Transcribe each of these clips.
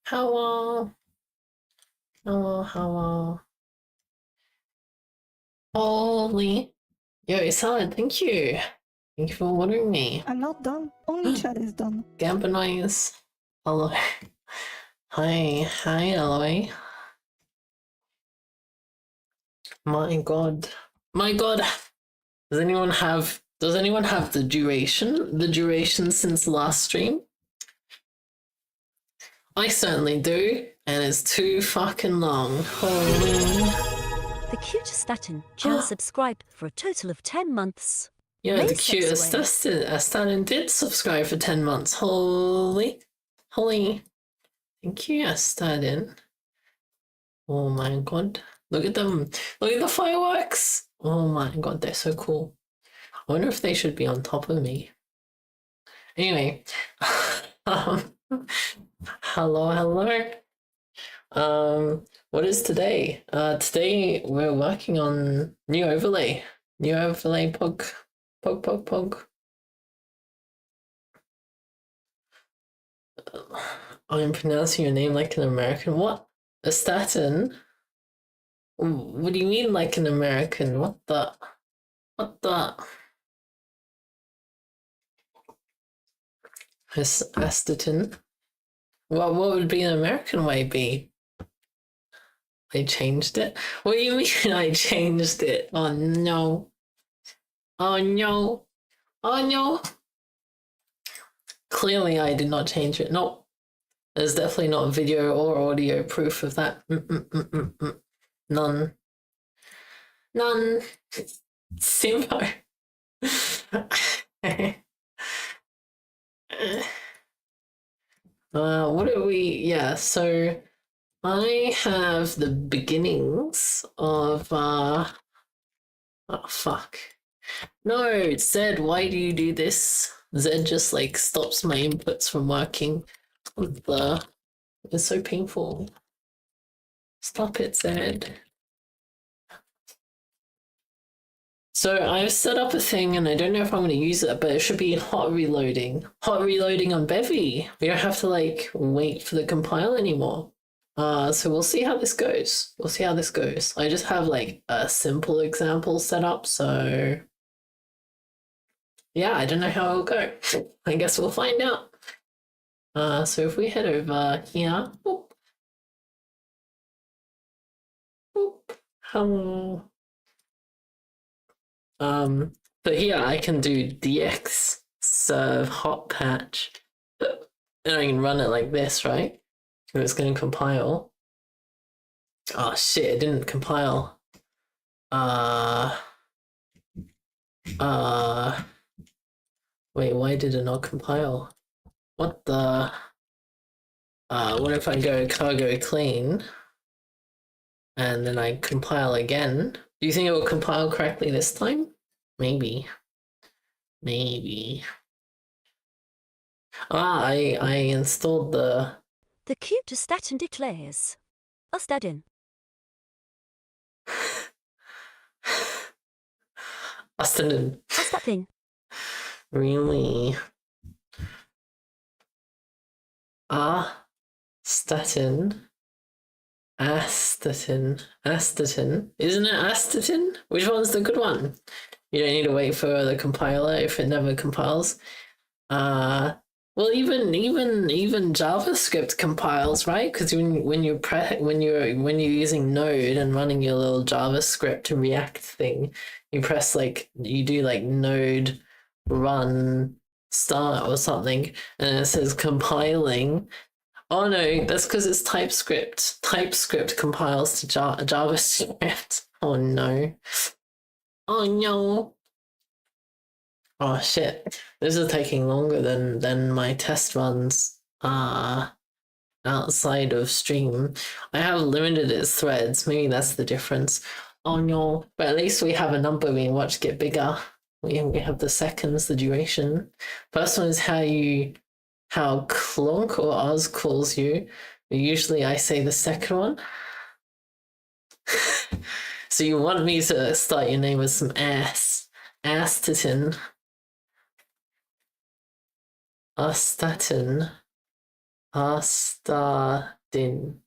Hello. Hello, hello. Holy. Yo, Salad, thank you. Thank you for ordering me. I'm not done. Only chat is done. Gambinoise. Hello. Hi, Aloy. My god. My god. Does anyone have the duration? The duration since last stream? I certainly do, and it's too fucking long. Holy. The cutest statin just subscribed for a total of 10 months. Yeah, the cutest statin did subscribe for 10 months. Holy. Thank you, Statin. Oh my god. Look at them. Look at the fireworks. Oh my god, they're so cool. I wonder if they should be on top of me. Anyway. Hello. What is today? Today we're working on new overlay. Pog. I'm pronouncing your name like an American. What? A statin? What do you mean like an American? What the? Astatin? What would be an American way be? I changed it? What do you mean I changed it? Oh no. Clearly I did not change it. No. There's definitely not video or audio proof of that. None. Simpo. What are we? Yeah, so I have the beginnings of oh fuck. No, Zed, why do you do this? Zed just like stops my inputs from working. What the? It's so painful. Stop it, Zed. So I've set up a thing and I don't know if I'm going to use it, but it should be hot reloading. Hot reloading on Bevy. We don't have to like wait for the compile anymore. So we'll see how this goes. I just have like a simple example set up, so yeah, I don't know how it'll go. I guess we'll find out. So if we head over here, boop, hello. But here I can do dx serve hot patch, and I can run it like this, right? And it's going to compile. Oh shit! It didn't compile. Wait, why did it not compile? What the? What if I go cargo clean, and then I compile again? Do you think it will compile correctly this time? Maybe. I installed the... The cutest statin declares. A statin. A statin. Really? Statin. Astatin. Isn't it astatin? Which one's the good one? You don't need to wait for the compiler if it never compiles. Well, even JavaScript compiles, right? Because when you're using Node and running your little JavaScript React thing, you press you do Node run start or something, and it says compiling. Oh no, that's because it's TypeScript. TypeScript compiles to JavaScript. Oh no. Oh shit. This is taking longer than my test runs outside of stream. I have limited its threads. Maybe that's the difference. Oh no. But at least we have a number we can watch get bigger. We have the seconds, the duration. First one is how Clonk or Oz calls you. Usually I say the second one. So you want me to start your name with some Astatin. Astatin. Astatin.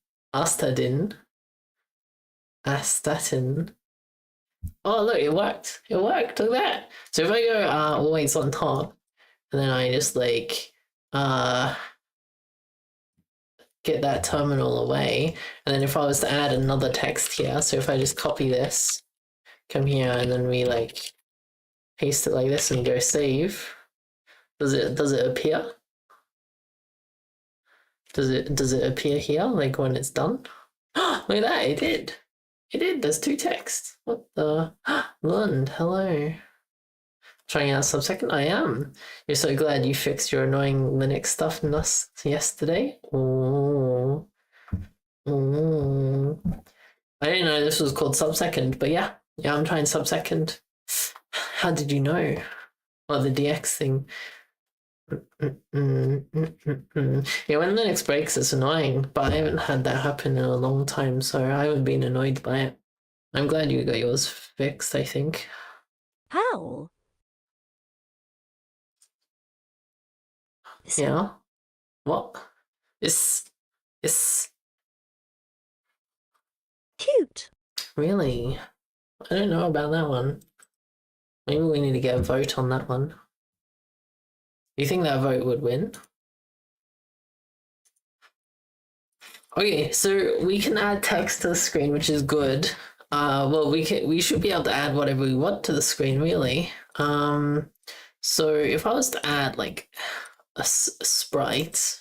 Oh, look, it worked. It worked. Look at that. So if I go always on top, and then I just like get that terminal away, and then if I was to add another text here, so if I just copy this, come here, and then we like paste it like this and go save, does it appear? Does it appear here like when it's done? Look at that, it did. It did. There's two texts. What the? Lund, hello. Trying out sub-second? I am. You're so glad you fixed your annoying Linux stuff yesterday? Ooh. Ooh. I didn't know this was called sub-second, but yeah. Yeah, I'm trying sub-second. How did you know? Well, the DX thing. Yeah, when Linux breaks, it's annoying, but I haven't had that happen in a long time, so I haven't been annoyed by it. I'm glad you got yours fixed, I think. How? Yeah? What? It's Cute. really... I don't know about that one. Maybe we need to get a vote on that one. Do you think that vote would win? Okay, so we can add text to the screen, which is good. Well, we should be able to add whatever we want to the screen, really. So if I was to add like a sprite,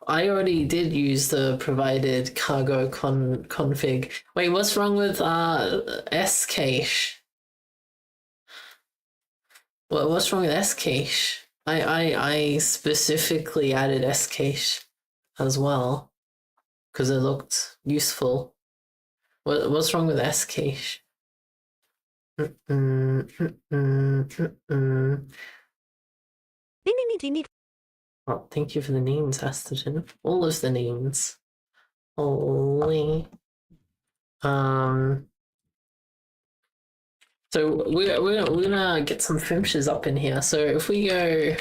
I already did use the provided cargo config. Wait, what's wrong with scache? What's wrong with scache? I specifically added scache as well because it looked useful. What's wrong with scache? Oh, thank you for the names, Astatin. All of the names. Holy. So we're gonna get some FIMSHs up in here. So if we go,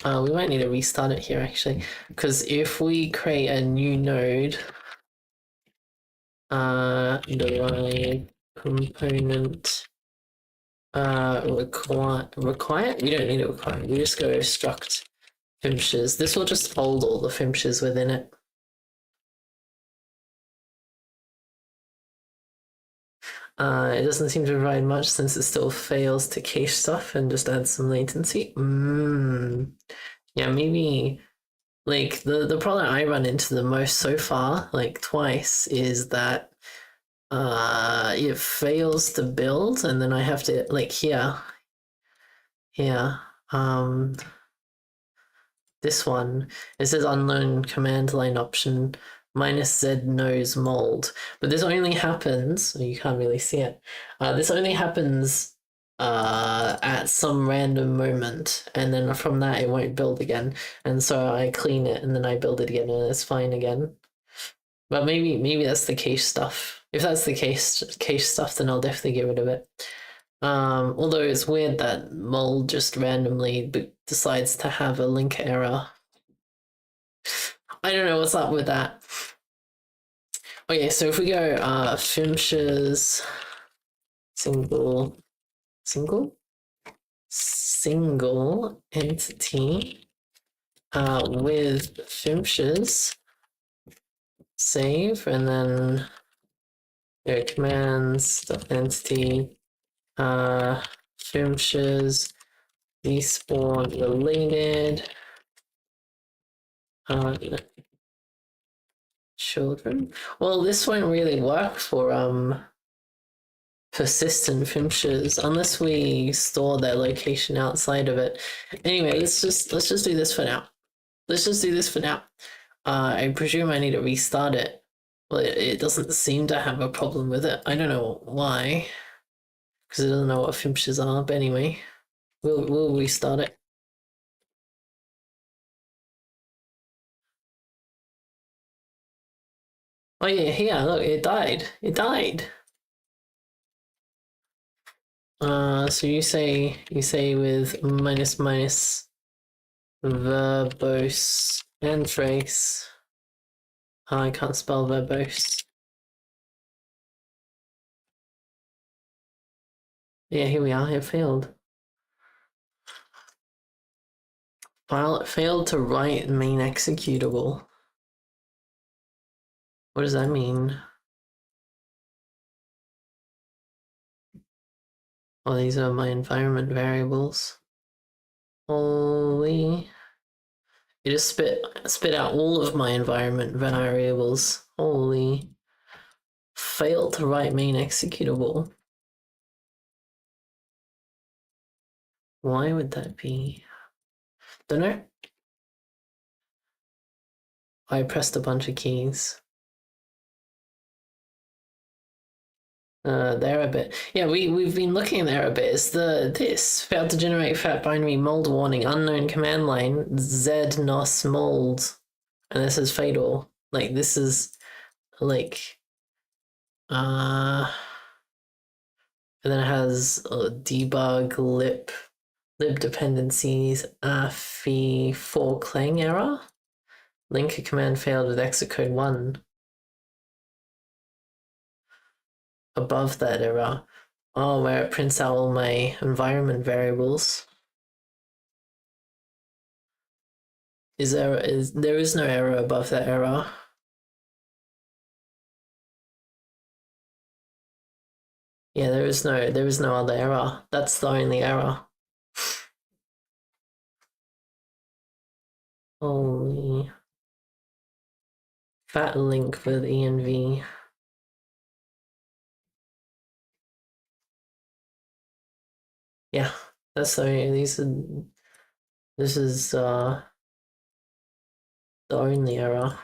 we might need to restart it here actually, because if we create a new node, the component require. We don't need to require. We just go struct FIMSHs. This will just hold all the FIMSHs within it. It doesn't seem to provide much since it still fails to cache stuff and just adds some latency. Yeah, maybe like the problem I run into the most so far, like twice, is that it fails to build and then I have to like here, this one, it says unknown command line option -z nose mold, but this only happens, you can't really see it, this only happens at some random moment, and then from that it won't build again, and so I clean it and then I build it again and it's fine again. But maybe that's the cache stuff. If that's the cache stuff, then I'll definitely get rid of it. Although it's weird that mold just randomly decides to have a link error. I don't know what's up with that. Okay, so if we go FIMSHs single entity with FIMSHs save, and then go commands.entity FIMSHs despawn related children. Well, this won't really work for persistent FIMSHs unless we store their location outside of it. Anyway, let's just do this for now. I presume I need to restart it. Well, it doesn't seem to have a problem with it. I don't know why, because it doesn't know what FIMSHs are. But anyway, we'll restart it. Oh yeah, here, look, it died. So you say with minus verbose and trace. Oh, I can't spell verbose. Yeah, here we are. It failed. File failed to write main executable. What does that mean? Oh, these are my environment variables. Holy. You just spit out all of my environment variables. Holy. Failed to write main executable. Why would that be? Don't know. I pressed a bunch of keys. There a bit. Yeah, we've been looking there a bit. It's this failed to generate fat binary mold warning, unknown command line, Z-NOS mold. And this is fatal. Like this is like and then it has debug lib dependencies fi for clang error. Linker command failed with execode 1. Above that error. Oh, where it prints out all my environment variables. There is no error above that error. Yeah, there is no other error. That's the only error. Holy fat link with env. Yeah, that's the only, this is the only error.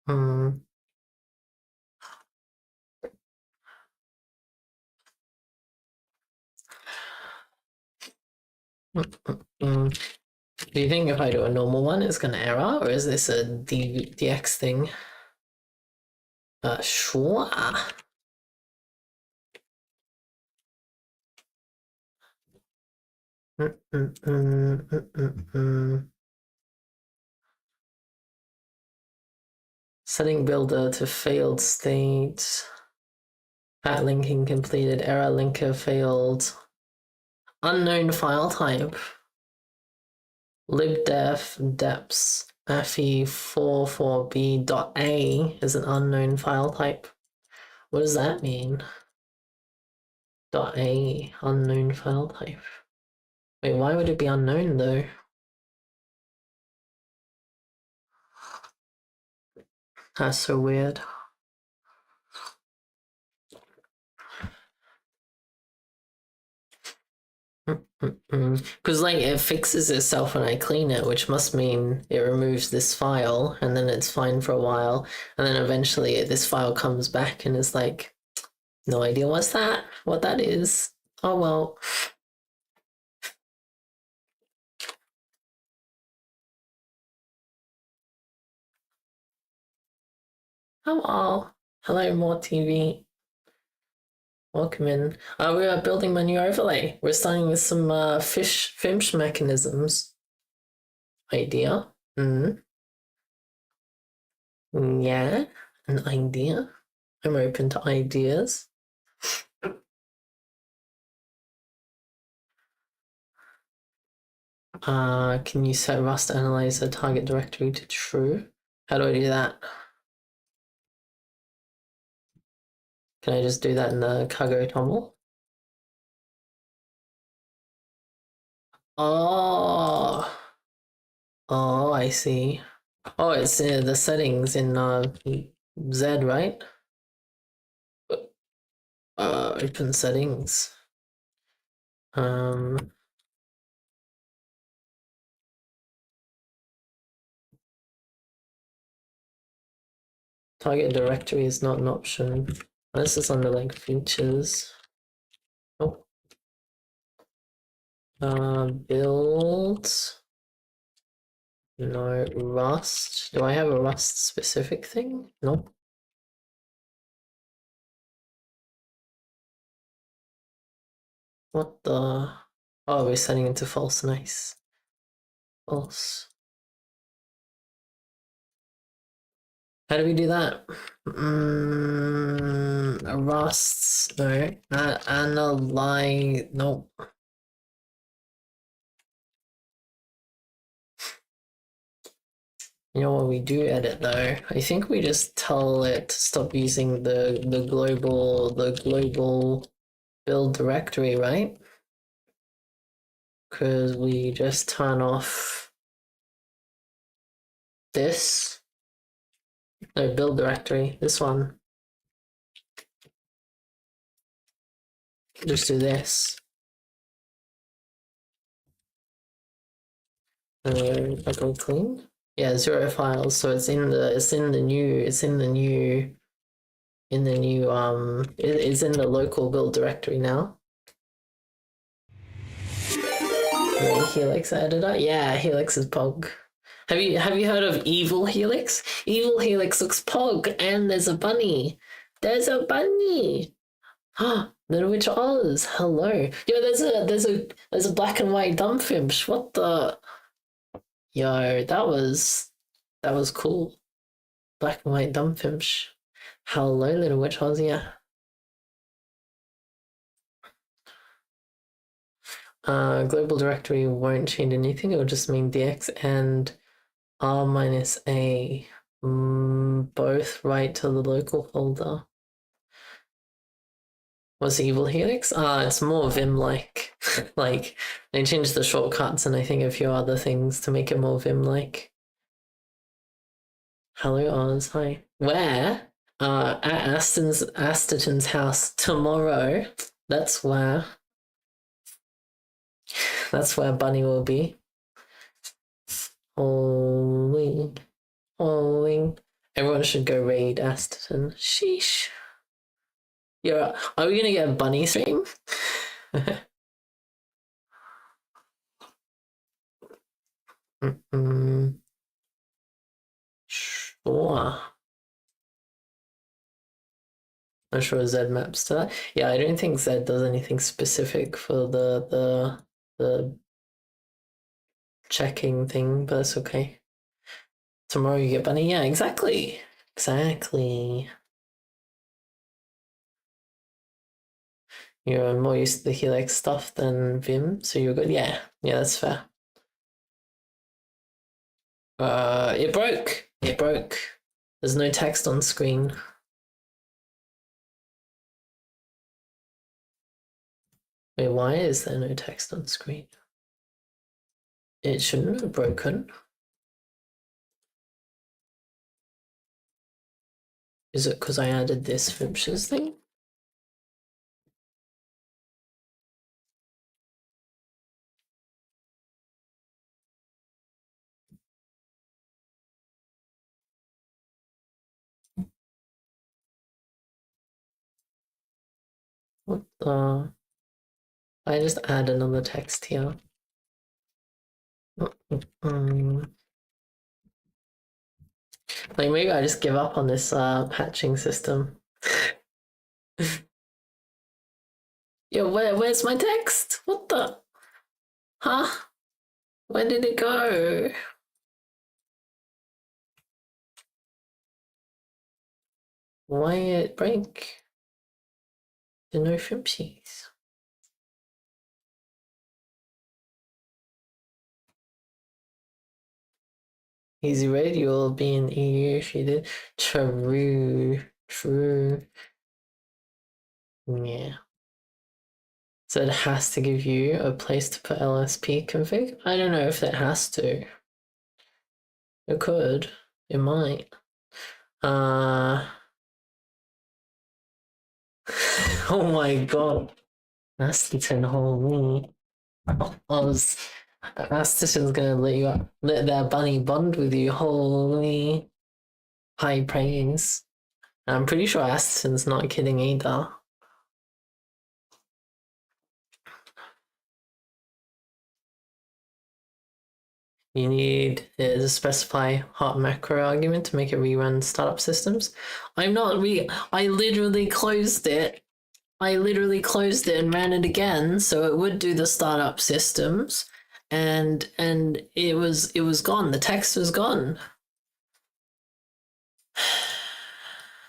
Hmm. Do you think if I do a normal one, it's gonna error, or is this a DX thing? Sure. Setting builder to failed state. Fat linking completed. Error linker failed. Unknown file type. libdef deps fe44b.a is an unknown file type. What does that mean? .a, unknown file type. Wait, why would it be unknown though? That's so weird. Because like it fixes itself when I clean it, which must mean it removes this file and then it's fine for a while, and then eventually this file comes back and it's like, no idea what that is. Oh well. Oh well. Hello, more TV. Welcome in. We are building my new overlay. We're starting with some FIMSH mechanisms. Idea. Yeah, an idea. I'm open to ideas. Can you set Rust analyzer target directory to true? How do I do that? Can I just do that in the cargo toml? Oh, I see. Oh, it's the settings in Z, right? Open settings. Target directory is not an option. This is under like features. Oh. Build. No, Rust. Do I have a Rust specific thing? Nope. What the? Oh, we're setting into false. Nice. False. How do we do that? Rusts. No. Analyze. Nope. You know what we do edit though? I think we just tell it to stop using the global build directory, right? Because we just turn off this. No, build directory. This one. Just do this. Owlkaline. Yeah, 0 files. So it's in the local build directory now. Helix editor? Yeah, Helix is Pog. Have you heard of Evil Helix? Evil Helix looks Pog, and there's a bunny. There's a bunny. Little Witch Oz. Hello. Yo, there's a black and white dumb FIMSH. What the? Yo, that was cool. Black and white dumb FIMSH. Hello, Little Witch Oz. Yeah. Global directory won't change anything. It will just mean dx and r minus a, both right to the local folder. What's Evil Helix? It's more Vim-like. Like, they changed the shortcuts and I think a few other things to make it more Vim-like. Hello, Oz. Hi. Where? At Asterton's house tomorrow. That's where Bunny will be. Holy. Everyone should go raid Asterton. Sheesh. Are we gonna get a bunny stream? Sure. I'm sure Z maps to that. Yeah, I don't think Z does anything specific for the checking thing, but that's okay. Tomorrow you get bunny. Yeah, exactly. You're more used to the Helix stuff than Vim, so you're good. Yeah, that's fair. It broke. There's no text on screen. Wait, why is there no text on screen? It shouldn't have broken. Is it because I added this FIMSH's thing? What the? I just add another text here. Like maybe I just give up on this patching system. Yo, where's my text? What the? Huh? Where did it go? Why it break? The no FIMSHs. Easy radio will be in EU if you did. True. Yeah. So it has to give you a place to put LSP config? I don't know if it has to. It could. It might. Oh my god. Asterton, holy. Asterton's gonna let their bunny bond with you. Holy. High praise. I'm pretty sure Asterton's not kidding either. You need to specify hot macro argument to make it rerun startup systems. I literally closed it I literally closed it and ran it again, so it would do the startup systems, and it was gone. The text was gone.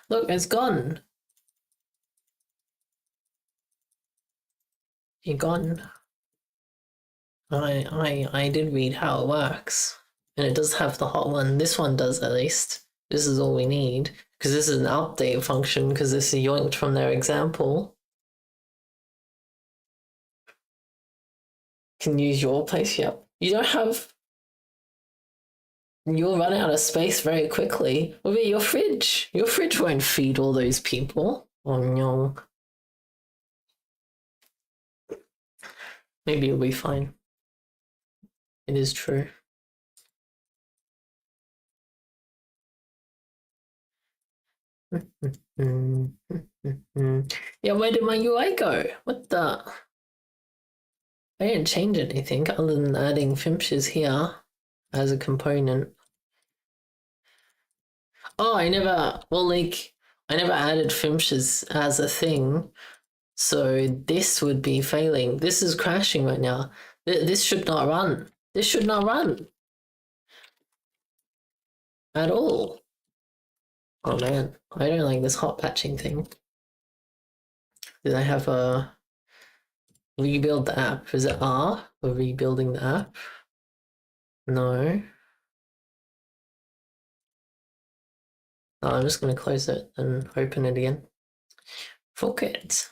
Look, it's gone. You're gone. I did read how it works, and it does have the hot one. This one does at least. This is all we need because this is an update function because this is yoinked from their example. Can use your place. Yep. You don't have. You'll run out of space very quickly. What about your fridge? Your fridge won't feed all those people. Oh no. Maybe it'll be fine. It is true. Yeah, where did my UI go? What the? I didn't change anything other than adding FIMSHs here as a component. Oh, I never added FIMSHs as a thing, so this would be failing. This is crashing right now. This should not run. This should not run at all. Oh man, I don't like this hot patching thing. Did I have a rebuild the app? Is it R for rebuilding the app? No. Oh, I'm just going to close it and open it again. Fuck it.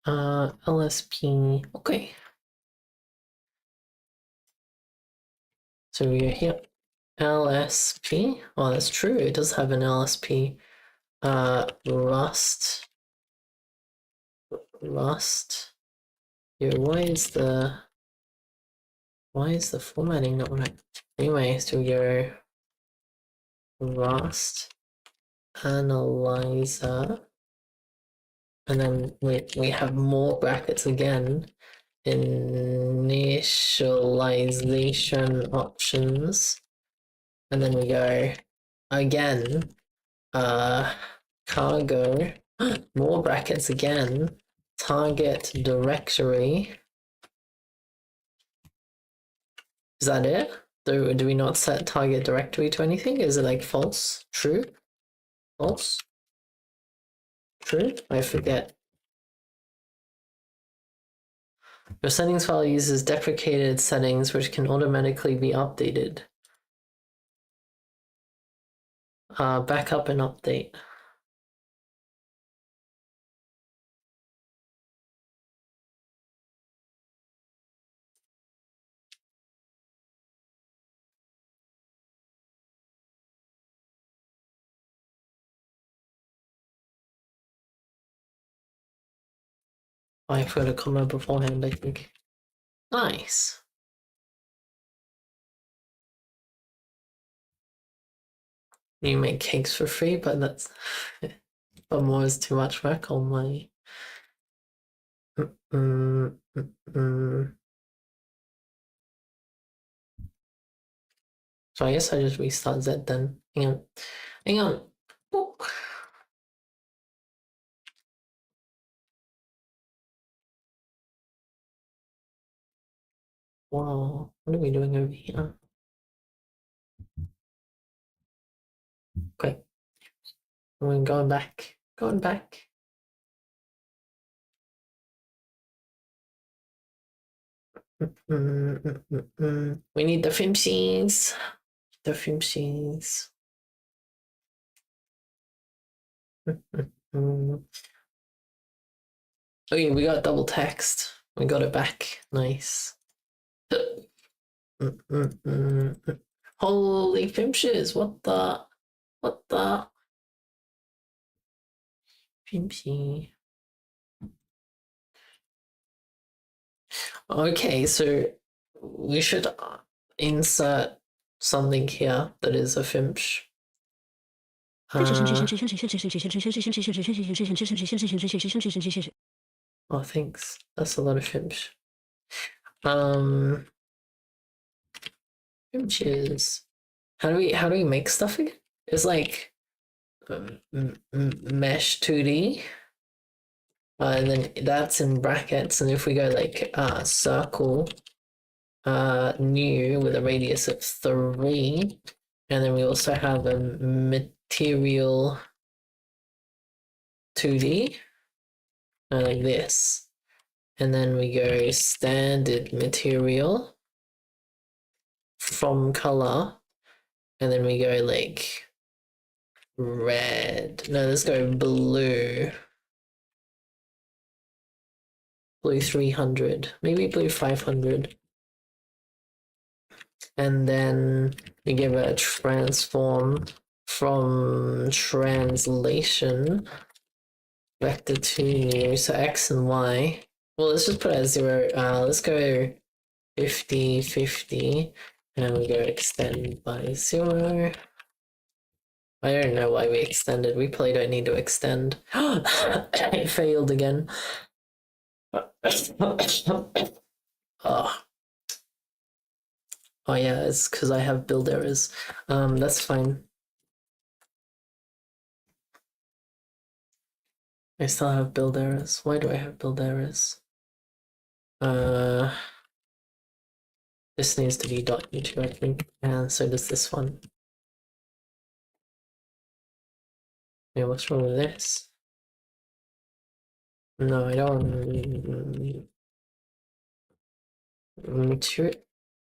LSP. Okay. So we are here. LSP. Oh, that's true. It does have an LSP. Rust. Yeah, why is the formatting not right? Anyway, so we go Rust analyzer, and then we have more brackets again. Initialization options, and then we go again. Cargo. More brackets again. Target directory. Is that it? Do we not set target directory to anything? Is it like false? True? False? True? I forget. Your settings file uses deprecated settings which can automatically be updated. Backup and update. I put a comment beforehand, I think. Nice. You make cakes for free, but that's but more is too much work on my So I guess I just restart Z then. Hang on. Oh. Wow, what are we doing over here? Okay. I'm going back. Going back. We need the FIMSHs. The FIMSHs. Okay, we got double text. We got it back. Nice. Holy FIMSHs, what the? FIMSH. Okay, so we should insert something here that is a FIMSH. Oh, thanks. That's a lot of FIMSH. FIMSHs. How do we make stuff again? it's like mesh 2D. And then that's in brackets. And if we go like circle new with a radius of 3, and then we also have a material 2D like this, and then we go standard material from color, and then we go like red. No, let's go blue. Blue 300, maybe blue 500. And then we give it a transform from translation vector to new, so x and y. Well, let's just put it at 0. Let's go 50, 50, and we go extend by 0. I don't know why we extended. We probably don't need to extend. It failed again. Oh. Oh yeah, it's because I have build errors. That's fine. I still have build errors. Why do I have build errors? This needs to be .u2, I think, and so does this one. Yeah, what's wrong with this? No, I don't. Material?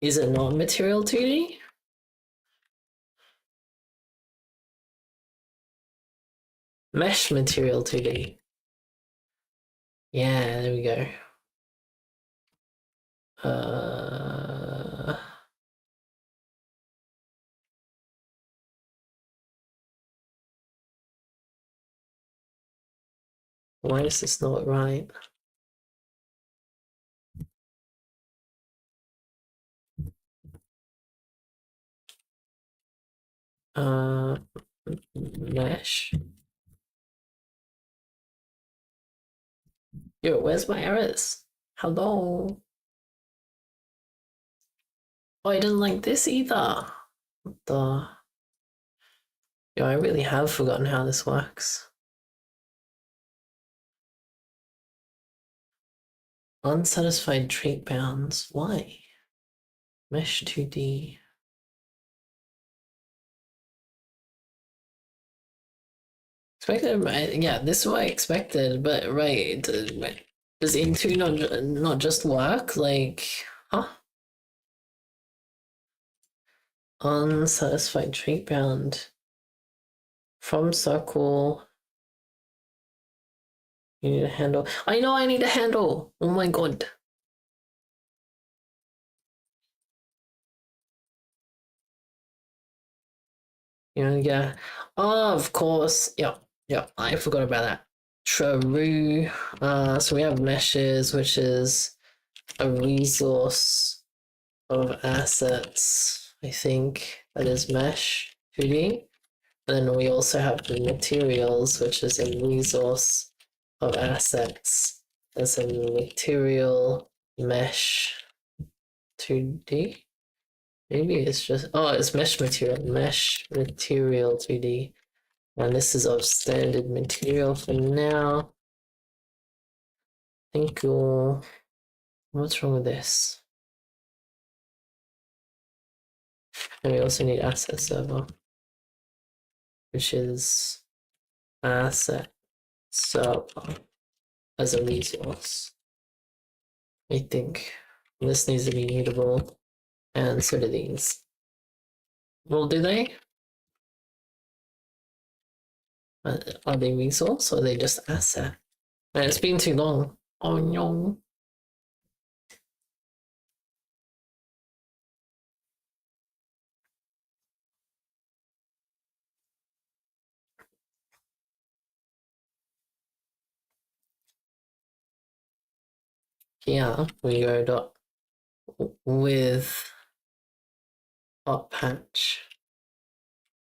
Is it not material 2D? Mesh material 2D. Yeah, there we go. Why is this not right? Mesh. Yo, where's my errors? Hello? Oh, I didn't like this either. What the? Yo, I really have forgotten how this works. Unsatisfied trait bounds. Why? Mesh 2D. Expected, yeah, this is what I expected, but right, does Into not just work? Like, huh? Unsatisfied trait bound from circle. You need a handle. I know I need a handle. Oh my god. Yeah. Oh, of course. Yeah. Yeah. I forgot about that. True. So we have meshes, which is a resource of assets, I think, that is mesh 2D. And then we also have the materials, which is a resource of assets as a material mesh 2D. Maybe it's just, oh, it's mesh material 2D. And this is of standard material for now. I think what's wrong with this? And we also need asset server, which is asset server as a resource. I think this needs to be mutable, and so do these. Well, do they? Are they resource or are they just asset? And it's been too long. Oh no. Here we go dot with dot patch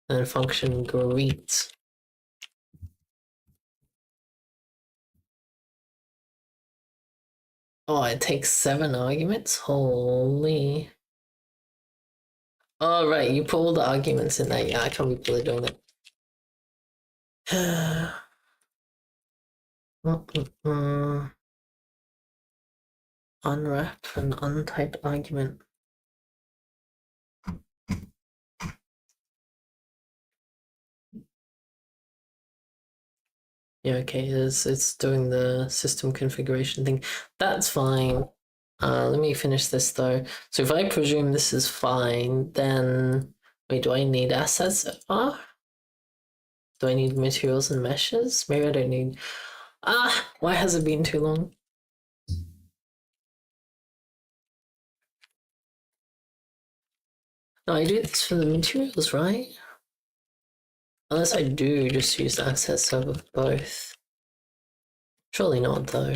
and function greet. Oh, it takes 7 arguments? Holy. Oh, right, you put all the arguments in there. Yeah, I can't be fully doing it. Unwrap an untyped argument. Yeah, okay, it's doing the system configuration thing. That's fine. Let me finish this though. So if I presume this is fine, then wait, do I need assets? Do I need materials and meshes? Maybe I don't need. Why has it been too long? No, I do this for the materials, right? Unless I do just use assets over both. Surely not though.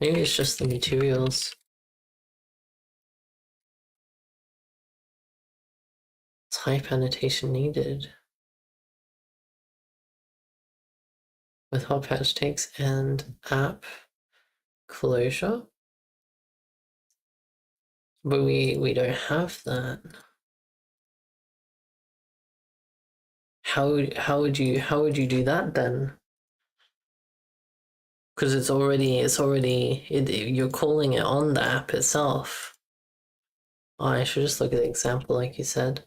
Maybe it's just the materials. Type annotation needed. With hot patch takes and app closure. But we don't have that. How would you do that then? Because you're calling it on the app itself. Oh, I should just look at the example like you said.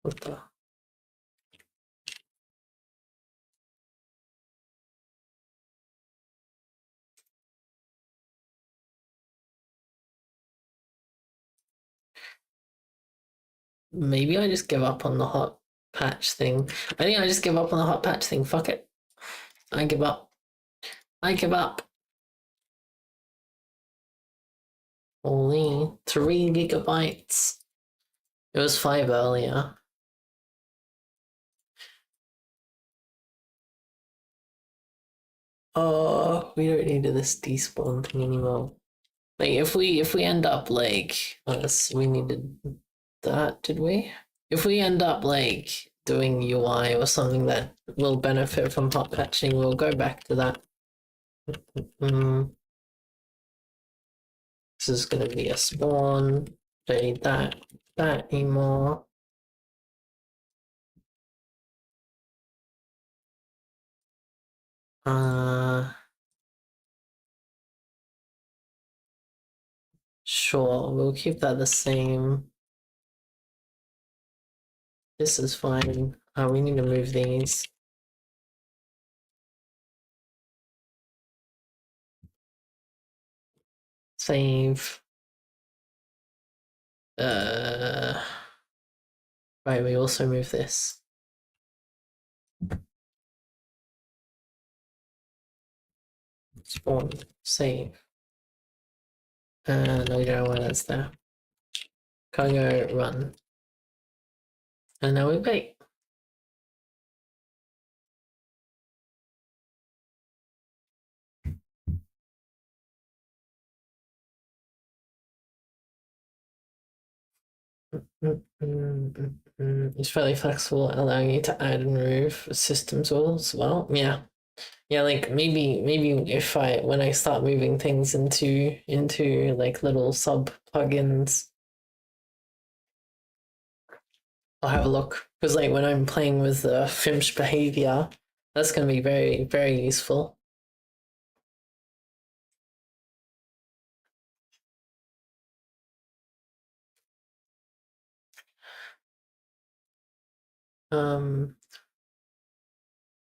What the? Maybe I just give up on the hot patch thing. I think I just give up on the hot patch thing. Fuck it. I give up. I give up. Only 3 gigabytes. It was 5 earlier. Oh, we don't need this despawn thing anymore. Like if we end up like we needed that, did we? If we end up like doing UI or something that will benefit from hot patching, we'll go back to that. This is gonna be a spawn. Don't need that anymore. Sure, we'll keep that the same. This is fine. We need to move these. Save. Right, we also move this. Spawn. Save. No, we don't know why that's there. Cargo run. And now we wait. It's fairly flexible, allowing you to add and remove system tools. Well, yeah. Yeah, like maybe if when I start moving things into like little sub plugins, I'll have a look. Because like when I'm playing with the FIMSH behavior, that's gonna be very, very useful.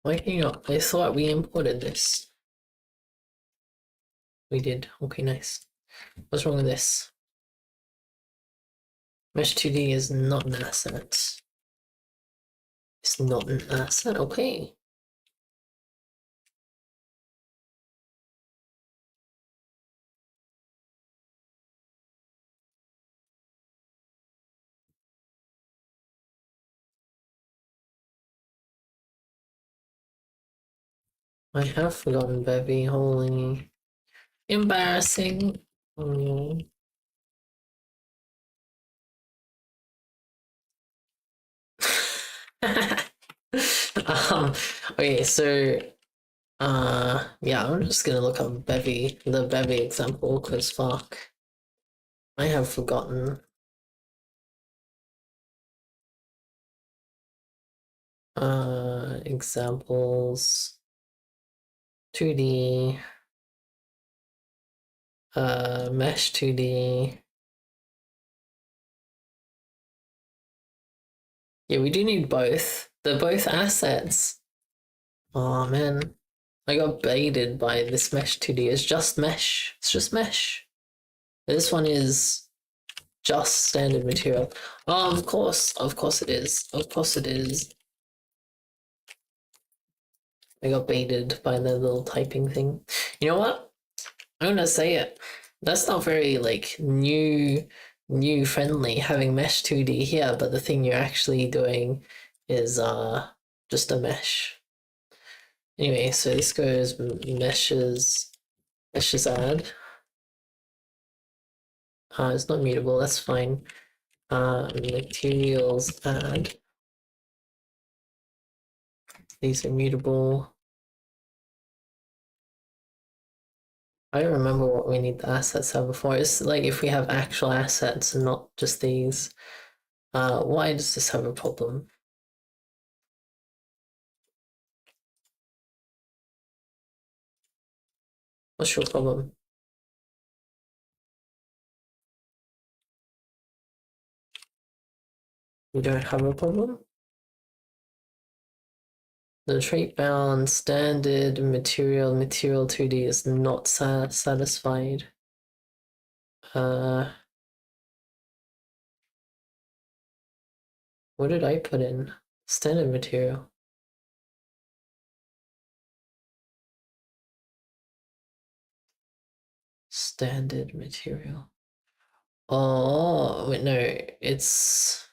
Why can you not? I thought we imported this. We did. Okay, nice. What's wrong with this? Mesh 2D is not an asset. It's not an asset, okay. I have forgotten Bevy, holy. Embarrassing. Oh. Okay, so Yeah, I'm just gonna look up the bevy example, because fuck. I have forgotten. Examples. 2D. Mesh 2D. Yeah, we do need both. They're both assets. Oh man. I got baited by this mesh 2D. It's just mesh. It's just mesh. This one is just standard material. Oh, of course it is. Of course it is. I got baited by the little typing thing. You know what? I'm gonna say it. That's not very like new friendly having mesh 2D here, but the thing you're actually doing is just a mesh. Anyway, so this goes meshes add. It's not mutable, that's fine. Materials add. These are mutable. I don't remember what we need the assets are before. It's like if we have actual assets and not just these. Why does this have a problem? What's your problem? You don't have a problem? The trait bound standard material 2D is not satisfied. What did I put in? Standard material. Standard material. Oh, wait, no, it's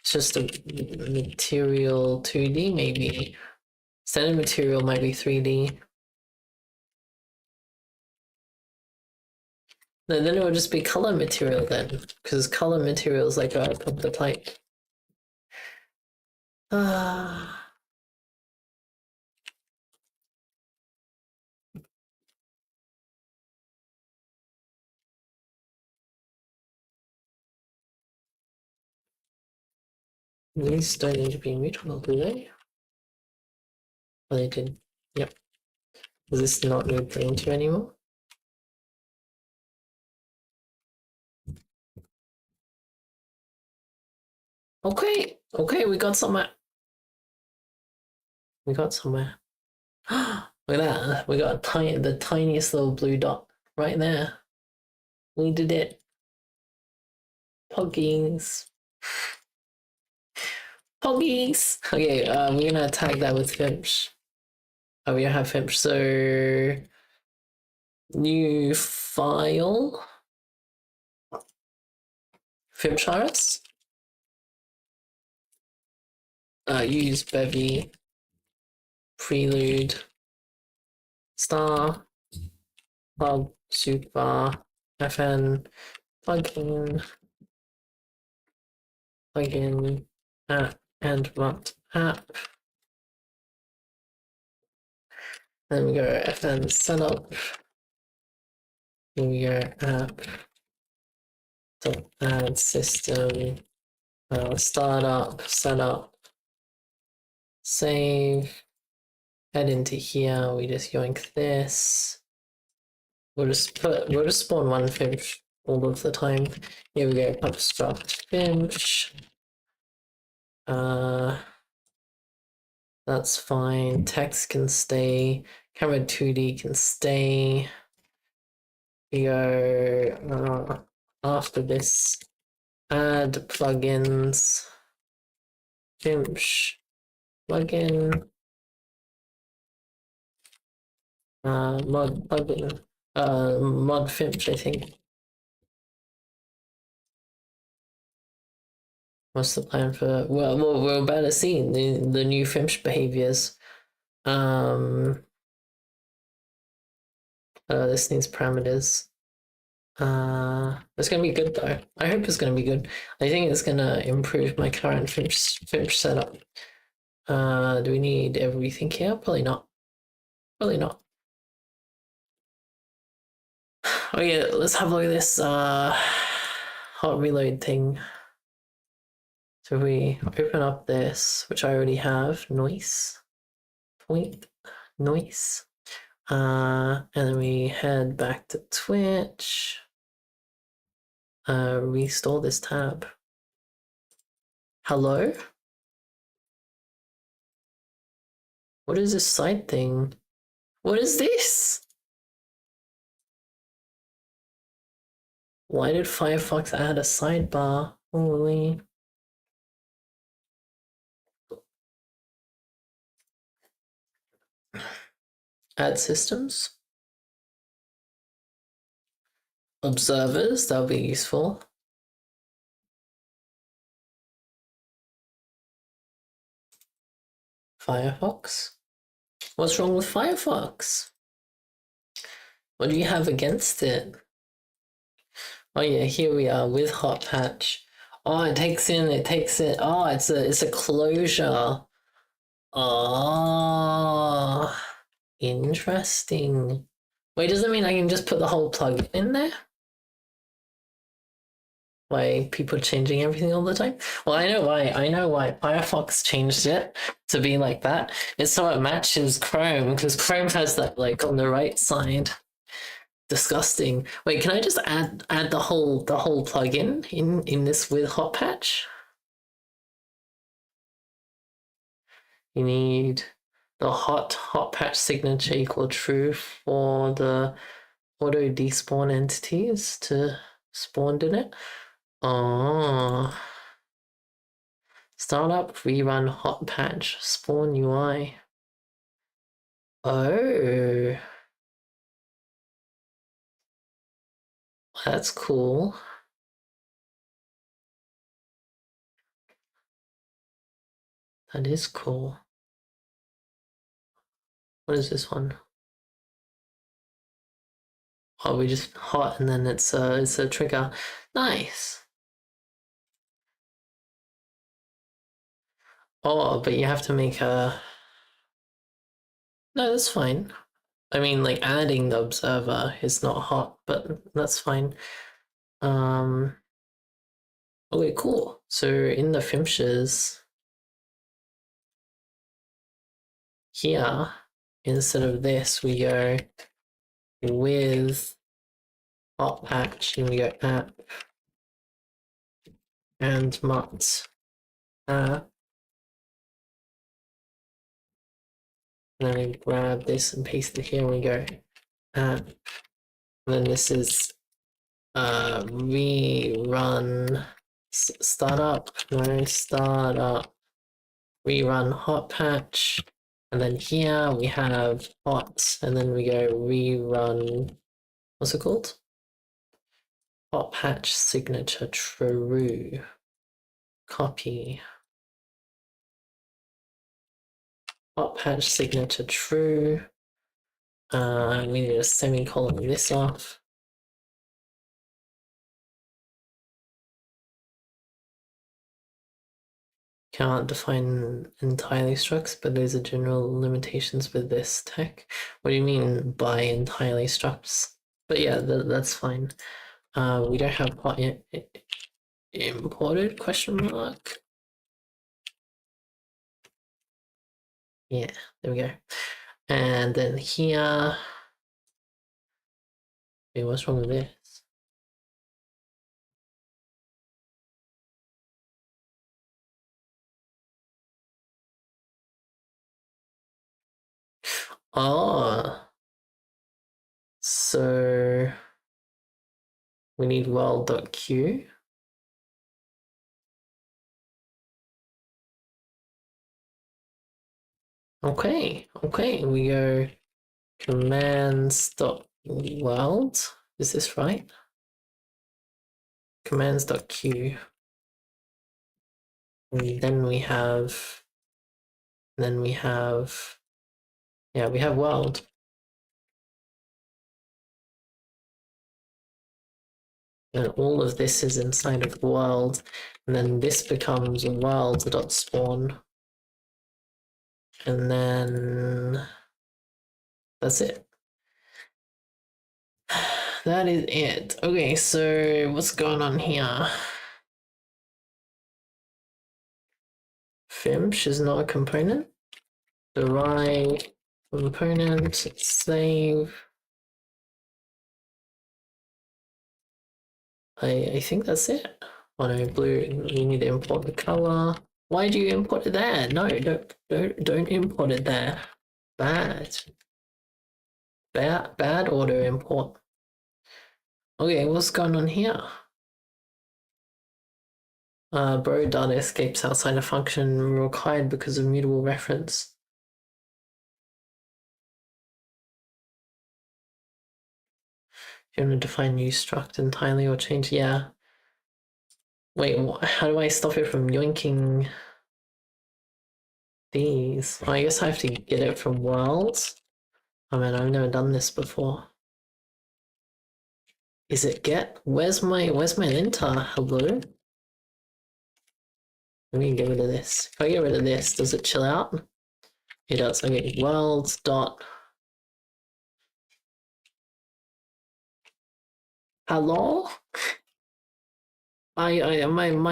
just a material 2D, maybe. Standard material might be 3D. No, then it would just be color material then, because color material is like a the type. These don't need to be mutable, do they? Oh, they did. Yep. Does this not need to into anymore? Okay, we got somewhere. We got somewhere. Look at that. We got the tiniest little blue dot right there. We did it. Puggies. Puggies. Okay, we're gonna tag that with FIMSH. Oh, we don't have FIMSH, so new file. FIMSH use bevy prelude star plug super fn plugin app and what app. Then we go fn setup. Then we go app dot add system startup setup save. Head into here. We just yoink this. We'll just spawn one FIMSH all of the time. Here we go. Obstruct FIMSH. That's fine. Text can stay. Camera 2D can stay. We go after this. Add plugins. FIMSH plugin. Mod plugin. Mod FIMSH, I think. What's the plan for? Well, we're about to see the new FIMSH behaviors. This needs parameters. It's gonna be good though. I hope it's gonna be good. I think it's gonna improve my current FIMSH setup. Do we need everything here? Probably not. Probably not. Oh yeah, let's have a look at this hot reload thing. So we open up this, which I already have, noise, point, noise. And then we head back to Twitch. Restore this tab. Hello? What is this side thing? What is this? Why did Firefox add a sidebar? Holy. Add systems. Observers, that'll be useful. Firefox? What's wrong with Firefox? What do you have against it? Oh yeah, here we are with hot patch. Oh, it takes it. Oh, it's a closure. Oh, interesting. Wait, does that mean I can just put the whole plug in there? Why people changing everything all the time? Well, I know why. I know why Firefox changed it to be like that. It's so it matches Chrome, because Chrome has that like on the right side. Disgusting. Wait, can I just add the whole plugin in this with hot patch? You need the hot patch signature equal true for the auto despawn entities to spawn in it. Oh. Startup rerun hot patch spawn UI. Oh. That's cool. That is cool. What is this one? Oh, we just hot and then it's a trigger. Nice. Oh, but you have to make a... No, that's fine. I mean, like, adding the observer is not hot, but that's fine. Okay, cool. So in the FIMSHs, here, instead of this, we go with hot patch, and we go app and mut app. And then we grab this and paste it here, and we go app. And then this is rerun startup, rerun hot patch, and then here we have hot, and then we go rerun, what's it called? Hot patch signature true. Copy. Hot patch signature true. We need a semicolon this off. Can't define entirely structs, but there's a general limitations with this tech. What do you mean by entirely structs? But yeah, that's fine. We don't have hot yet. Imported question mark. Yeah, there we go. And then here. Wait, what's wrong with this? Oh, so we need world.q. Okay, we go commands.world. Is this right? Commands.q. And then we have, yeah, we have world. And all of this is inside of world, and then this becomes world.spawn. And then That's it. That is it. Okay, so what's going on here? FIMSH is not a component. Derive component, save. I think that's it. Oh no, blue, you need to import the color. Why do you import it there? No, don't import it there. Bad auto import. Okay, what's going on here? Bro data escapes outside a function required because of mutable reference. If you want to define new struct entirely or change, yeah. Wait, how do I stop it from yoinking these? Well, I guess I have to get it from worlds. Oh man, I've never done this before. Is it get? Where's my linter? Hello? Let me get rid of this. If I get rid of this, does it chill out? It does. Okay, worlds dot. Hello? My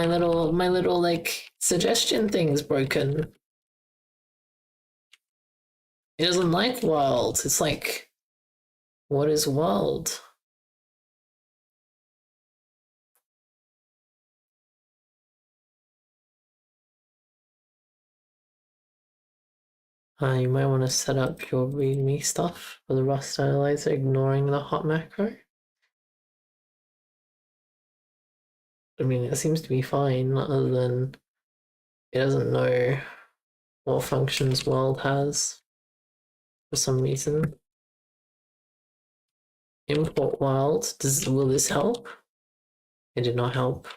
little like suggestion thing's broken. It doesn't like world. It's like, what is world? You might want to set up your readme stuff for the Rust analyzer, ignoring the hot macro. I mean, it seems to be fine, other than it doesn't know what functions world has for some reason. Import world. Will this help? It did not help.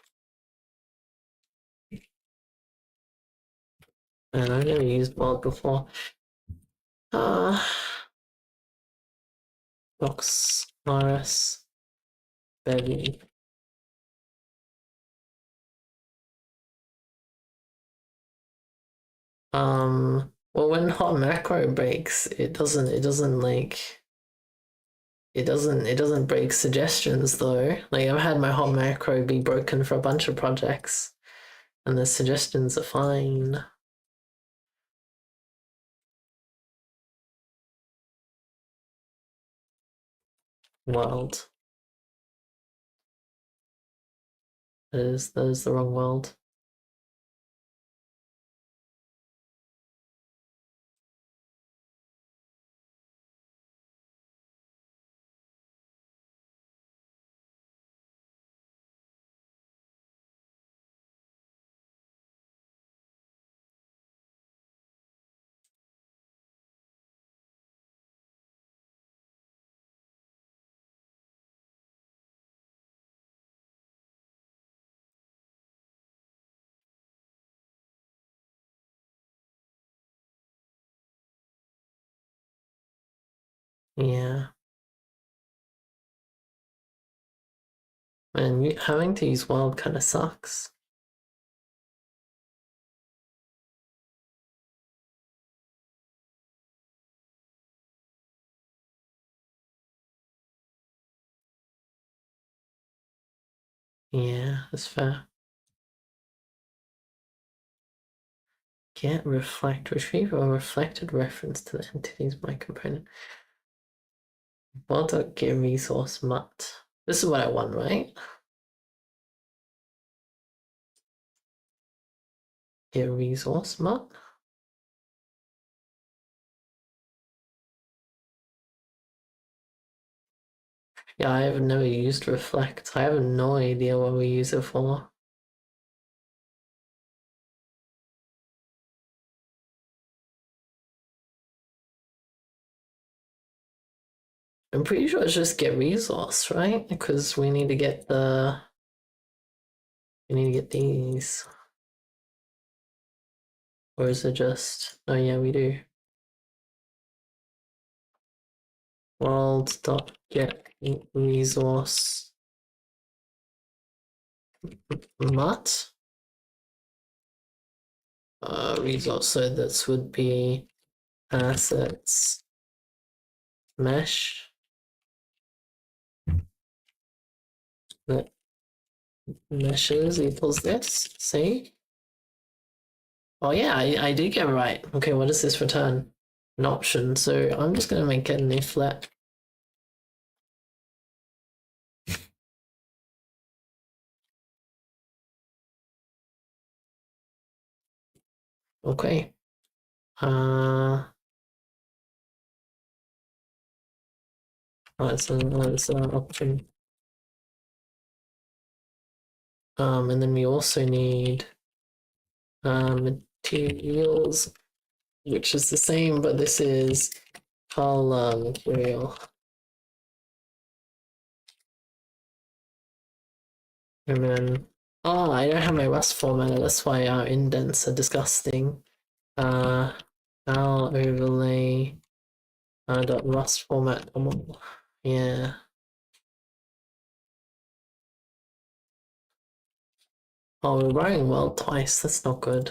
And I've never used world before. Box RS Bevy. Well, when hot macro breaks, it doesn't break suggestions though. Like I've had my hot macro be broken for a bunch of projects, and the suggestions are fine. World. That is the wrong world. Yeah. And having to use world kind of sucks. Yeah, that's fair. Get reflect, retrieve a reflected reference to the entities my component. Get resource mutt. This is what I want, right? Get resource mutt. Yeah, I have never used reflect. I have no idea what we use it for. I'm pretty sure it's just get resource, right? Because we need to get these. Or is it just, oh yeah, we do. World.get resource mutt. Resource, so this would be assets mesh. That meshes equals this. See? Oh yeah, I did get it right. Okay, what does this return? An option. So I'm just gonna make it an if let. Okay. That's an option. And then we also need materials, which is the same, but this is color material. And then, oh, I don't have my Rust formatter. That's why our indents are disgusting. Our overlay dot Rust format. Yeah. Oh, we're writing world twice. That's not good.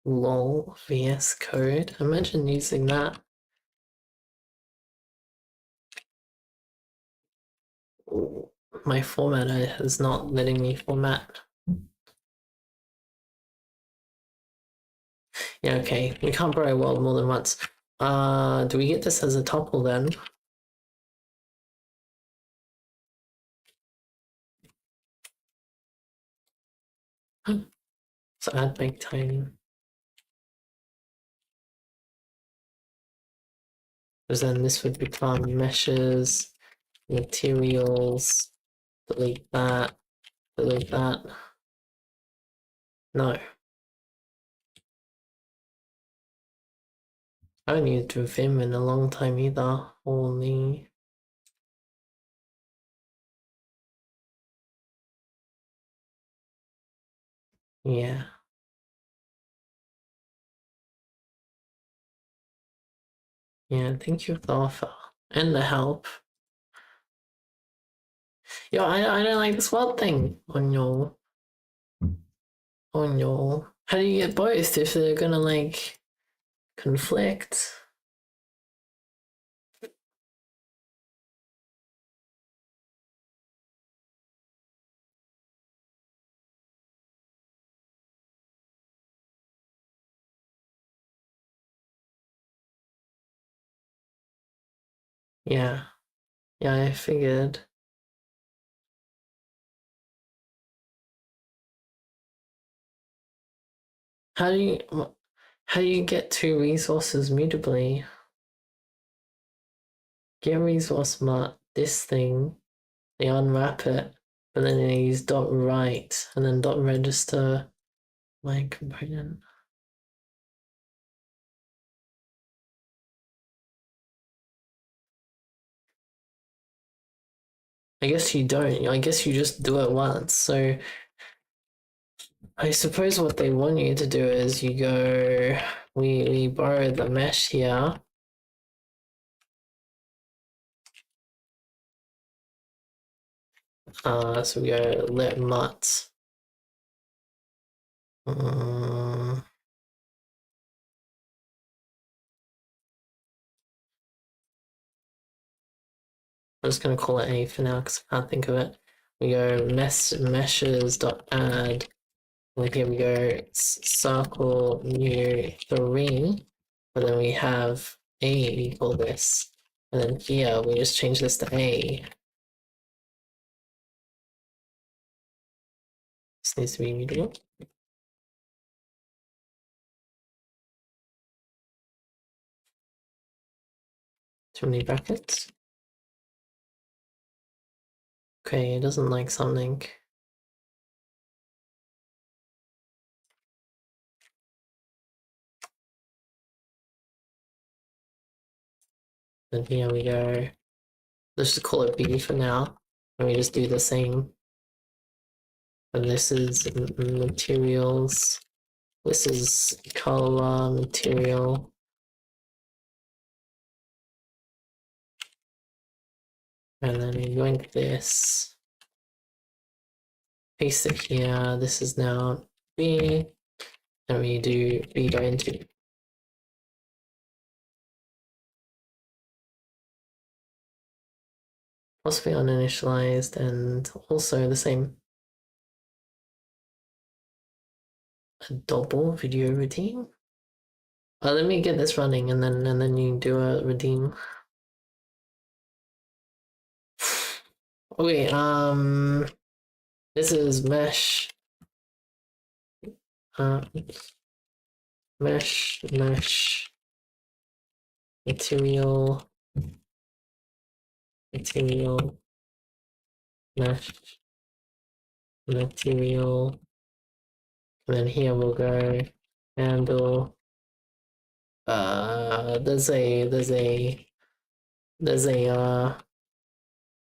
Lol VS Code. Imagine using that. Ooh, my formatter is not letting me format. Yeah, okay. We can't borrow world more than once. Do we get this as a tuple then? So add make tiny. Because then this would become meshes, materials, delete that, delete that. No. I haven't used Vim in a long time either. Only. Yeah. Yeah, thank you for the offer. And the help. Yo, I don't like this world thing on your. How do you get both if they're gonna like conflict? Yeah. Yeah, I figured. How do you get two resources mutably? Get resource mark this thing, they unwrap it, but then they use dot write and then dot register my component. I guess you don't. I guess you just do it once. So I suppose what they want you to do is you go, we borrow the mesh here. So we go let mut. I'm just gonna call it A for now because I can't think of it. We go meshes dot add. And here we go circle new 3, but then we have A equal this, and then here we just change this to A. This needs to be mutable. Too many brackets. Okay, it doesn't like something. And here we go. Let's just call it B for now. And we just do the same. And this is materials. This is color material. And then we link this. Paste it here. This is now B, and we do B go into. Possibly uninitialized and also the same. A double video redeem. Let me get this running and then you do a redeem. Okay, this is mesh. Mesh material mesh material, and then here we'll go handle. There's a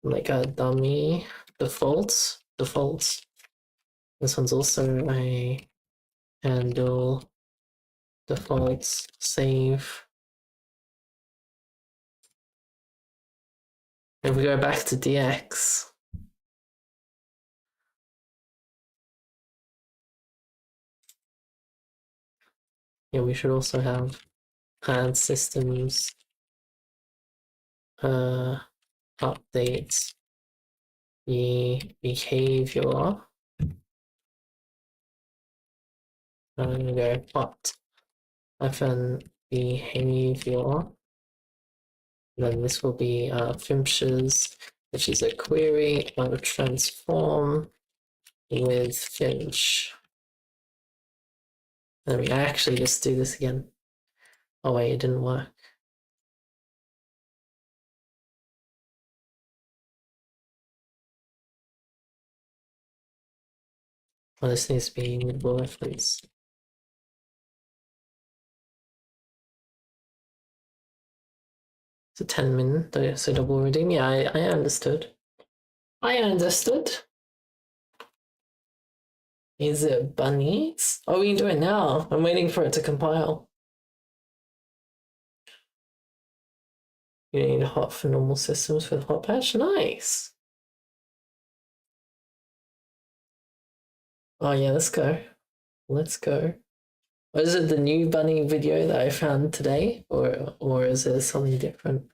like a dummy defaults. This one's also a handle defaults save. If we go back to DX, yeah, we should also have add systems updates behavior. I'm gonna go what behavior. Then this will be FIMSH's, which is a query of transform with FIMSH. Let me actually just do this again. Oh wait, it didn't work. Oh, this needs to be mutable reference. It's a 10-min, so double redeem. Yeah, I understood. I understood. Is it bunnies? Oh, we can do it now. I'm waiting for it to compile. You need hot for normal systems with hot patch. Nice. Oh yeah, let's go. Let's go. Is it the new bunny video that I found today, or is it something different?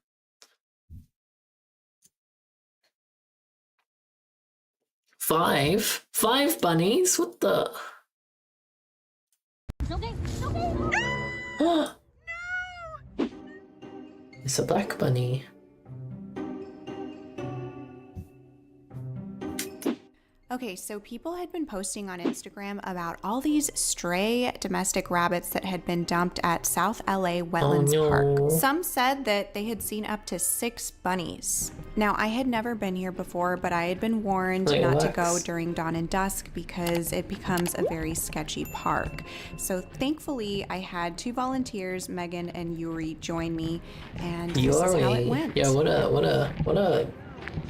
Five bunnies? What the? No! It's a black bunny. Okay, so people had been posting on Instagram about all these stray domestic rabbits that had been dumped at South LA Wetlands Park. Some said that they had seen up to 6 bunnies. Now, I had never been here before, but I had been warned not to go during dawn and dusk because it becomes a very sketchy park. So thankfully, I had 2 volunteers, Megan and Yuri, join me, and this is how it went. Yeah, what a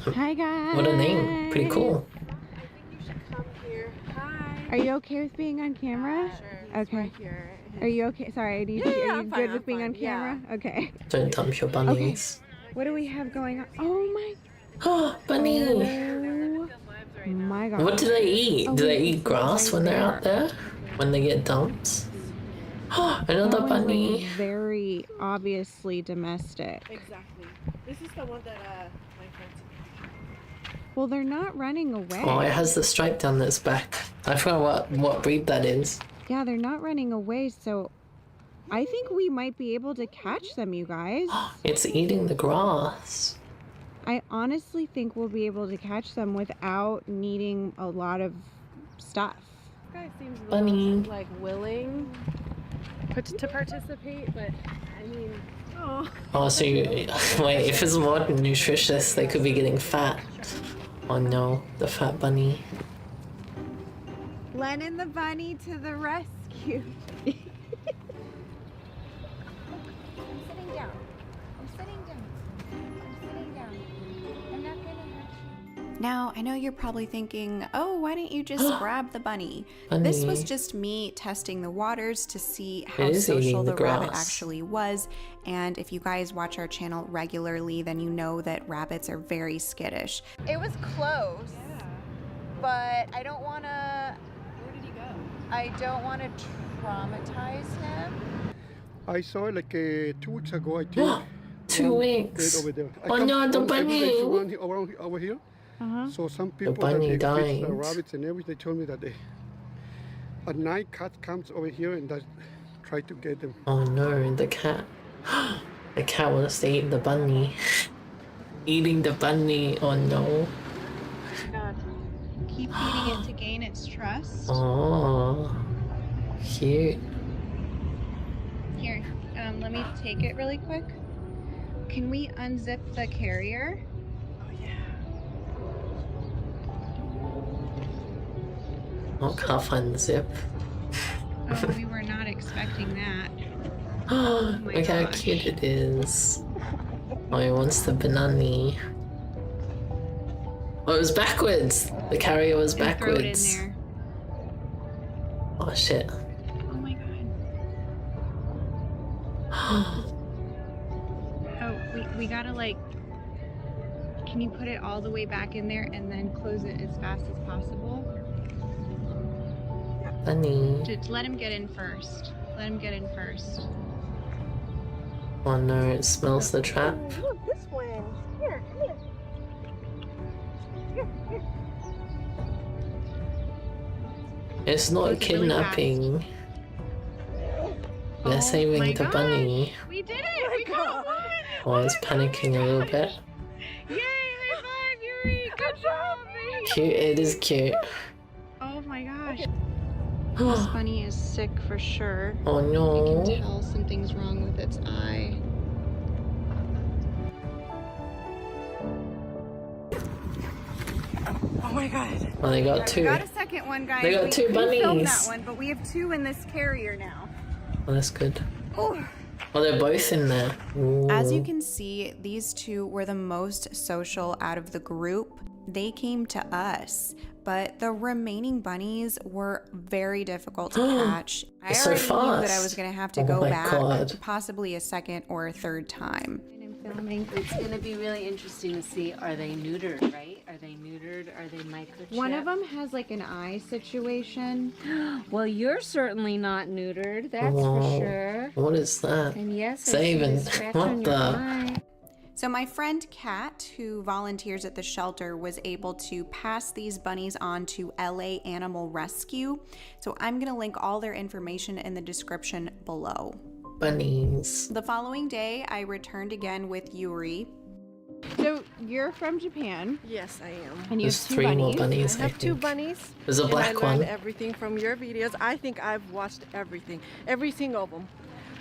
Hi guys. What a name. Pretty cool. Are you okay with being on camera? Sure. Okay. Right here. Are you okay? Sorry, are you I'm good fine, with being on fine. camera? Yeah. Okay. Don't dump your bunnies. What do we have going on? Oh my. Oh, bunny. Oh my god. What do they eat? Oh, Do they wait, eat it's grass right when they're there. out there? When they get dumped? Oh, another That one's, bunny. like, very obviously domestic. Exactly. This is the one that my friends. Well, they're not running away. Oh, it has the stripe down its back. I forgot what breed that is. Yeah, they're not running away, so I think we might be able to catch them, you guys. It's eating the grass. I honestly think we'll be able to catch them without needing a lot of stuff. This guy seems Bunny. like willing to participate, but I mean, Oh, so you, wait, if it's more nutritious, they could be getting fat. Oh no, the fat bunny. Lennon the bunny to the rescue. I'm sitting down. I'm sitting down. I'm sitting down. I'm not gonna hurt you. Now, I know you're probably thinking, oh, why didn't you just grab the bunny? This was just me testing the waters to see how It is eating social the the rabbit grass. actually was. And if you guys watch our channel regularly, then you know that rabbits are very skittish. It was close, but I don't wanna. where did he go? I don't want to traumatize him. I saw it like 2 weeks ago, I think. 2 One weeks. dead over there. I Oh come no, the on every day to bunny. around over here. So some people that bunny they fish died. rabbits and everything, they told me that they at night cat comes over here and does try to get them. Oh no, the cat. The cat wants to eat the bunny. Eating the bunny. Oh no. God. Keep feeding it to gain its trust. Oh, cute. Here, let me take it really quick. Can we unzip the carrier? Oh, can't find the zip. Oh, we were not expecting that. Oh, my look how gosh. cute it is. Oh, he wants the banana. Oh, it was backwards. The carrier was And throw it in backwards. there. Oh shit. Oh my god. Oh, we gotta like. Can you put it all the way back in there and then close it as fast as possible? Bunny. Just let him get in first. Let him get in first. Oh no, it smells the trap. Look, this one. Here, come here. Here, here. It's not Close it really kidnapping. They're Oh saving my the gosh. bunny. We did it! We got one! Oh, it's panicking a little bit. Yay! High five, Yuri! Good job, baby! Cute, it is cute. Oh my gosh. This bunny is sick for sure. Oh You no. can tell something's wrong with its eye. Oh my god. Oh, they got We two. got a second one, guys. They got we two filmed bunnies. that one, but we have 2 in this carrier now. Oh, that's good. Oh. Oh, they're both in there. As you Ooh. can see, these 2 were the most social out of the group. They came to us, but the remaining bunnies were very difficult to catch. I It's so already knew that I fast. was going to have to Oh go my back God. possibly a second or a third time. Filming. It's gonna be really interesting to see, are they neutered, right? Are they neutered? Are they microchipped? One of them has like an eye situation. Well, you're certainly not neutered, that's Whoa. for sure. What is that? And yes, I Saving. see the scratch What on the? your eye. So my friend Kat, who volunteers at the shelter, was able to pass these bunnies on to LA Animal Rescue. So I'm going to link all their information in the description below. Bunnies. The following day, I returned again with Yuri. So you're from Japan Yes, I am. and you There's have 2 3 more bunnies. bunnies, I have 2 think. bunnies. There's a and black I learned one. everything from your videos. I think I've watched everything. Every single of them.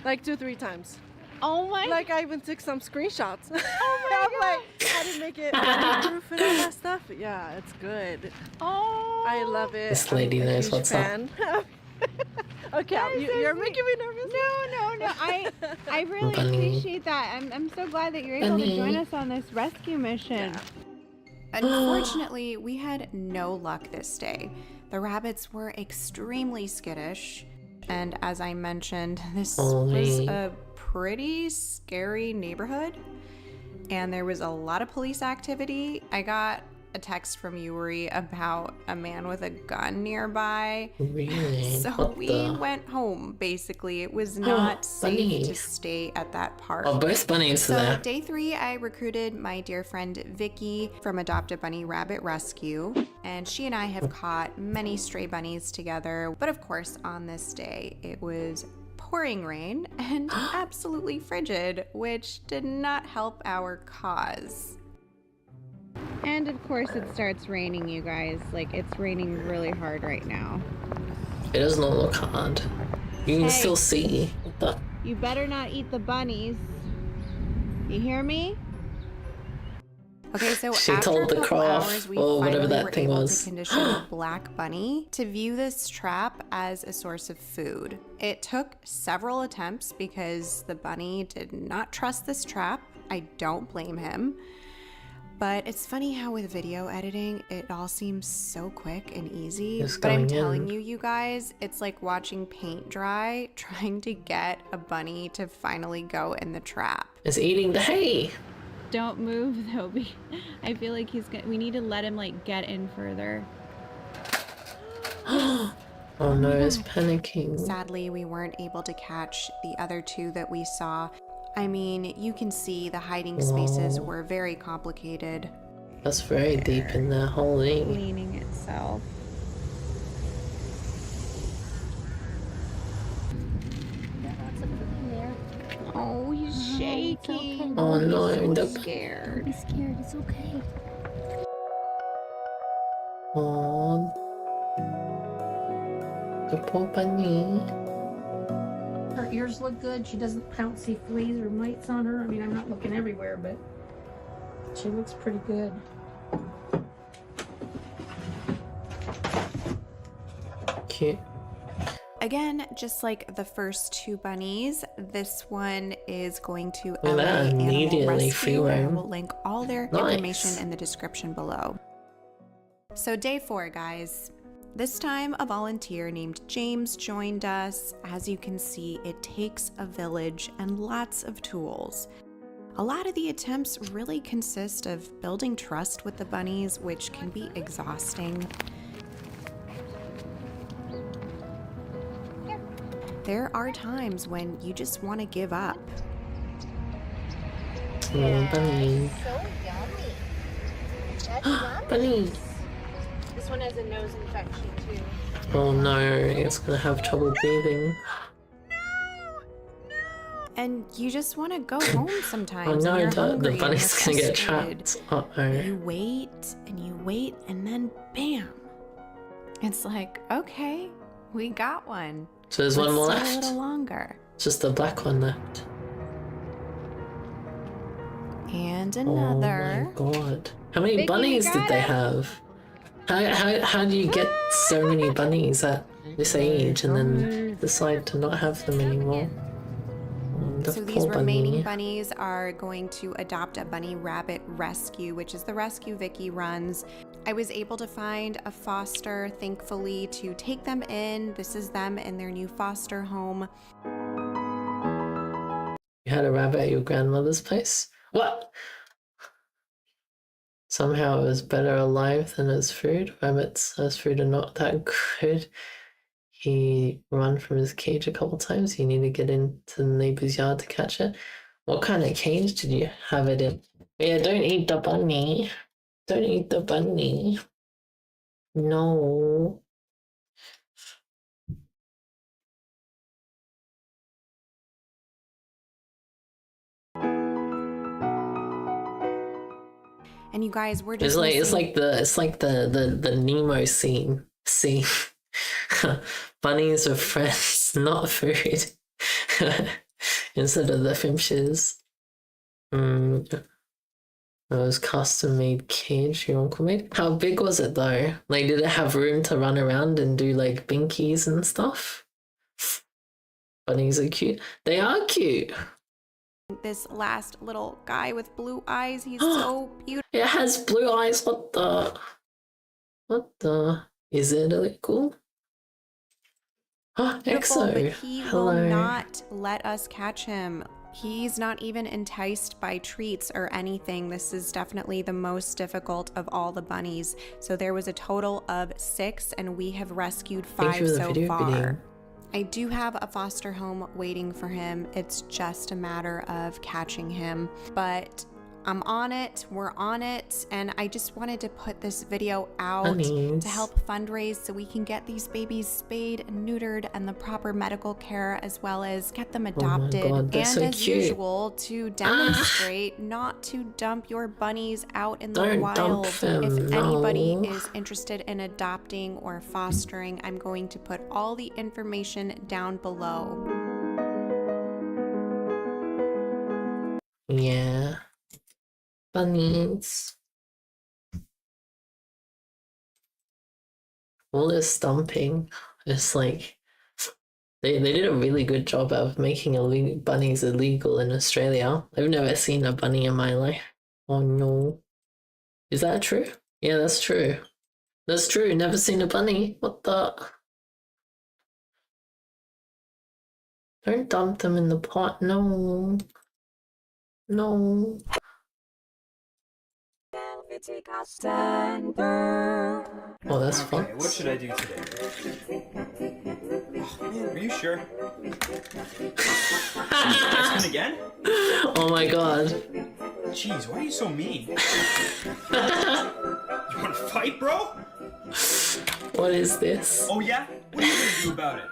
Like 2-3 times. Oh my Like I even took some screenshots. Oh my God. Like, how to make it proof and all that stuff. Yeah, it's good. Oh, I love it. This lady I'm a knows huge what's up. fan. Okay, That is so you're sweet. making me nervous. No. I really Bunny. appreciate that. I'm so glad that you're able Bunny. to join us on this rescue mission. Unfortunately, we had no luck this day. The rabbits were extremely skittish. And as I mentioned, this was Holy. a pretty scary neighborhood. And there was a lot of police activity. I got a text from Yuri about a man with a gun nearby. Really? So What we the? went home, basically. It was not safe to bunnies. stay at that park. Oh, both bunnies So there. day 3, I recruited my dear friend Vicky from Adopt a Bunny Rabbit Rescue, and she and I have caught many stray bunnies together. But of course, on this day, it was pouring rain and absolutely frigid, which did not help our cause. And of course it starts raining, you guys. Like it's raining really hard right now. It does not look hard. You can Hey. still see. What the? You better not eat the bunnies. You hear me? Okay, so She after told a the couple crow off, hours, we or whatever finally that were thing able was. to condition Black Bunny to view this trap as a source of food. It took several attempts because the bunny did not trust this trap. I don't blame him. But it's funny how with video editing, it all seems so quick and easy. Just But I'm going telling in. you guys, it's like watching paint dry, trying to get a bunny to finally go in the trap. It's eating the hay. Don't move though. I feel like we need to let him like get in further. Oh Oh no, it's panicking. Sadly, we weren't able to catch the other two that we saw. I mean, you can see the hiding spaces Whoa. were very complicated. That's very deep in there, holy. Cleaning itself. Oh, he's shaking. Oh no, he's so the- scared. Be scared. It's okay. Oh, the poor bunny. Her ears look good. She doesn't, I don't see fleas or mites on her. I mean, I'm not looking everywhere, but she looks pretty good. Cute. Again, just like the first two bunnies, this one is going to Look at LA that, Animal immediately free Rescue, and I roam. will link all their Nice. information in the description below. So day 4, guys. This time a volunteer named James joined us. As you can see, it takes a village and lots of tools. A lot of the attempts really consist of building trust with the bunnies, which can be exhausting. There are times when you just want to give up. Oh, bunny. So yummy. That's yummy. Bunny. This one has a nose infection too. Oh no, it's gonna have trouble breathing. And you just want to go home sometimes. Oh and no, you're the hungry and bunny's you're gonna get frustrated. trapped. Uh-oh. You wait, and then bam. It's like, okay, we got one. So there's one more Let's stay a left. little longer. Just the black one left. And Oh another. my god. How many Vicky, bunnies we did got they it. have? How do you get so many bunnies at this age and then decide to not have them anymore? The So these poor remaining bunny. bunnies are going to adopt a bunny rabbit rescue, which is the rescue Vicky runs. I was able to find a foster, thankfully, to take them in. This is them in their new foster home. You had a rabbit at your grandmother's place? What? Somehow it was better alive than as food. Rabbits as food are not that good. He ran from his cage a couple times. You need to get into the neighbor's yard to catch it. What kind of cage did you have it in? Yeah, don't eat the bunny. Don't eat the bunny. No. And you guys, we're It's just like missing- it's like the Nemo scene. See, bunnies are friends, not food. Instead of the FIMSHs. It was custom made cage your uncle made. How big was it though? Like, did it have room to run around and do like binkies and stuff? Bunnies are cute. They are cute. this last little guy with blue eyes. He's so beautiful. It has blue eyes. What the? What the? Is it illegal? But Exo. he will Hello. not let us catch him. He's not even enticed by treats or anything. This is definitely the most difficult of all the bunnies. So there was a total of 6, and we have rescued Thank 5 you for the so video far. video. I do have a foster home waiting for him. It's just a matter of catching him. But I'm on it, we're on it, and I just wanted to put this video out Bunnies. to help fundraise so we can get these babies spayed and neutered and the proper medical care, as well as get them adopted. God, they're and so as cute. usual, to demonstrate not to dump your bunnies out in the Don't wild. dump them, If anybody no. is interested in adopting or fostering, I'm going to put all the information down below. Yeah. Bunnies. All this stomping. It's like they did a really good job of making bunnies illegal in Australia. I've never seen a bunny in my life. Oh no. Is that true? Yeah, that's true. That's true. Never seen a bunny. What the? Don't dump them in the pot. No. No. Oh, that's fun. What should I do today? Oh, man, are you sure? X-Men again? Oh my god. Jeez, why are you so mean? You wanna fight, bro? What is this? Oh yeah? What are you gonna do about it?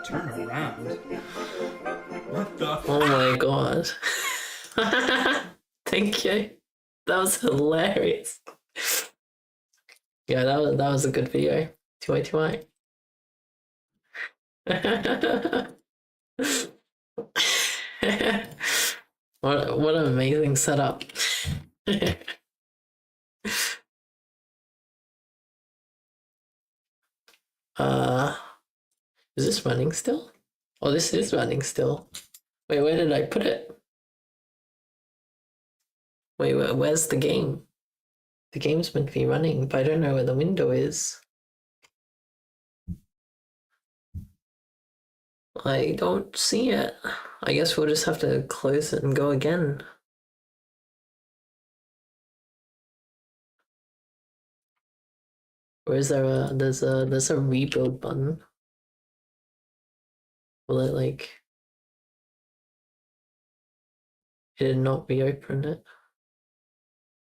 Turn around. What the? Oh my god. Thank you. That was hilarious. Yeah, that was a good video. TY. What an amazing setup. Is this running still? Oh, this is running still. Wait, where did I put it? Wait, where's the game? The game's meant to be running, but I don't know where the window is. I don't see it. I guess we'll just have to close it and go again. Or is there there's a rebuild button? Will it like... It did not reopen it.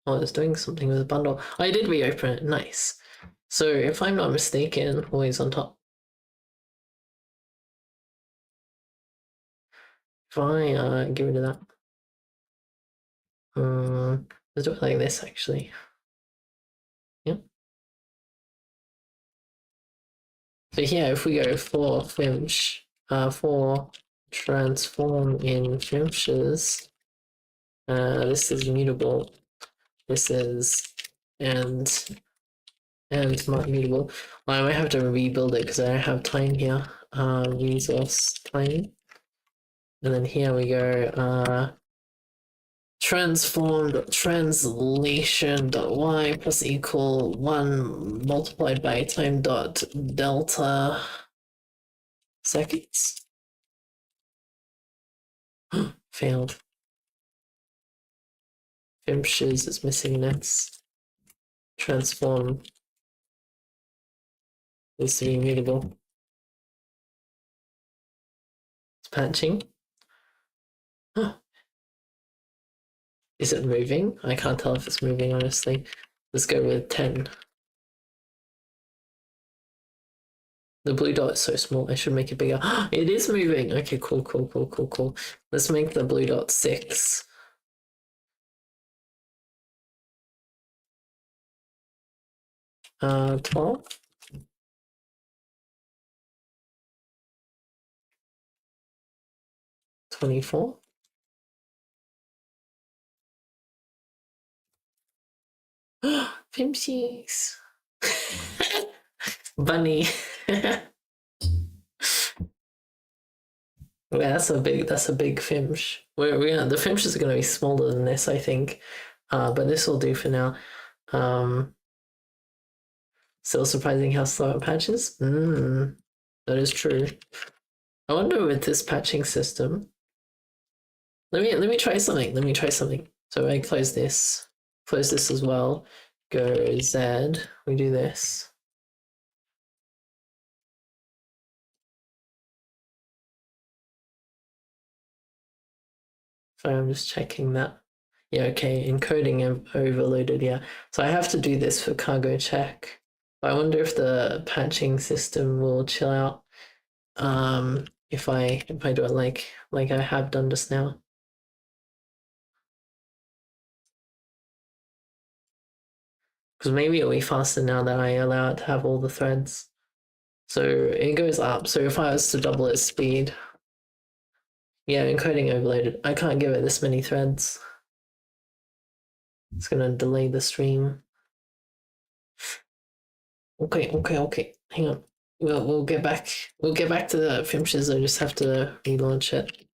Oh, it's doing something with the bundle. I did reopen it, nice. So if I'm not mistaken, always on top. If I get rid of that. Let's do it like this actually. Yep. So here, if we go for FIMSH, for transform in FIMSHs, this is mutable. This is and not mutable. Well, I might have to rebuild it because I don't have time here. Resource time. And then here we go, transformed translation.y plus equal 1 multiplied by time dot delta seconds. Failed. FIMSHs is missing next. Transform is to be mutable. It's patching. Is it moving? I can't tell if it's moving, honestly. Let's go with 10. The blue dot is so small, I should make it bigger. It is moving! Okay, cool. Let's make the blue dot 6. Uh, 12? 24? FIMSHs! Bunny! Yeah, that's a big FIMSH. The FIMSHs are going to be smaller than this, I think. But this will do for now. Still surprising how slow it patches. That is true. I wonder with this patching system. Let me try something. So I close this as well. Go Z. We do this. So I'm just checking that. Yeah, okay, encoding overloaded, yeah. So I have to do this for cargo check. I wonder if the patching system will chill out if I do it like I have done just now. Because maybe it'll be faster now that I allow it to have all the threads. So it goes up. So if I was to double its speed, yeah, encoding overloaded. I can't give it this many threads. It's gonna delay the stream. Okay. Hang on. We'll get back. We'll get back to the FIMSHs. I just have to relaunch it.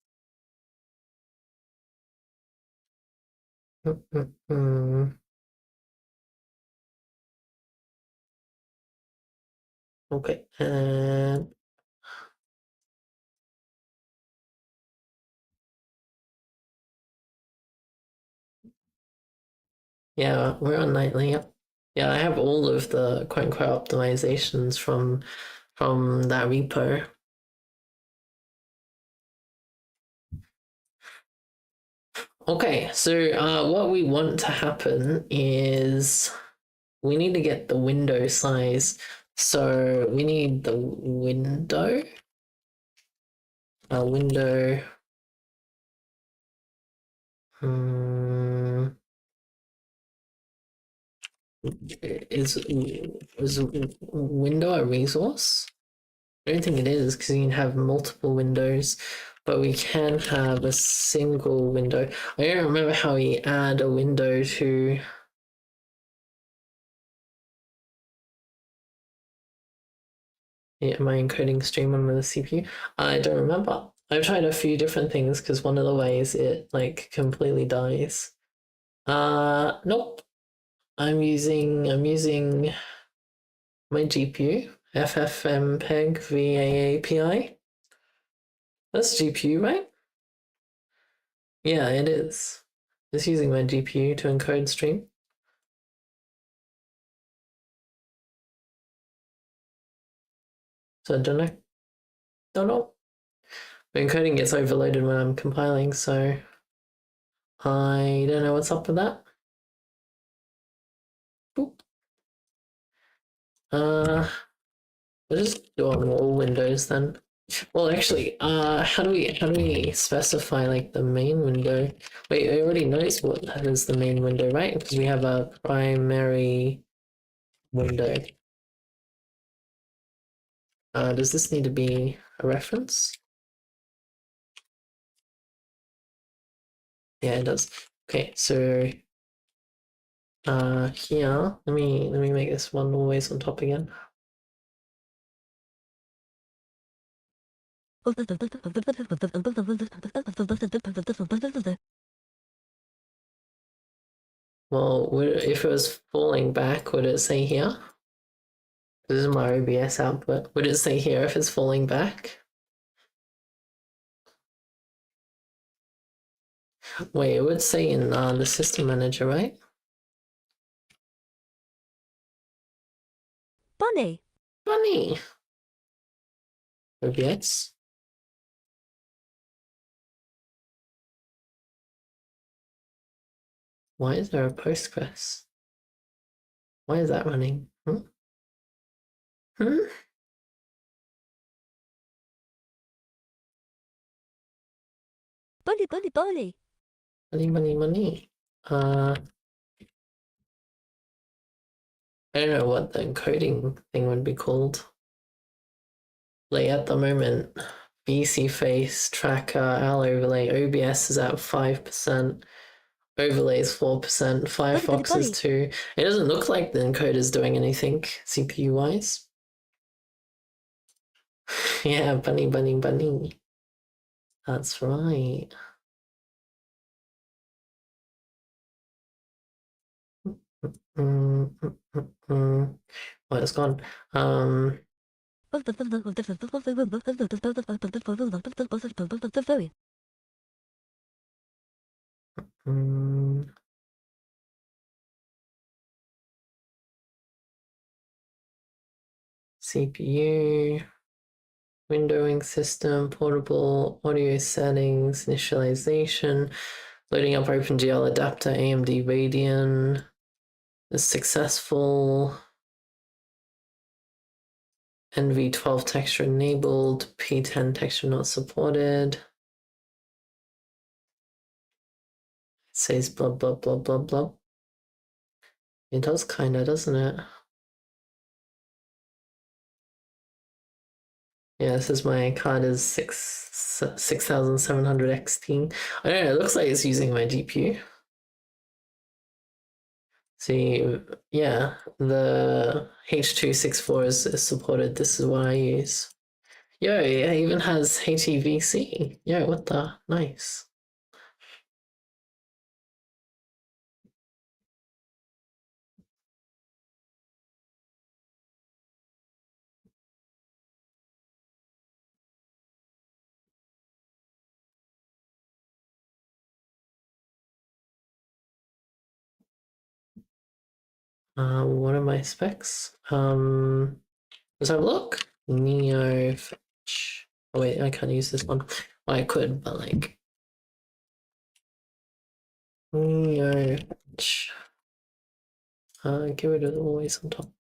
Okay. Yeah, we're on nightly. Yep. Yeah, I have all of the quote unquote optimizations from from that repo. Okay, so what we want to happen is we need to get the window size. So we need the window. Window. Is window a resource? I don't think it is because you can have multiple windows, but we can have a single window. I don't remember how we add a window to. Yeah, am I encoding stream on the CPU? I don't remember. I've tried a few different things because one of the ways it like completely dies. Nope. I'm using my GPU, FFmpeg VAAPI. That's GPU, right? Yeah, it is. It's using my GPU to encode stream. So I don't know. Don't know. The encoding gets overloaded when I'm compiling, so I don't know what's up with that. Boop. We'll just do on all windows then. Well, actually, how do we specify like the main window? Wait, it already knows what is the main window, right? Because we have a primary window. Does this need to be a reference? Yeah, it does. Okay, so here, let me make this one always on top again. Well, if it was falling back, would it say here? This is my OBS output. Would it say here if it's falling back? Wait, it would say in the system manager, right? Bunny. Bunny. OBS. Why is there a Postgres? Why is that running? Hmm? Bunny, bunny, bunny. Money. I don't know what the encoding thing would be called. Like at the moment, BC face, tracker, Al overlay, OBS is at 5%, overlay is 4%, Firefox is 2%. It doesn't look like the encoder is doing anything CPU wise. Yeah, bunny. That's right. Well, it's gone. CPU, windowing system, portable, audio settings, initialization, loading up OpenGL adapter, AMD Radeon is successful. NV12 texture enabled, P10 texture not supported. It says blah, blah, blah, blah, blah. It does kinda, doesn't it? Yeah, this is my card is 6700 XT. I don't know, it looks like it's using my GPU. See, yeah, the H.264 is supported. This is what I use. Yo, it even has HEVC. Yo, what the? Nice. What are my specs? Let's have a look. Neo fetch. Oh wait, I can't use this one. Well, I could, but like Neo fetch. Get rid of the always on top.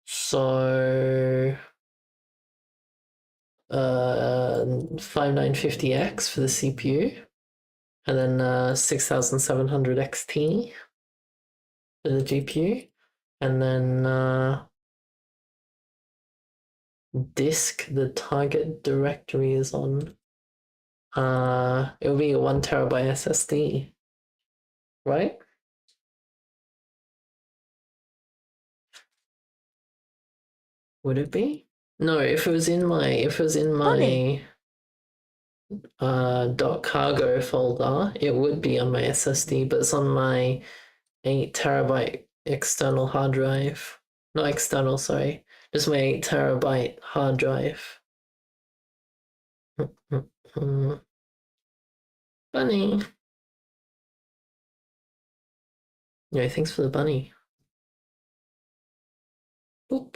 So 5950X for the CPU, and then 6700 XT for the GPU, and then disk the target directory is on. It'll be a 1 terabyte SSD, right? Would it be? No, if it was in my .cargo folder, it would be on my SSD, but it's on my 8 terabyte external hard drive. Not external, sorry. Just my 8 terabyte hard drive. Bunny. Yeah, thanks for the bunny. Boop.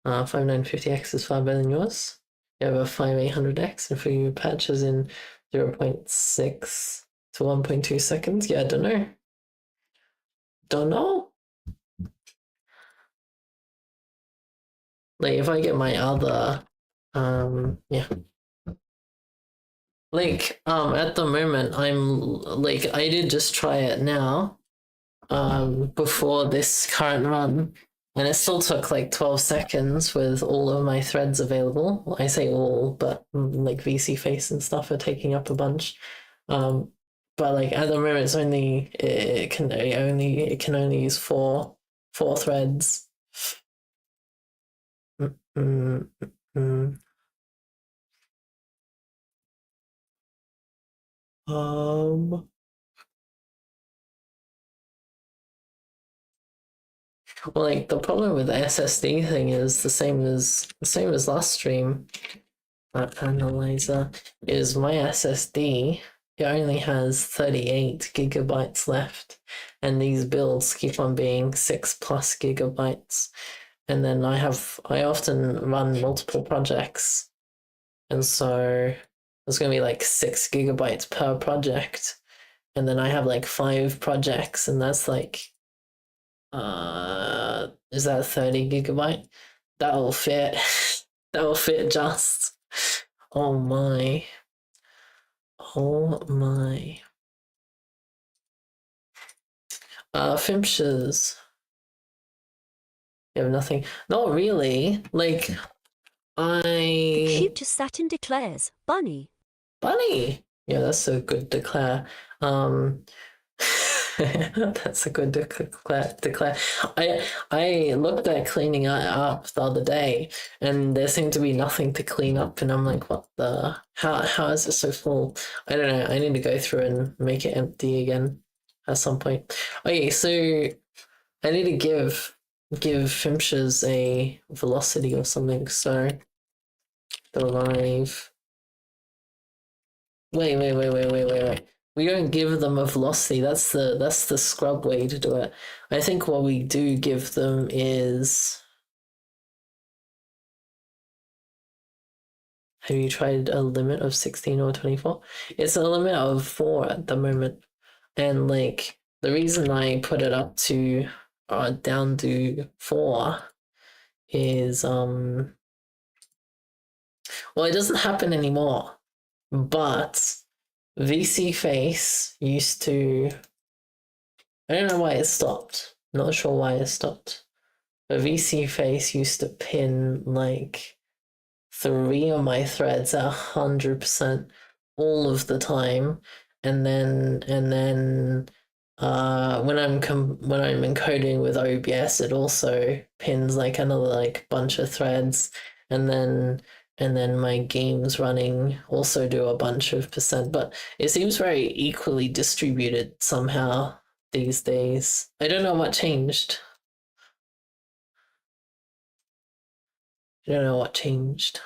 5950X is far better than yours. You have a 5800X, and for your patches in 0.6 to 1.2 seconds. Yeah, I don't know. Don't know. Like if I get my other, yeah. Like at the moment I'm like I did just try it now, before this current run, and it still took like 12 seconds with all of my threads available. I say all, but like VC face and stuff are taking up a bunch. But like at the moment it's only it can only use four threads. Well, like the problem with the SSD thing is the same as last stream. Analyzer is my SSD. It only has 38 gigabytes left, and these builds keep on being 6+ gigabytes. And then I often run multiple projects, and so there's gonna be like 6 gigabytes per project, and then I have like 5 projects, and that's like is that 30 gigabyte? That'll fit. That'll fit just. Oh my. Oh my. FIMSHs. You have nothing. Not really. Like The I cutest satin declares, Bunny. Bunny. Yeah, that's a good declare. That's a good declare. I looked at cleaning it up the other day, and there seemed to be nothing to clean up, and I'm like, what the? How is it so full? I don't know. I need to go through and make it empty again at some point. Okay, so I need to give FIMSHs a velocity or something. So the live. Wait. We don't give them a velocity. That's the scrub way to do it. I think what we do give them is. Have you tried a limit of 16 or 24? It's a limit of 4 at the moment. And like the reason I put it up to down to 4 is well, it doesn't happen anymore. But VC Face used to. I don't know why it stopped. Not sure why it stopped. But VC Face used to pin like 3 of my threads at 100% all of the time, and then when I'm encoding with OBS, it also pins like another like bunch of threads, and then my games running also do a bunch of percent, but it seems very equally distributed somehow these days. I don't know what changed. I don't know what changed.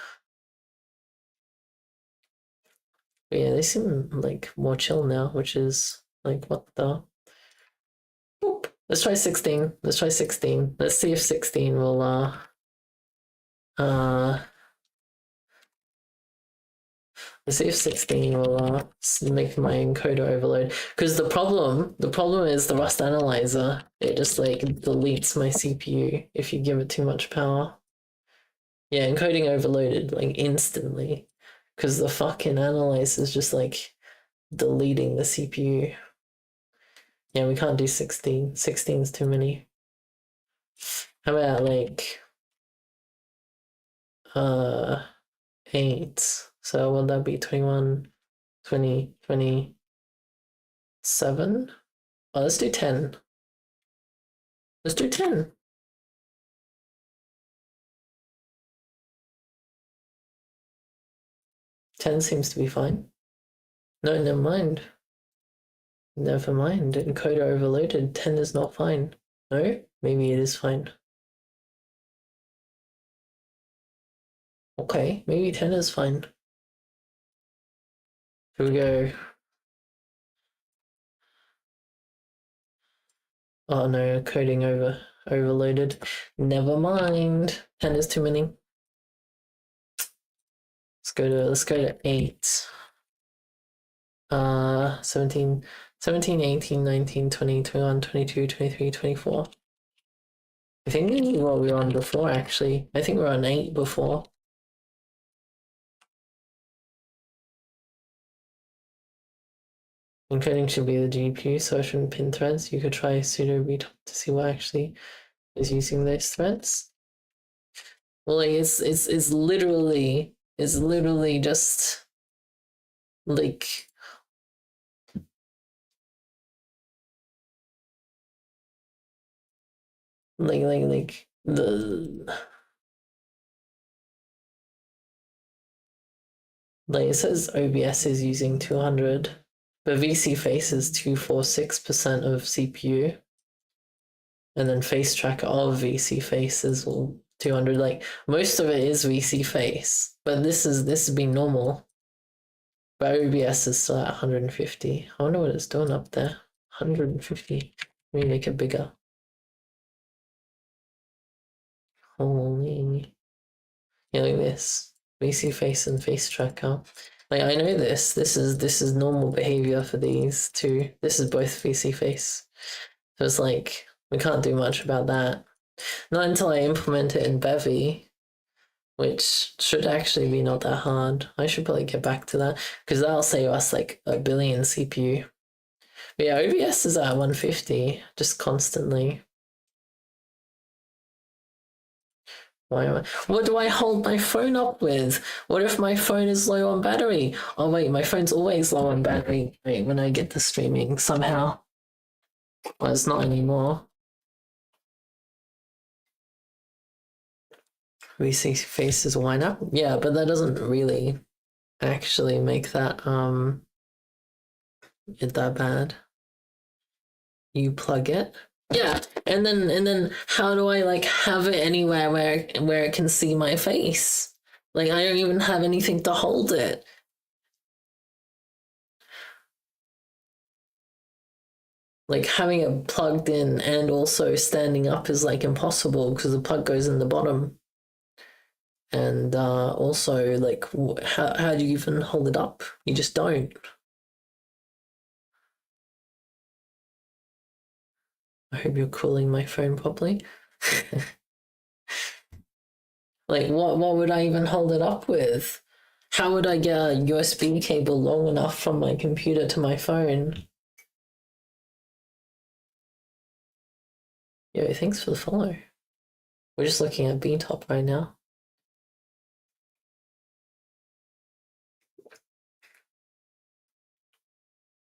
But yeah, they seem like more chill now, which is like what the. Boop. Let's try 16. Let's try 16. Let's see if 16 will let's see if 16 will make my encoder overload. Because the problem is the Rust analyzer. It just like deletes my CPU if you give it too much power. Yeah, encoding overloaded like instantly. Because the fucking analyzer is just like deleting the CPU. Yeah, we can't do 16. 16 is too many. How about like 8? So will that be 21, 20, 27? Oh, let's do 10. Let's do 10. Ten seems to be fine. No, never mind. Never mind. Encoder overloaded. 10 is not fine. No? Maybe it is fine. Okay, maybe 10 is fine. Here we go. Oh no, coding overloaded. Never mind. 10 is too many. Let's go to 8. 17, 18, 19, 20, 21, 22, 23, 24. I think this is what we were on before, actually. I think we were on 8 before. Encoding should be the GPU, so it shouldn't pin threads. You could try sudo retop to see what actually is using those threads. Well, like it's literally just like the like it says OBS is using 200, but VC face is 246% of CPU, and then face tracker of VC face is 200. Like most of it is VC face, but this has been normal. But OBS is still at 150. I wonder what it's doing up there. 150. Let me make it bigger. Holy. Yeah, like this. VC face and face tracker. Like I know this. This is normal behavior for these two. This is both VC face. So it's like we can't do much about that. Not until I implement it in Bevy, which should actually be not that hard. I should probably get back to that because that'll save us like a billion CPU. But yeah, OBS is at 150 just constantly. What do I hold my phone up with? What if my phone is low on battery? Oh wait, my phone's always low on battery. Wait, when I get to streaming somehow. Well, it's not anymore. We see faces wind up. Yeah, but that doesn't really actually make that it that bad. You plug it. Yeah, and then how do I like have it anywhere where it can see my face? Like I don't even have anything to hold it. Like having it plugged in and also standing up is like impossible because the plug goes in the bottom. And also like how do you even hold it up? You just don't. I hope you're cooling my phone properly. Like what would I even hold it up with? How would I get a USB cable long enough from my computer to my phone? Yo, thanks for the follow. We're just looking at B-Top right now.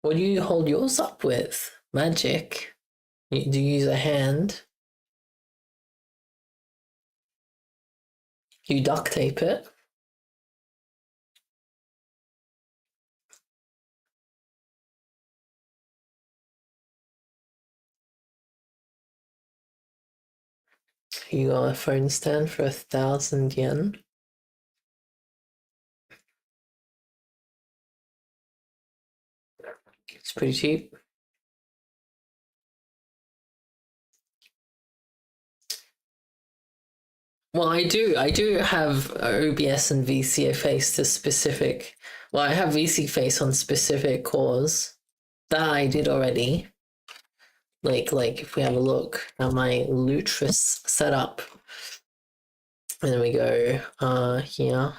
What do you hold yours up with? Magic? Do you use a hand? You duct tape it? You got a phone stand for 1,000 yen? It's pretty cheap. Well, I do have OBS and VC face to specific. Well, I have VC face on specific cores that I did already. Like if we have a look at my Lutris setup, and then we go here.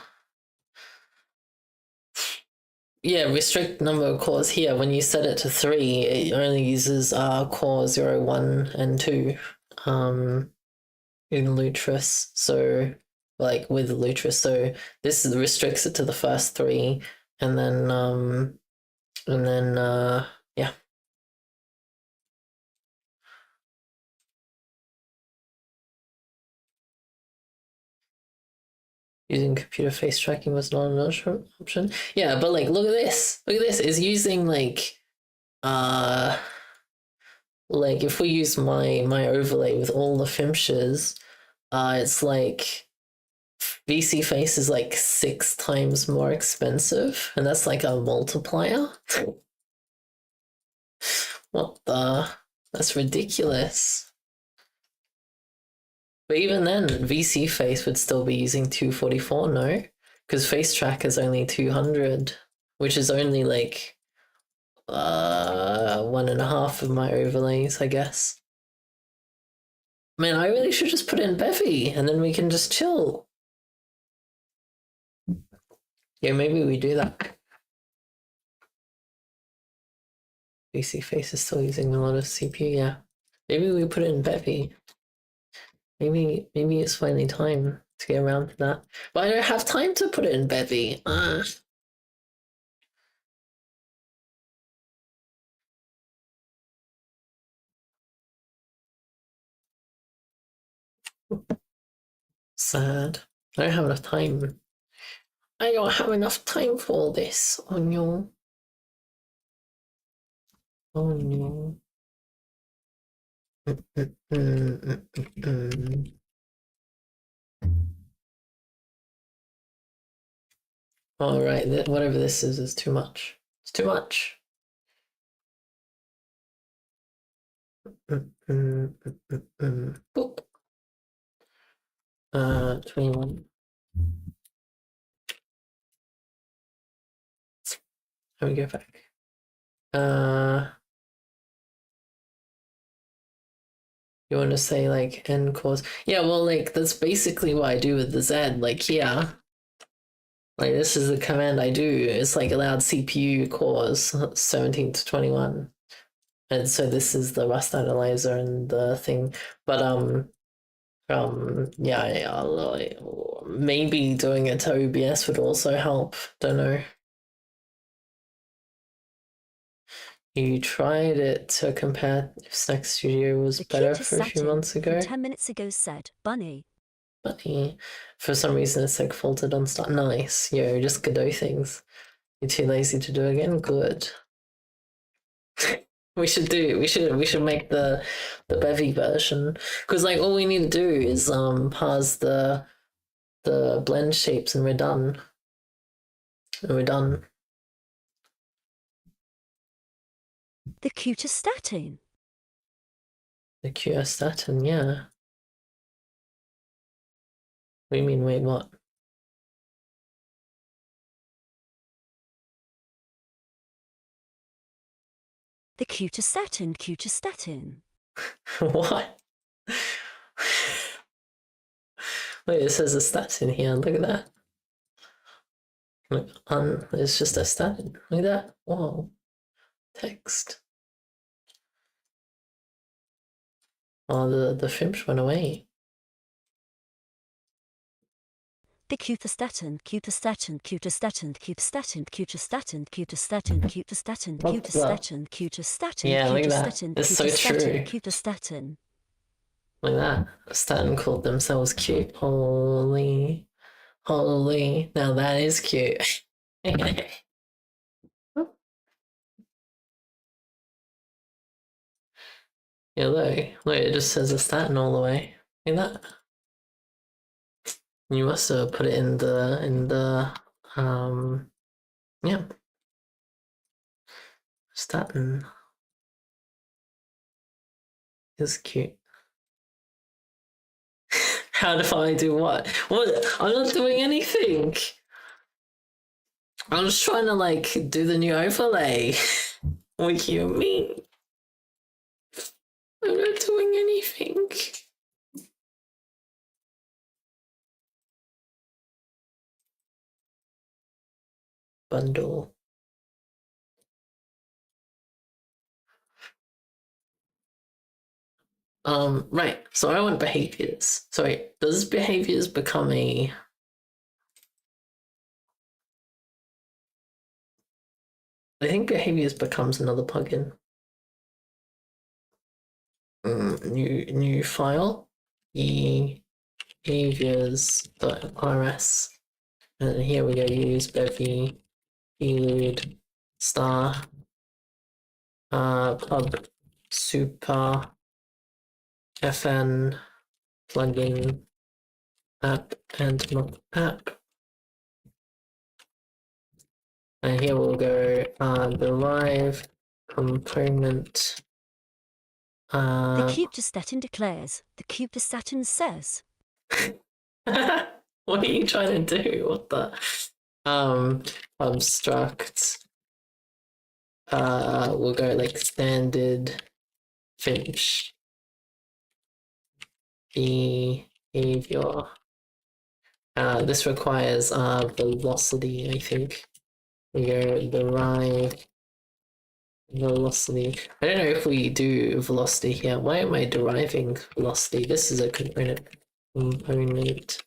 Yeah, restrict number of cores here. When you set it to 3, it only uses core 0, 1, and 2 in Lutris. So, like with Lutris, so this restricts it to the first 3, and then yeah. Using computer face tracking was not an option. Yeah, but like, look at this. Look at this. It's using like if we use my overlay with all the FIMSHs, it's like VC face is like 6 times more expensive, and that's like a multiplier. What the? That's ridiculous. But even then, VC face would still be using 244, no? Because face track is only 200, which is only like 1.5 of my overlays, I guess. Man, I really should just put in Bevy, and then we can just chill. Yeah, maybe we do that. VC face is still using a lot of CPU, yeah. Maybe we put it in Bevy. Maybe it's finally time to get around to that. But I don't have time to put it in Bevy. Sad. I don't have enough time. I don't have enough time for all this. Oh no. Oh no. All right, whatever this is too much. It's too much. 21. Let me go back. You want to say like n cores? Yeah, well, like that's basically what I do with the Z. Like here, like this is the command I do. It's like allowed CPU cores 17 to 21, and so this is the Rust analyzer and the thing. But yeah, maybe doing it to OBS would also help. Don't know. You tried it to compare if Snack Studio was better for a few months ago. 10 minutes ago said, Bunny. Bunny. For some reason it's like faulted on start. Nice. Yo, just Godot things. You're too lazy to do again? Good. we should make the Bevy version. Because like all we need to do is parse the blend shapes and we're done. The cutastatin. The cutastatin, yeah. What do you mean, wait, what? The cutastatin. What? Wait, it says a statin here. Look at that. Look, it's just a statin. Look at that. Whoa. Text. Oh, the FIMSH went away. The cutastatin. Yeah, look at that. It's so true. Cutastatin. Like that. A statin called themselves cute. Holy. Now that is cute. Yeah, look, it just says a statin all the way. Look at that. You must have put it in the yeah. Statin is cute. How do I do what? What? I'm not doing anything. I'm just trying to like do the new overlay. What do you mean? I'm not doing anything. Bundle. Right. So I want behaviors. Sorry, does behaviors become a... I think behaviors becomes another plugin. New file. Behaviors.rs. And here we go, use bevy, elude, star, pub, super, fn, plugin, app, and not app. And here we'll go derive component. The Cuptostatin declares. The Cuptostatin says. What are you trying to do? What the? Abstract. We'll go like standard FIMSH. Behavior. This requires velocity, I think. We go derive velocity. I don't know if we do velocity here. Why am I deriving velocity? This is a component. Component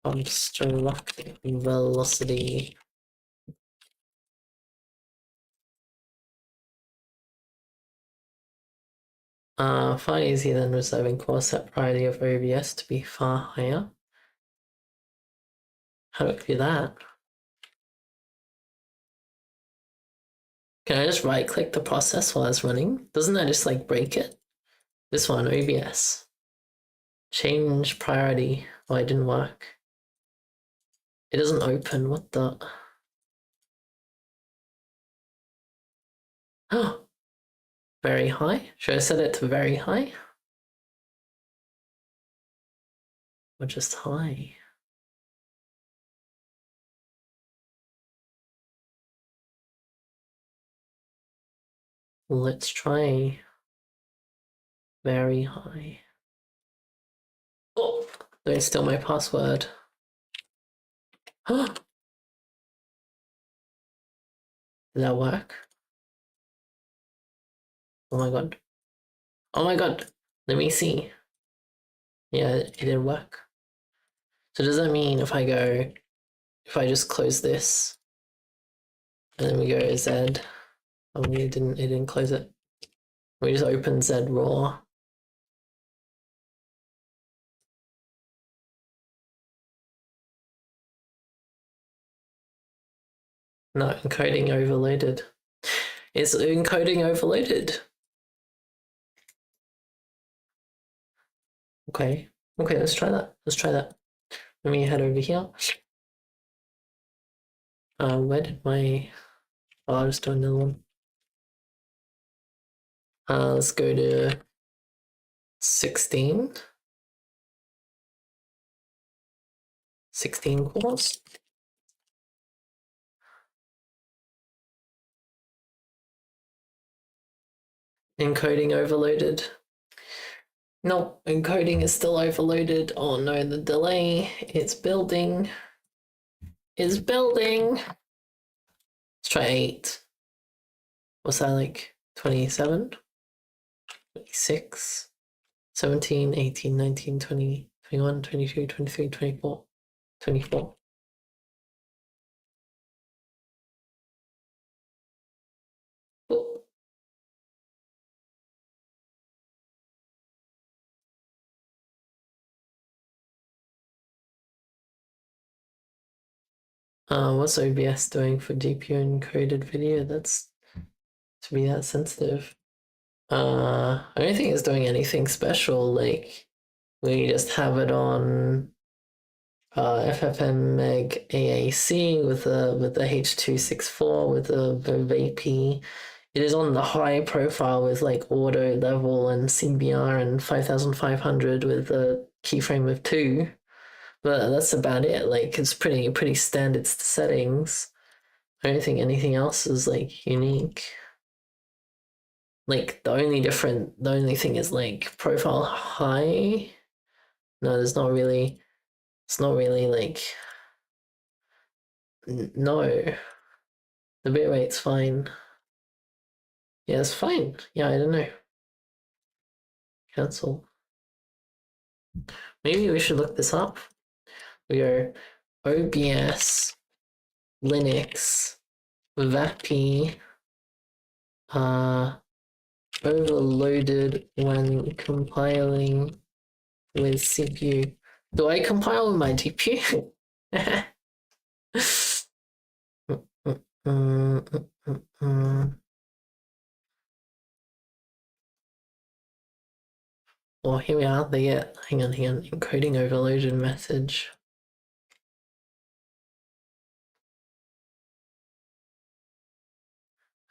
abstract velocity. Far easier than reserving core set priority of OBS to be far higher. How do I do that? Can I just right click the process while it's running? Doesn't that just like break it? This one, OBS. Change priority. Oh, it didn't work. It doesn't open. What the? Oh, very high. Should I set it to very high? Or just high? Let's try very high. Oh, don't steal my password. Did that work? Oh my god. Oh my god. Let me see. Yeah, it didn't work. So does that mean if I just close this and then we go Z, oh, it didn't close it. We just open Z raw. No, encoding overloaded. It's encoding overloaded. Okay, let's try that. Let me head over here. Where did my... Oh, I'll just do another one. Let's go to 16. 16 cores. Encoding overloaded. No, encoding is still overloaded. Oh no, the delay. It's building. It's building. Let's try 8. What's that like? 27? 26? 17, 18, 19, 20, 21, 22, 23, 24, 24. What's OBS doing for GPU encoded video? That's to be that sensitive. I don't think it's doing anything special. Like we just have it on FFM Meg AAC with the H.264 with the VP. It is on the high profile with like auto level and CBR and 5500 with the keyframe of 2, but that's about it. Like, it's pretty standard settings. I don't think anything else is like unique. Like, the only thing is like profile high. No, there's not really. It's not really like. No, the bitrate's fine. Yeah, it's fine. Yeah, I don't know. Cancel. Maybe we should look this up. We go OBS, Linux, VAPI, overloaded when compiling with CPU. Do I compile with my GPU? Well, here we are. They get, hang on, encoding overloaded message.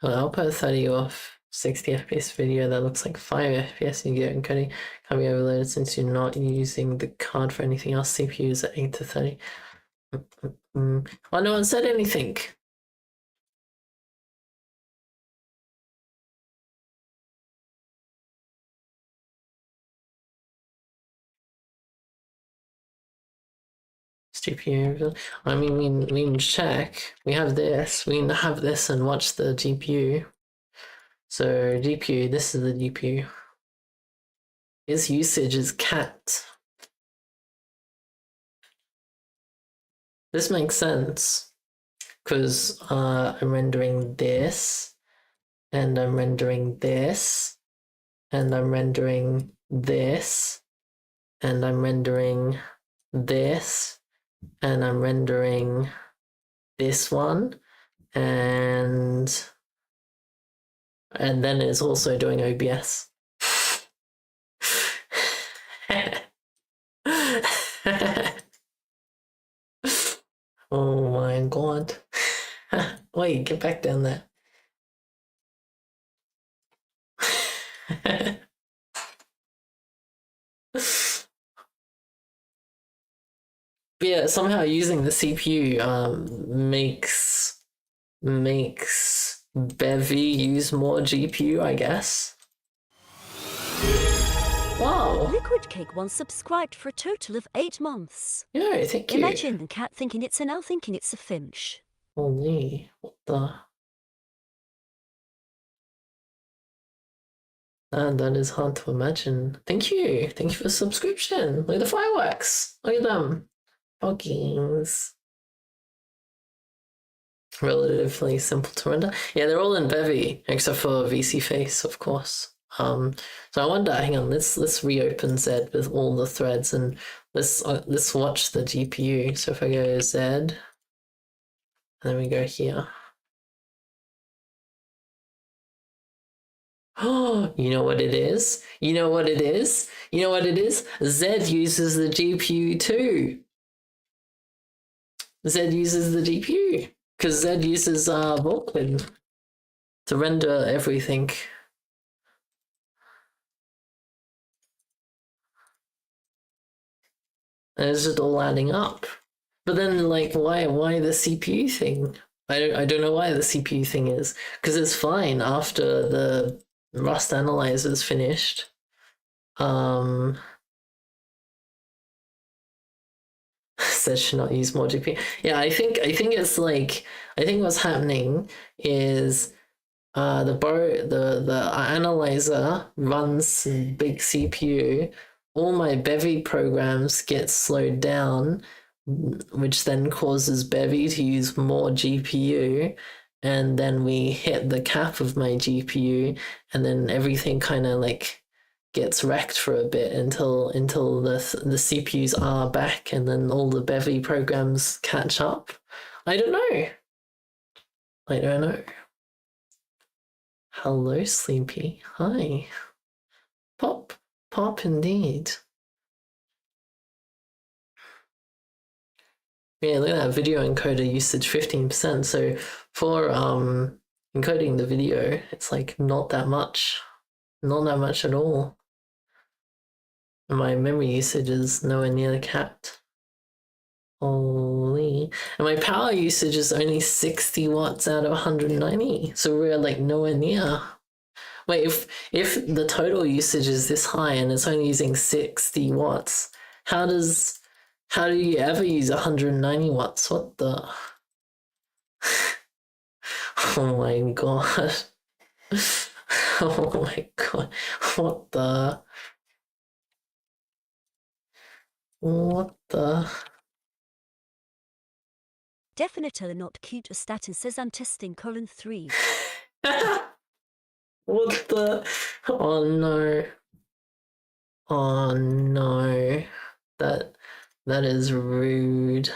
Well, I'll put 30 off 60 FPS video that looks like 5 FPS and you get encoding can't be overloaded since you're not using the card for anything else. CPU is at 8 to 30. Oh, no one said anything. GPU. I mean, we can check. We have this. We can have this and watch the GPU. So GPU. This is the GPU. Its usage is cat. This makes sense because I'm rendering this, and I'm rendering this, and I'm rendering this, and I'm rendering this, and I'm rendering this one, and then it's also doing OBS. Oh my god. Wait, get back down there. But yeah, somehow using the CPU makes Bevy use more GPU, I guess. Wow. Liquid Cake once subscribed for a total of 8 months. Yeah, thank you. Imagine the cat thinking it's an owl thinking it's a FIMSH. Holy, what the? And that is hard to imagine. Thank you. Thank you for the subscription. Look at the fireworks. Look at them. Boggings. Relatively simple to render. Yeah, they're all in Bevy, except for VC Face, of course. So I wonder, hang on, let's reopen Z with all the threads and let's watch the GPU. So if I go Z, and then we go here. Oh, you know what it is? You know what it is? You know what it is? Z uses the GPU too. Z uses the GPU because Z uses Owlkaline to render everything. And it's just all adding up. But then, like, why the CPU thing? I don't know why the CPU thing is, because it's fine after the Rust analyzer is finished. Says should not use more GPU. Yeah, I think it's like, I think what's happening is the analyzer runs big CPU. All my Bevy programs get slowed down, which then causes Bevy to use more GPU, and then we hit the cap of my GPU, and then everything kind of like gets wrecked for a bit until the CPUs are back, and then all the Bevy programs catch up. I don't know. Hello, Sleepy. Hi. Pop indeed. Yeah, look at that video encoder usage 15%. So for encoding the video, it's like not that much. Not that much at all. My memory usage is nowhere near the capped. Holy. And my power usage is only 60 watts out of 190. So we're like nowhere near. Wait, if the total usage is this high and it's only using 60 watts, how do you ever use 190 watts? What the? Oh my god. Oh my god. What the? What the? Definitely not cute statin says I'm testing colon 3. What the? Oh no. Oh no. That is rude.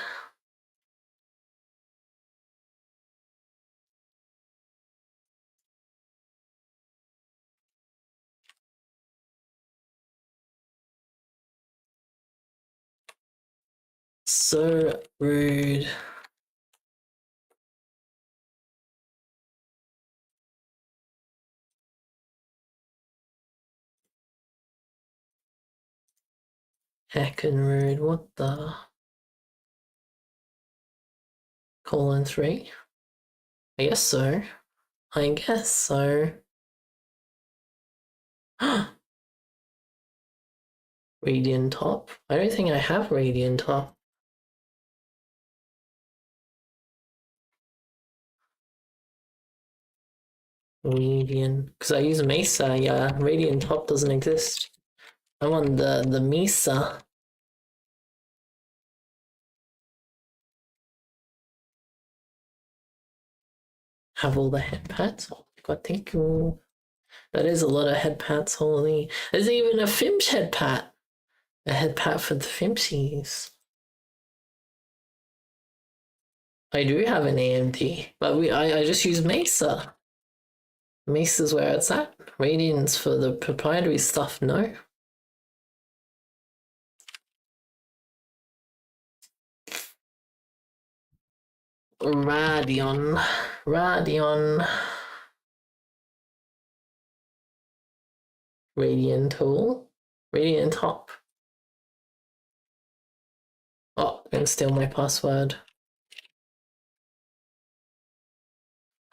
So rude. Heckin' rude. What the? Colon 3? I guess so. I guess so. Radiant top? I don't think I have radiant top. Radiant. Because I use Mesa, yeah. Radiant top doesn't exist. I'm on the Mesa. Have all the head pats. Oh my god, thank you. That is a lot of head pats, holy. There's even a FIMSH head pat. A head pat for the FIMShies. I do have an AMD, but I just use Mesa. Mesa's where it's at. Radiant's for the proprietary stuff, no. Radeon. Radiant tool. Radiant top. Oh, don't steal my password.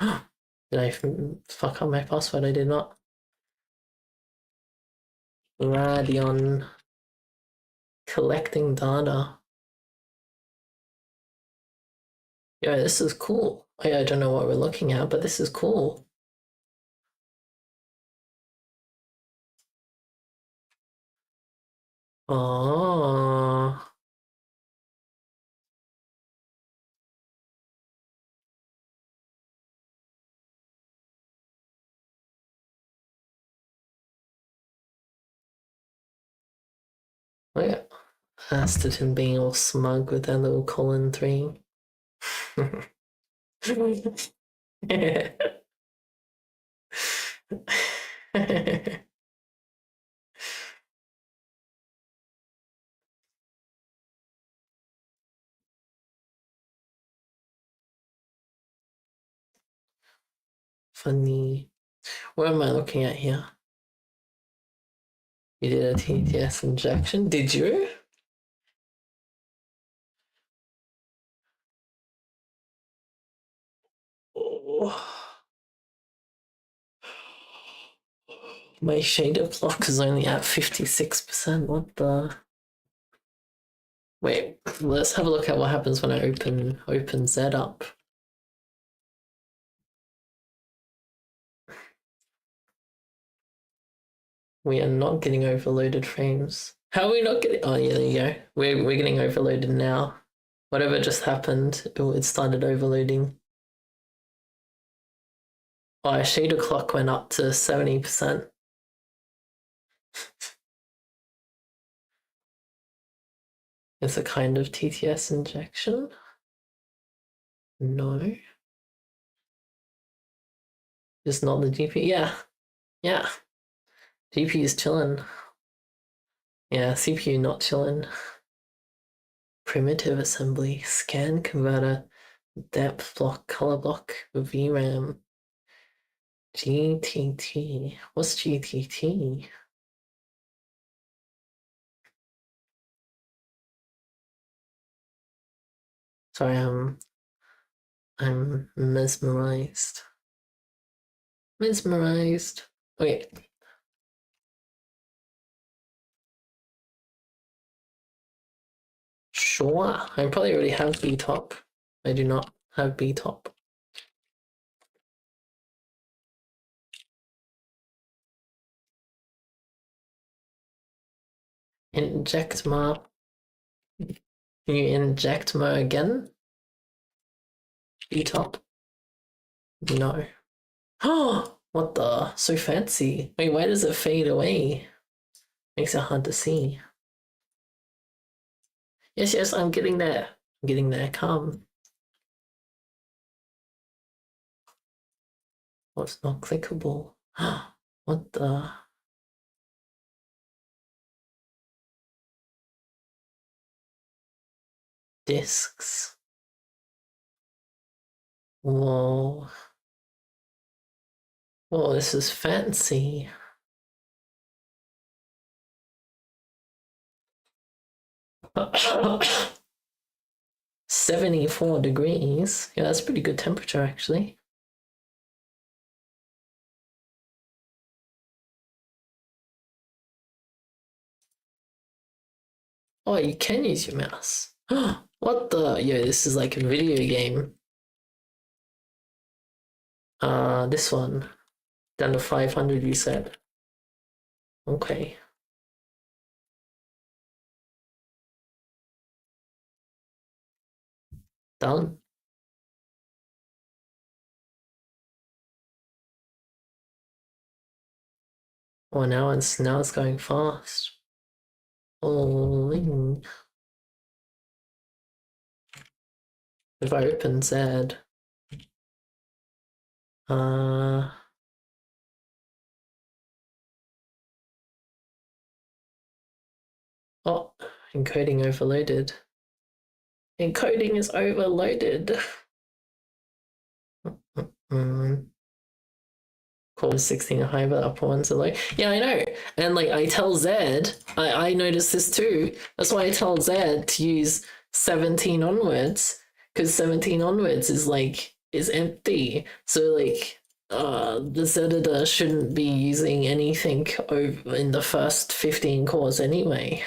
Did I fuck up my password? I did not. Radeon. Collecting data. Yeah, this is cool. I don't know what we're looking at, but this is cool. Oh. Look at Asterton being all smug with that little colon 3. Funny. What am I looking at here? You did a TTS injection? Did you? Oh. My shader clock is only at 56%. What the? Wait, let's have a look at what happens when I open Z up. We are not getting overloaded frames. How are we not getting? Oh yeah, there you go. We're getting overloaded now. Whatever just happened, it started overloading. Oh, our shader clock went up to 70%. It's a kind of TTS injection. No. Just not the GPU. Yeah. Yeah. GPU is chilling. Yeah, CPU not chilling. Primitive assembly, scan converter, depth block, color block, VRAM. GTT. What's GTT? Sorry, I'm mesmerized. Mesmerized. Wait. Sure. I probably already have B-top. I do not have B-top. Inject ma. Can you inject ma again? B-top? No. Oh, what the? So fancy. Wait, why does it fade away? Makes it hard to see. Yes, yes, I'm getting there. I'm getting there. Calm. What's not clickable? What the? Discs. Whoa. Whoa, this is fancy. $74 degrees. Yeah, that's pretty good temperature actually. Oh, you can use your mouse. What the? Yo, this is like a video game. This one. Down to 500, you said. Okay. Done. Oh, now it's going fast. Holy. If I open Z, oh, encoding overloaded. Encoding is overloaded. Core 16 high, but upper ones are low. Yeah, I know. And like I tell Zed, I noticed this too. That's why I tell Zed to use 17 onwards, because 17 onwards is empty. So like the Zeditor shouldn't be using anything over in the first 15 cores anyway.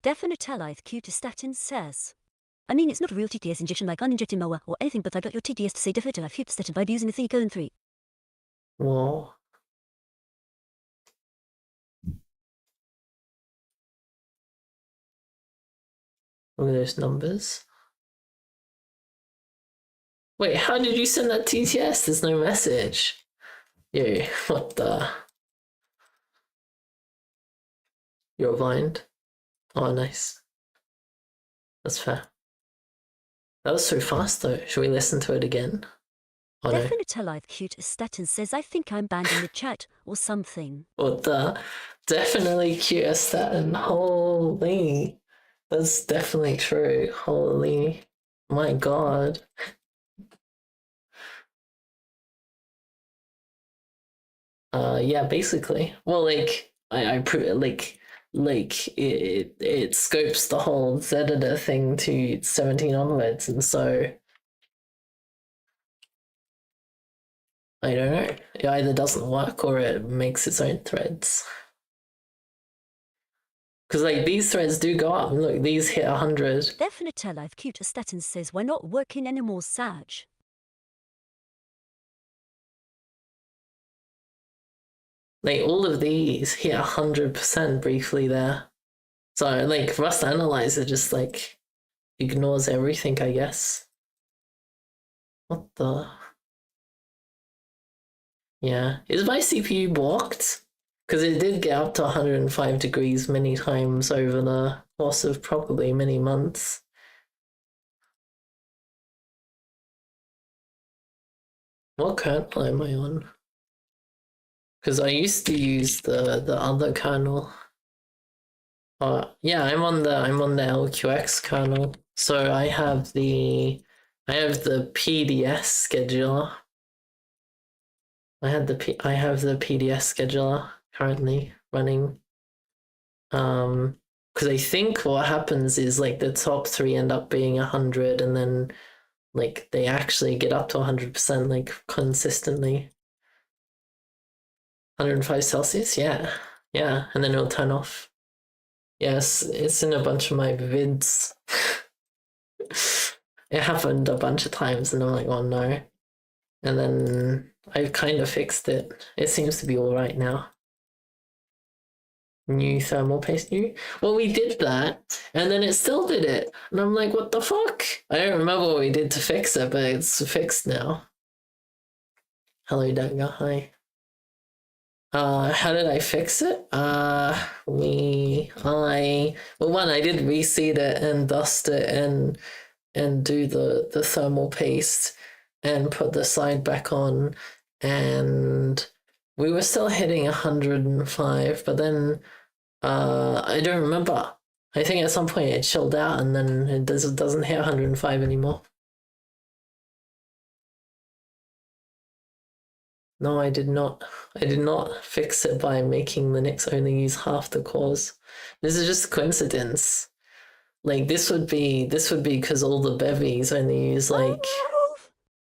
Definitelize Q to statin says. I mean, it's not a real TTS injection like uninjected moa or anything, but I got your TTS to say definitelize statin by using the 3:3. Whoa. Look at those numbers. Wait, how did you send that TTS? There's no message. Yo, what the? You're blind? Oh, nice. That's fair. That was so fast though. Should we listen to it again? Oh no. Definitelize Q to statin says, I think I'm banned in the chat or something. What the? Definitely QS-statin. Holy. That's definitely true. Holy. My god. Yeah, basically. Well, like, I it scopes the whole Zeditor thing to 17 onwards, and so I don't know. It either doesn't work or it makes its own threads. Because like these threads do go up. Look, these hit 100. Definitelize Q to statin says, we're not working anymore, Sag. Like all of these hit 100% briefly there. So like Rust Analyzer just like ignores everything, I guess. What the? Yeah. Is my CPU blocked? Because it did get up to 105 degrees many times over the course of probably many months. What kernel am I on? Because I used to use the other kernel. Yeah, I'm on the LQX kernel. So I have the PDS scheduler. I have the PDS scheduler currently running. Because I think what happens is like the top 3 end up being 100, and then like they actually get up to 100% like consistently. 105 Celsius, yeah, and then it'll turn off. Yes, it's in a bunch of my vids. It happened a bunch of times, and I'm like, oh no. And then I've kind of fixed it. It seems to be all right now. New thermal paste, new? Well, we did that, and then it still did it. And I'm like, what the fuck? I don't remember what we did to fix it, but it's fixed now. Hello, Dagger, hi. How did I fix it? Well, one, I did reseed it and dust it and do the thermal paste and put the side back on, and we were still hitting 105, but then I don't remember. I think at some point it chilled out, and then it doesn't hit 105 anymore. No, I did not. I did not fix it by making the Nix only use half the cores. This is just coincidence. Like this would be because all the bevies only use like.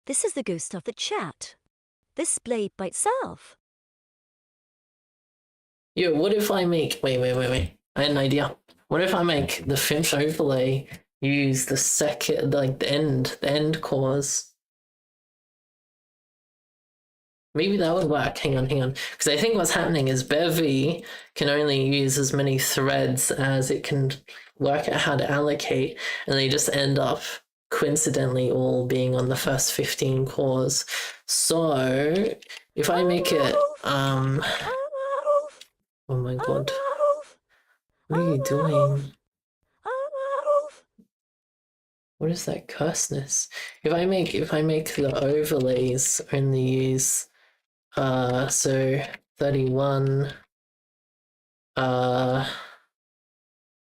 This is the ghost of the chat. This blade by itself. Yo, what if I make? Wait. I had an idea. What if I make the FIMSH overlay use the second, like the end cores? Maybe that would work. Hang on. Because I think what's happening is Bevy can only use as many threads as it can work out how to allocate, and they just end up coincidentally all being on the first 15 cores. So if I make it, oh my god, what are you doing? What is that curseness? If I make the overlays only use so 31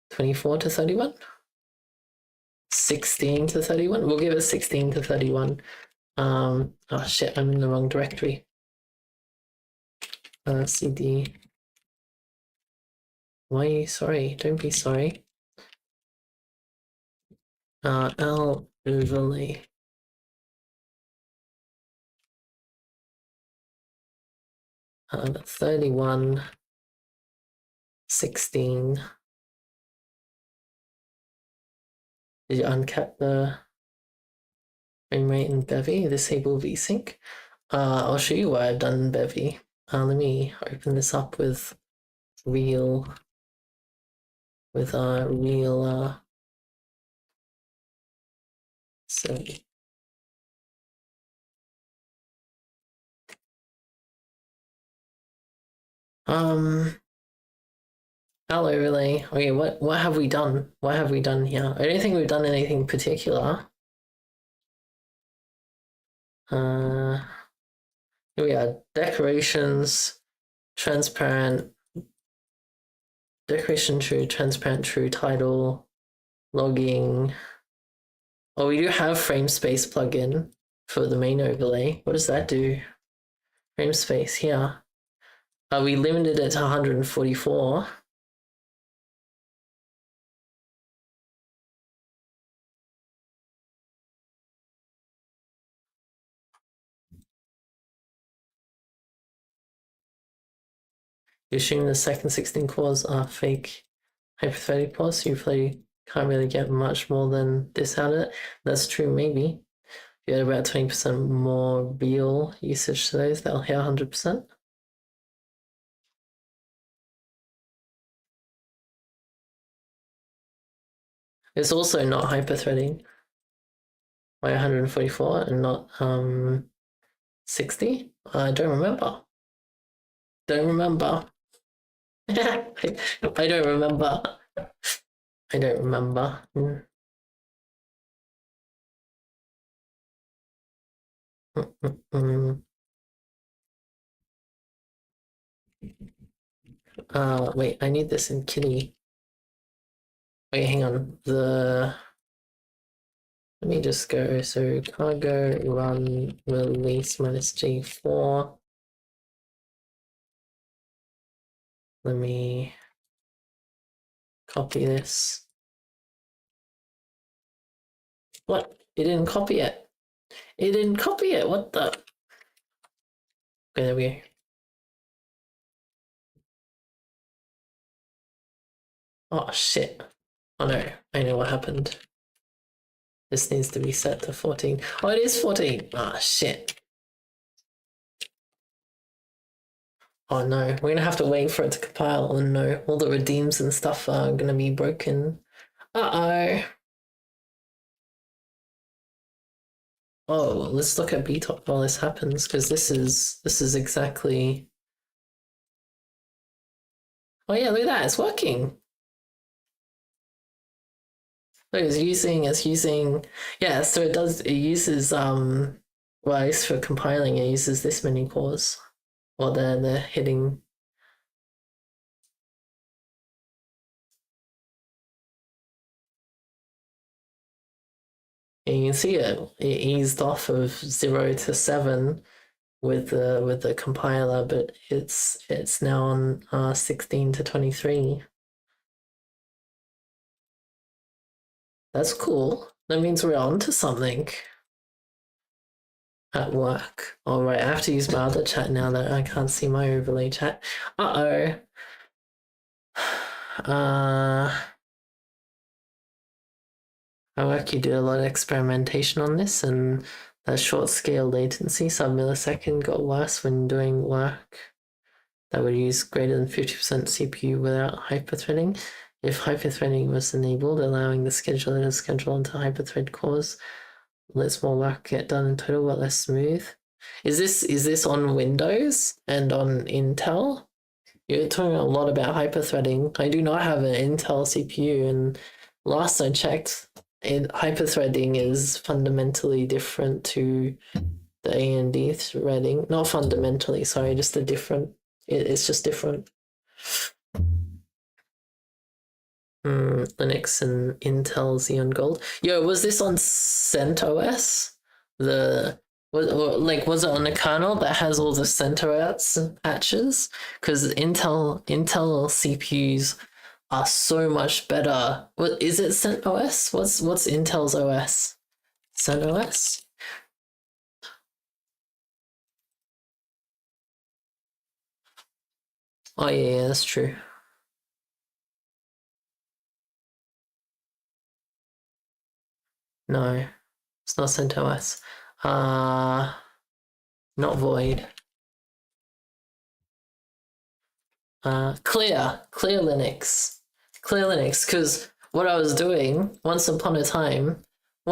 24 to 31, 16 to 31, we'll give it 16 to 31. Oh shit, I'm in the wrong directory. CD. Why are you sorry? Don't be sorry. L overlay. Uh, 31 16. Did you uncap the frame rate in Bevy? Disable VSync. I'll show you what I've done in Bevy. Let me open this up with real so I'll overlay. Okay, what have we done? What have we done here? I don't think we've done anything particular. Here we are. Decorations, transparent, decoration true, transparent true, title, logging. Oh, we do have frame space plugin for the main overlay. What does that do? Frame space here. We limited it to 144. You assume the second 16 cores are fake hypothetical cores, so you probably can't really get much more than this out of it. That's true, maybe. If you had about 20% more real usage to those, they'll hit 100%. It's also not hyperthreading by 144 and not 60. I don't remember. I don't remember. I don't remember. Wait, I need this in Kitty. Wait, hang on. Let me just go. So cargo run release -G4. Let me Copy this. What? It didn't copy it. It didn't copy it. What the? Okay, there we go. Oh shit. Oh no, I know what happened. This needs to be set to 14. Oh, it is 14. Ah, shit. Oh no, we're gonna have to wait for it to compile. Oh no, all the redeems and stuff are gonna be broken. Uh-oh. Oh, let's look at BTOP while this happens, because this is exactly... Oh yeah, look at that, it's working. Look, it's using, yeah, so it uses, well, at least for compiling, it uses this many cores. Or they're hitting. And you can see it eased off of 0 to 7 with the compiler, but it's now on 16 to 23. That's cool. That means we're on to something at work. All right, I have to use my other chat now that I can't see my overlay chat. Uh-oh. At work, you do a lot of experimentation on this, and that short scale latency, sub-millisecond, got worse when doing work that would use greater than 50% CPU without hyperthreading. If hyperthreading was enabled, allowing the scheduler to schedule into hyperthread cores lets more work get done in total but less smooth. Is this on Windows and on Intel? You're talking a lot about hyperthreading. I do not have an Intel CPU, and last I checked, hyperthreading is fundamentally different to the AMD threading. Not fundamentally, sorry, just a different. It's just different. Linux and Intel Xeon Gold. Yo, was this on CentOS? Was it on the kernel that has all the CentOS patches? Because Intel CPUs are so much better. What is it? CentOS? What's Intel's OS? CentOS? Oh yeah, that's true. No, it's not CentOS. Not Void. Clear Linux, because what I was doing once upon a time, I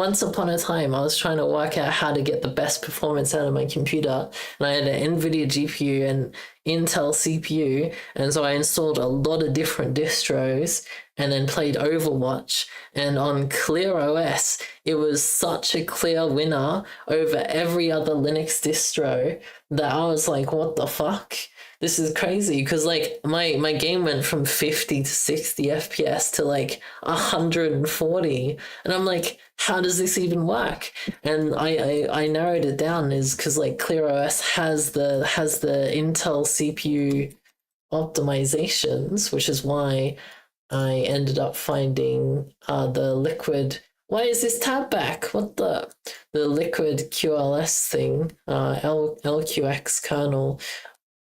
was trying to work out how to get the best performance out of my computer, and I had an NVIDIA GPU and Intel CPU, and so I installed a lot of different distros and then played Overwatch, and on Clear OS, it was such a clear winner over every other Linux distro that I was like, what the fuck? This is crazy, because like my game went from 50 to 60 FPS to like 140, and I'm like, how does this even work? And I narrowed it down is because like ClearOS has the Intel CPU optimizations, which is why I ended up finding the liquid. Why is this tab back? What the liquid QLS thing, LQX kernel,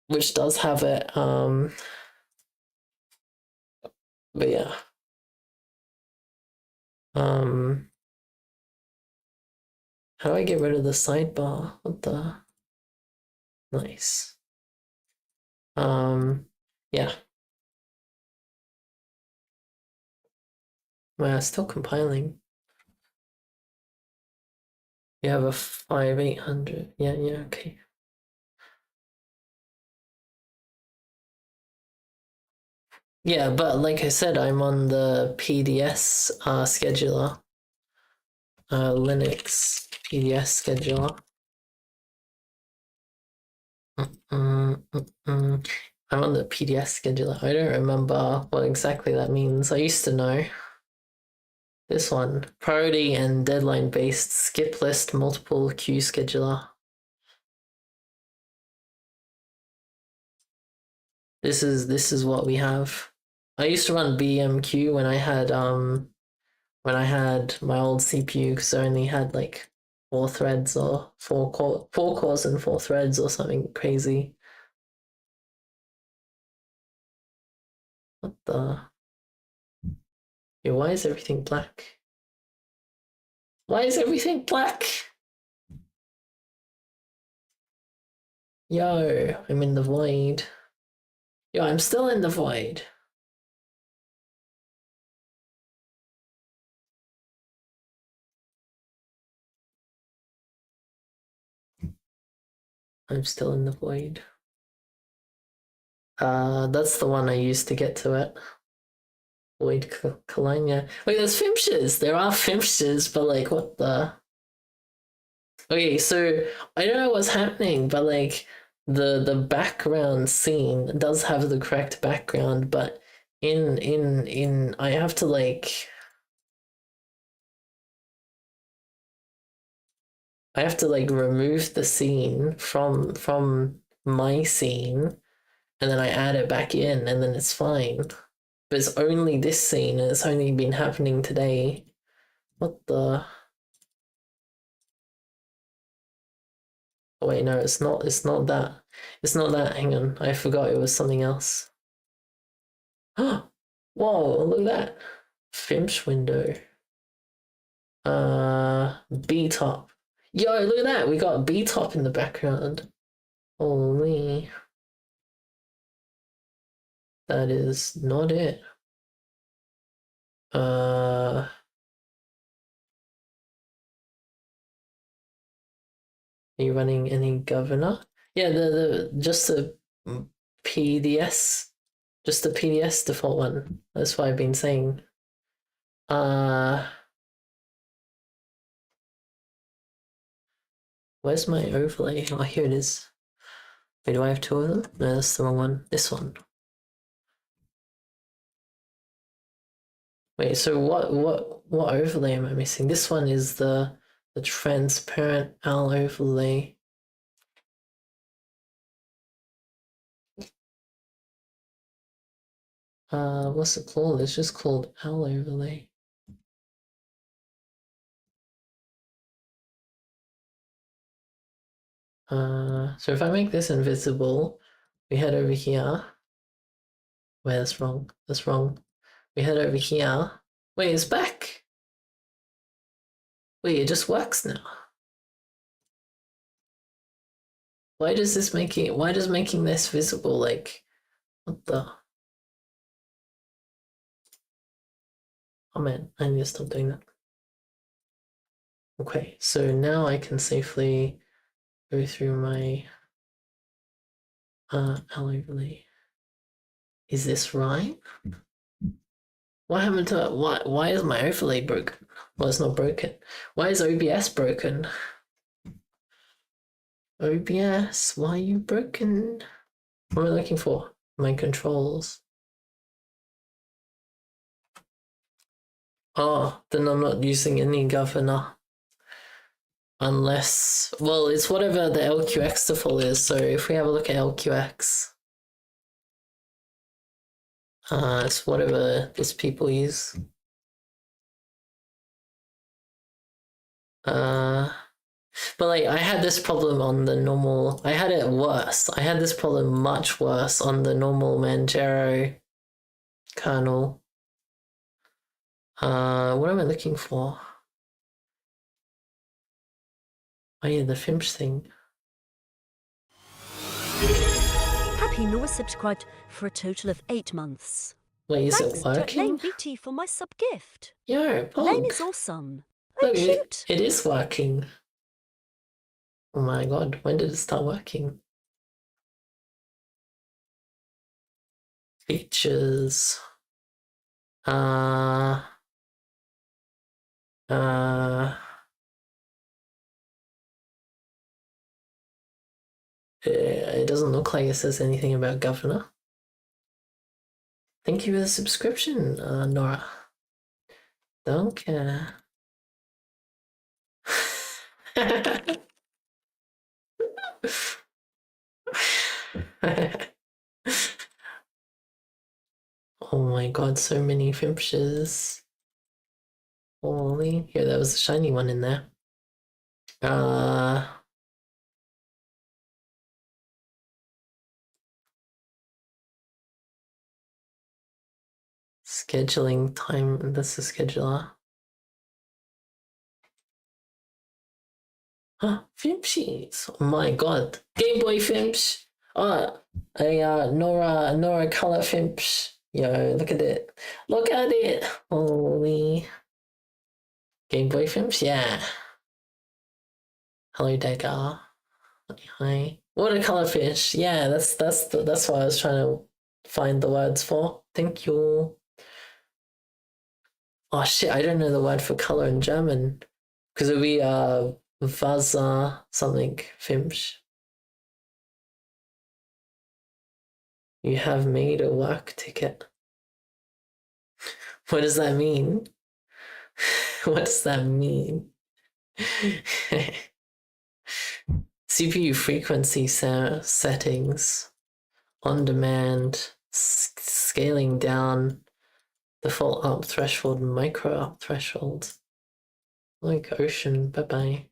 which does have it, but yeah. How do I get rid of the sidebar? What the? Nice. Yeah. Wow, still compiling. You have a 5800. Yeah, okay. Yeah, but like I said, I'm on the PDS scheduler. Linux PDS scheduler. I'm on the PDS scheduler. I don't remember what exactly that means. I used to know. This one, priority and deadline based skip list multiple queue scheduler. This is what we have. I used to run BMQ when I had my old CPU because I only had like 4 threads or 4 cores and 4 threads or something crazy. What the? Yeah, why is everything black? Why is everything black? Yo, I'm in the void. Yo, I'm still in the void. I'm still in the void. That's the one I used to get to it. Owlkaline, yeah. Wait, there's FIMSHs. There are FIMSHs, but like, what the? Okay, so I don't know what's happening, but like the background scene does have the correct background, but in I have to like remove the scene from my scene and then I add it back in and then it's fine. But it's only this scene and it's only been happening today. What the? Oh wait, no, it's not that. It's not that, hang on. I forgot it was something else. Whoa, look at that. FIMSH window. B-top. Yo, look at that. We got B-top in the background. Holy. That is not it. Are you running any governor? Yeah, just the PDS. Just the PDS default one. That's what I've been saying. Where's my overlay? Oh, here it is. Wait, do I have 2 of them? No, that's the wrong one. This one. Wait, so what overlay am I missing? This one is the transparent owl overlay. What's it called? It's just called owl overlay. So if I make this invisible, we head over here. Wait, that's wrong. That's wrong. We head over here. Wait, it's back. Wait, it just works now. Why does making this visible like what the? Oh man, I need to stop doing that. Okay, so now I can safely go through my owl overlay. Is this right? What happened to it? Why is my overlay broken? Well, it's not broken. Why is OBS broken? OBS, why are you broken? What am I looking for? My controls. Oh, then I'm not using any governor. Unless, well, it's whatever the LQX default is. So if we have a look at LQX, it's whatever these people use. But like I had this problem on the normal. I had it worse. I had this problem much worse on the normal Manjaro kernel. What am I looking for? Oh yeah, the FIMSH thing. Happy Noah subscribed for a total of 8 months. Wait, is Thanks it working? Lane VT for my sub gift. Yo, Lane Pog. is awesome. Look, Cute. it is working. Oh my god, when did it start working? Features. It doesn't look like it says anything about governor. Thank you for the subscription, Nora. Don't care. Oh my god, so many FIMSHs. Holy, yeah, there was a shiny one in there. Scheduling time, that's the scheduler. Huh, FIMSHs, oh my god. Game Boy FIMSH. Oh, a Nora color FIMSH. Yo, look at it. Look at it. Holy. Game Boy FIMSH, yeah. Hello, Degar. Hi. Watercolor fish. Yeah, that's what I was trying to find the words for. Thank you. Oh shit, I don't know the word for color in German. Because it'd be Wasser something FIMSH. You have made a work ticket. What does that mean? What does that mean? CPU frequency settings, on demand, scaling down, default up threshold, micro up threshold. Like ocean, bye bye.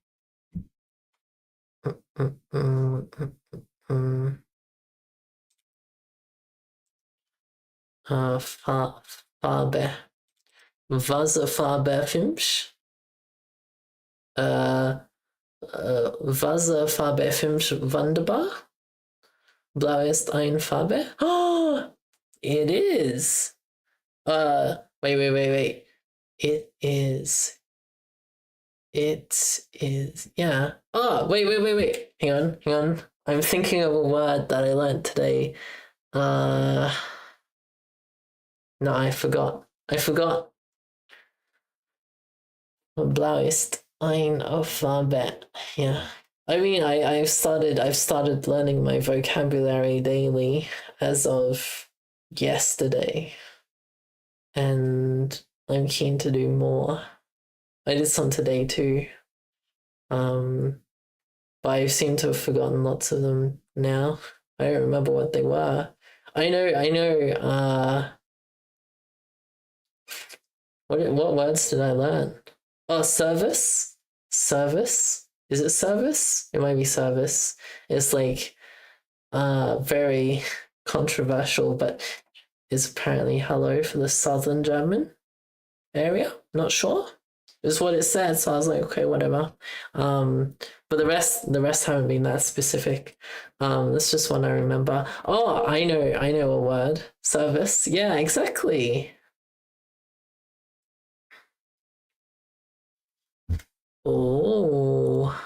Farbe. Wasserfarbe FIMSH. Wasserfarbe FIMSH wunderbar. Blau ist eine Farbe. Oh, it is. Wait. It is. Yeah. Oh, wait. Hang on. I'm thinking of a word that I learned today. No, I forgot. Blau ist eine Farbe. Yeah. I mean, I've started learning my vocabulary daily as of yesterday, and I'm keen to do more. I did some today too, but I seem to have forgotten lots of them now. I don't remember what they were. I know. What words did I learn? Oh, service. Is it service? It might be service. It's like very controversial, but is apparently hello for the southern German area. Not sure. Is what it said, so I was like, okay, whatever. But the rest haven't been that specific. That's just one I remember. Oh, I know a word. Service. Yeah, exactly. Oh.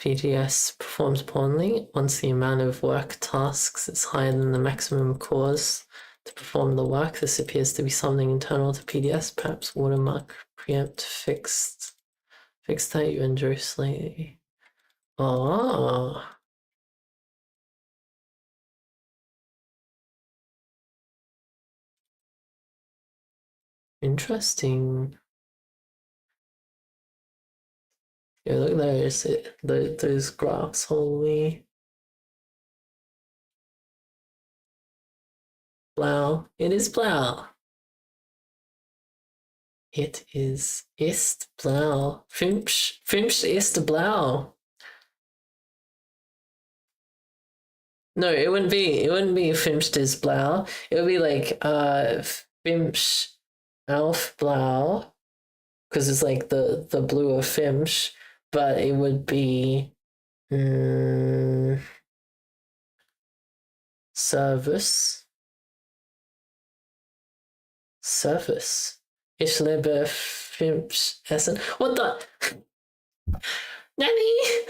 PGS performs poorly once the amount of work tasks is higher than the maximum cause to perform the work. This appears to be something internal to PDS, perhaps watermark preempt fixed that you endure slightly. Oh. Interesting. Yeah, look there, those graphs, holy. Blau. It is blau. It ist blau. FIMSH ist blau. No, it wouldn't be FIMSH ist blau. It would be like FIMSH auf blau, because it's like the blue of FIMSH, but it would be Service. Ich liebe FIMSH Essen. What the? Nanny?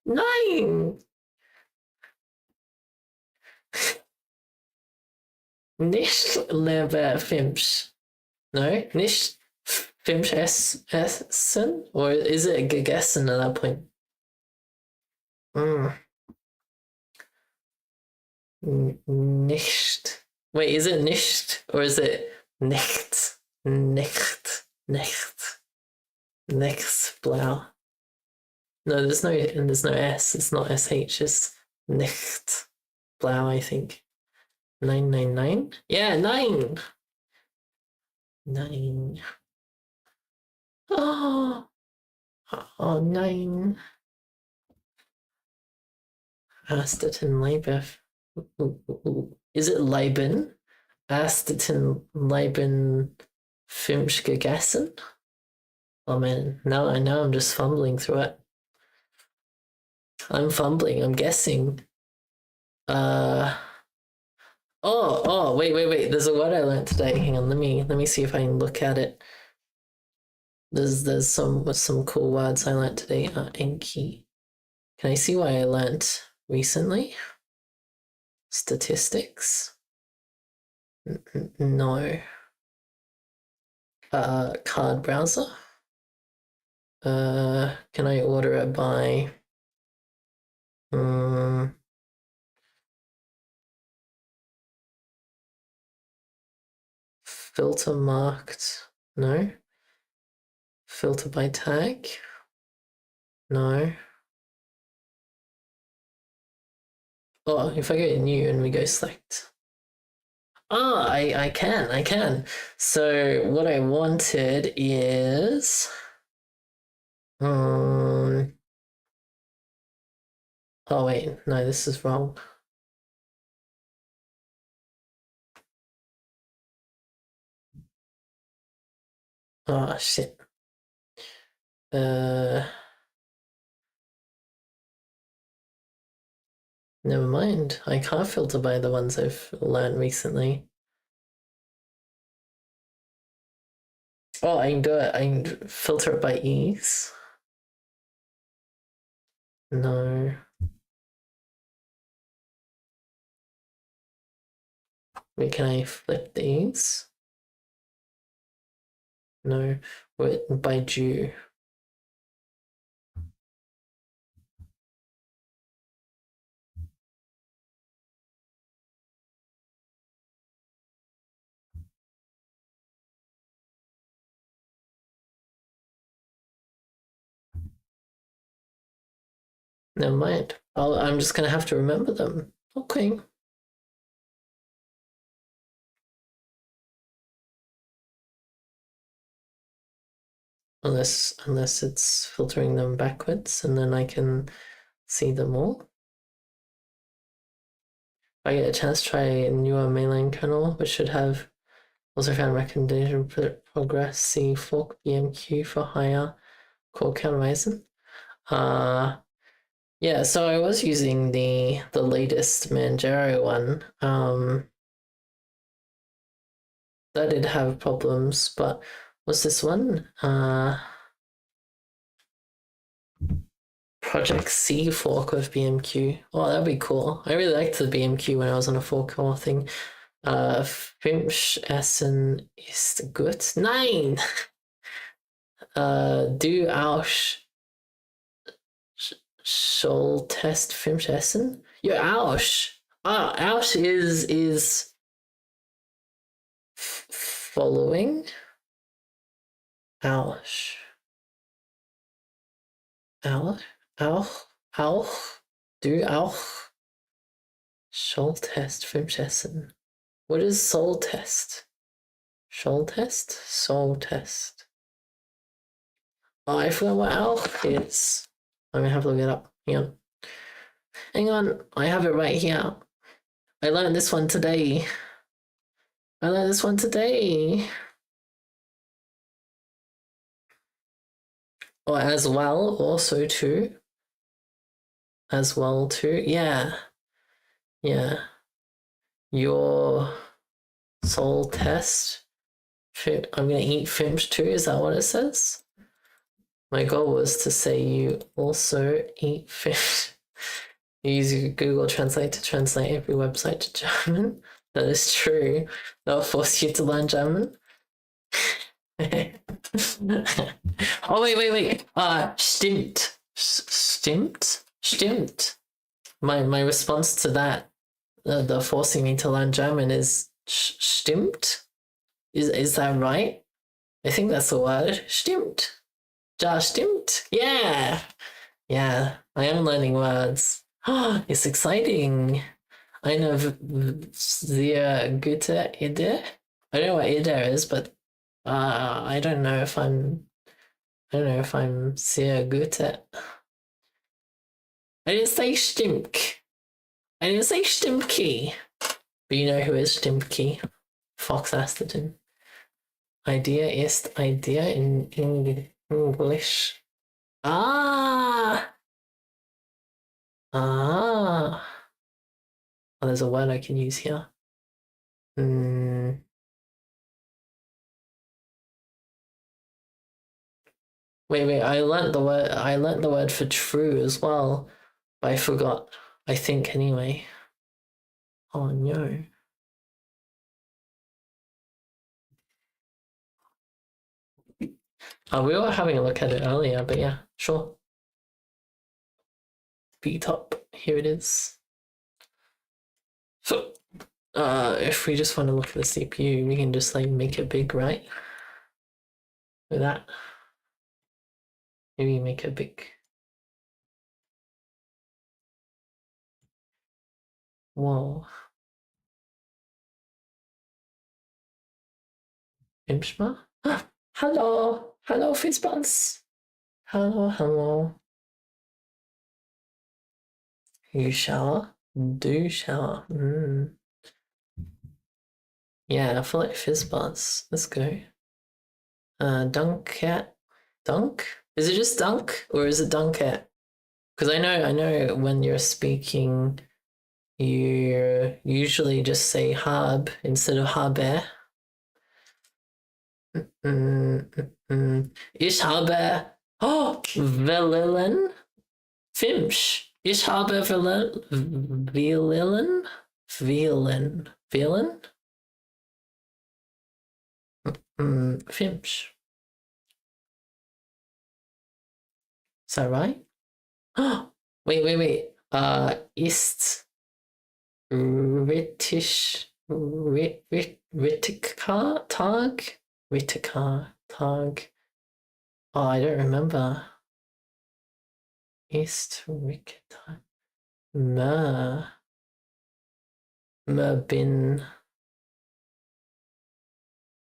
Nein! Nicht liebe FIMSH. No, nicht FIMSH Essen? Or is it gegessen at that point? Nicht. Wait, is it nicht or is it nicht? Nicht blau. No, there's no S. It's not SH. It's nicht. Blau, I think. 999? Yeah, 9! 9. Oh, 9. Astatin Leibef. Is it Leiben? Astatin Leiben FIMSH gegessen? Oh man, now I know I'm just fumbling through it. I'm fumbling, I'm guessing. Wait. There's a word I learned today. Hang on, let me see if I can look at it. There's some cool words I learned today. Enki. Can I see what I learned recently? Statistics? No. Card browser? Can I order it by filter marked? No. Filter by tag? No. Oh, if I go new and we go select. Oh, I can. So what I wanted is oh wait, no, this is wrong. Oh shit. Never mind. I can't filter by the ones I've learned recently. Oh, I can do it. I can filter it by ease. No. Wait, can I flip these? No. Wait, by due. Never mind. I'm just gonna have to remember them. Okay. Unless it's filtering them backwards and then I can see them all. If I get a chance to try a newer mainline kernel, which should have also found recommendation progress C fork BMQ for higher core countermeasure. Yeah, so I was using the latest Manjaro one. That did have problems, but what's this one? Project C fork of BMQ. Oh, that'd be cool. I really liked the BMQ when I was on a 4-core thing. FIMSH Essen ist gut. Nein! Du auch soll test FIMSH Essen? Ja, auch. Auch is following. Auch. Du auch soll test FIMSH Essen. What is soul test? Soul test? Soul test. Oh, I forgot what Owlk is. I'm gonna have to look it up. Hang on. I have it right here. I learned this one today. Or as well, also too. As well too. Yeah. Your soul test. I'm gonna eat FIMSH too. Is that what it says? My goal was to say you also eat FIMSH. You use Google Translate to translate every website to German. That is true. They'll force you to learn German. Oh, wait. Stimmt. Stimmt. My response to that, the forcing me to learn German is stimmt. Is that right? I think that's the word. Stimmt. Ja, stimmt. Yeah. Yeah, I am learning words. It's exciting. Eine sehr gute Idee. I don't know what Idee is, but I don't know if I'm sehr gute. I didn't say Stimk. I didn't say Stimky. But you know who is Stimky? Fox Asterton. Idea ist Idea in English. Ah! Ah! Oh, there's a word I can use here. Wait, I learnt the word for true as well, but I forgot. I think anyway. Oh no. We were having a look at it earlier, but yeah, sure. Beat up. Here it is. So if we just want to look at the CPU, we can just like make it big, right? With that. Maybe make it big. Whoa. FIMSH? Hello, hello, Fizzbuzz. Hello. You shower? Do shower. Yeah, I feel like Fizzbuzz. Let's go. Dunkcat. Dunk? Is it just dunk or is it dunkcat? Because I know when you're speaking, you usually just say hab instead of habe. Ich habe Velillen FIMSH. Ich habe Velillen FIMSH. Is that right? Wait. Ist Rittika Tag? Oh, I don't remember. Ist Rittika bin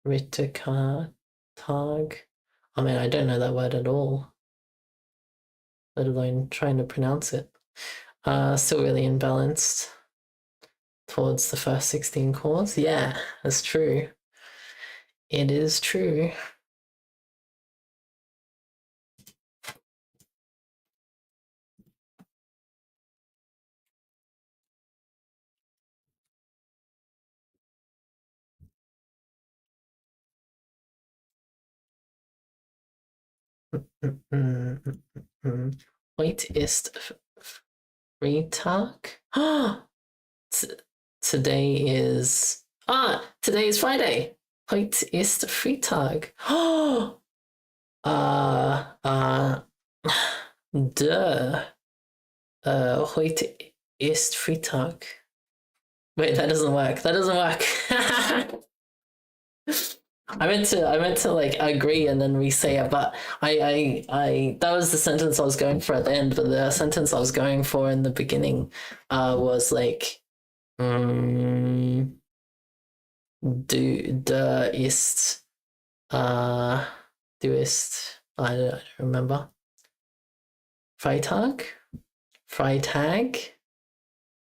Rittika Tag. I mean, I don't know that word at all, let alone trying to pronounce it. Still really imbalanced towards the first 16 chords. Yeah, that's true. It is true. Heute ist Freitag. Today is Friday. Heute ist Freitag. Heute ist Freitag. Wait, that doesn't work. I meant to like agree and then re-say it, but I that was the sentence I was going for at the end, but the sentence I was going for in the beginning was like du ist I don't remember. Freitag?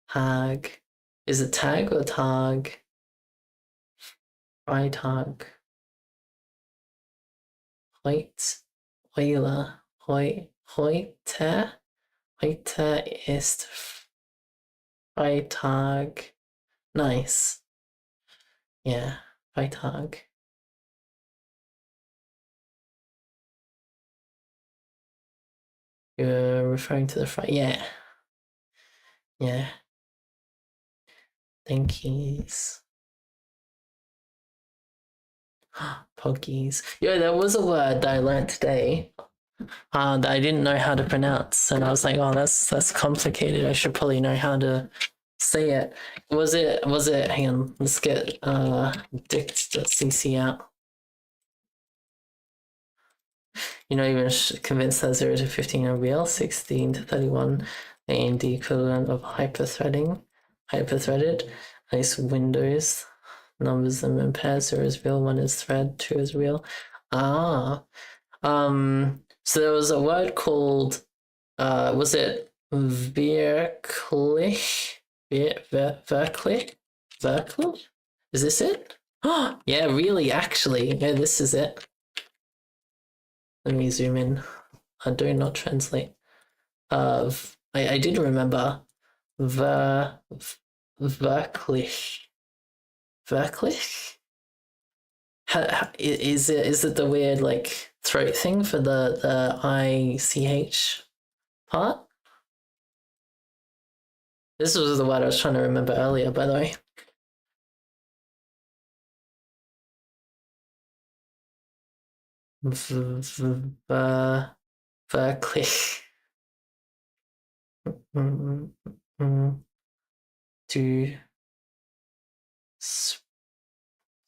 Hag. Is it tag or tag? Freitag. Heute ist Freitag. Nice. Yeah, Freitag. You're referring to the Friday. Yeah. Thank yous. Pokies. Yeah, there was a word that I learned today that I didn't know how to pronounce, and I was like, oh, that's complicated. I should probably know how to say it. Was it hang on, let's get dict.cc out. You're not even convinced that 0 to 15 are real. 16 to 31 are the equivalent of hyperthreaded. At least Windows numbers them in pairs. 0 is real, 1 is thread, 2 is real. So there was a word called was it wirklich? Wirklich? Is this it? Oh, yeah, really, actually. Yeah, this is it. Let me zoom in. I do not translate. I did remember wirklich. Wirklich? Is it the weird like throat thing for the ICH part? This was the word I was trying to remember earlier, by the way. Wirklich. Du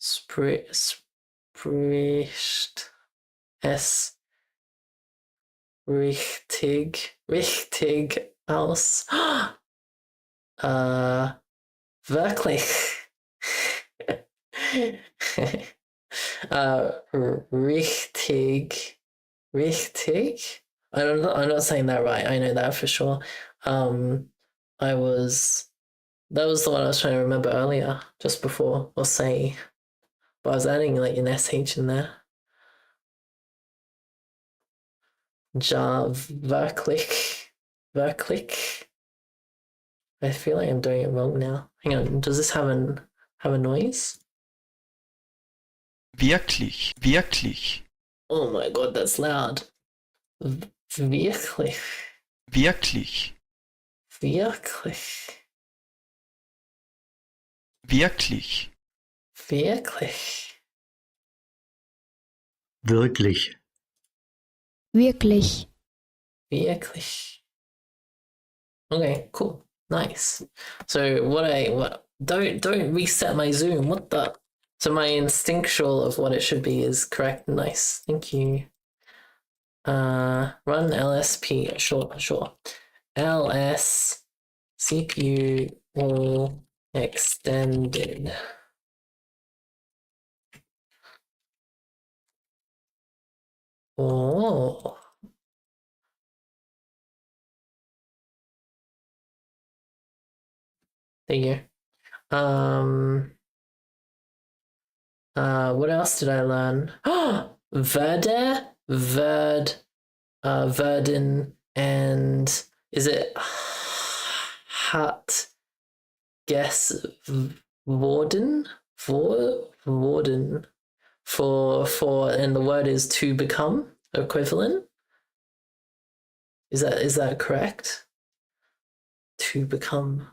sprichst es richtig aus. Wirklich. Richtig. I'm not saying that right. I know that for sure. That was the one I was trying to remember earlier, just before, or say, but I was adding like an SH in there. Ja, wirklich. I feel like I'm doing it wrong now. Hang on, does this have a noise? Wirklich. Oh my god, that's loud. Wirklich. Wirklich. Wirklich. Wirklich. Wirklich. Wirklich. Wirklich. Wirklich. Okay, cool. Nice. So what don't reset my Zoom. What the? So my instinctual of what it should be is correct. Nice. Thank you. Run LSP. Sure. LS CPU all extended. Oh. There you go. What else did I learn? Verde, Verdin, and is it Hat Guess Warden? Warden for and the word is to become equivalent. Is that correct? To become.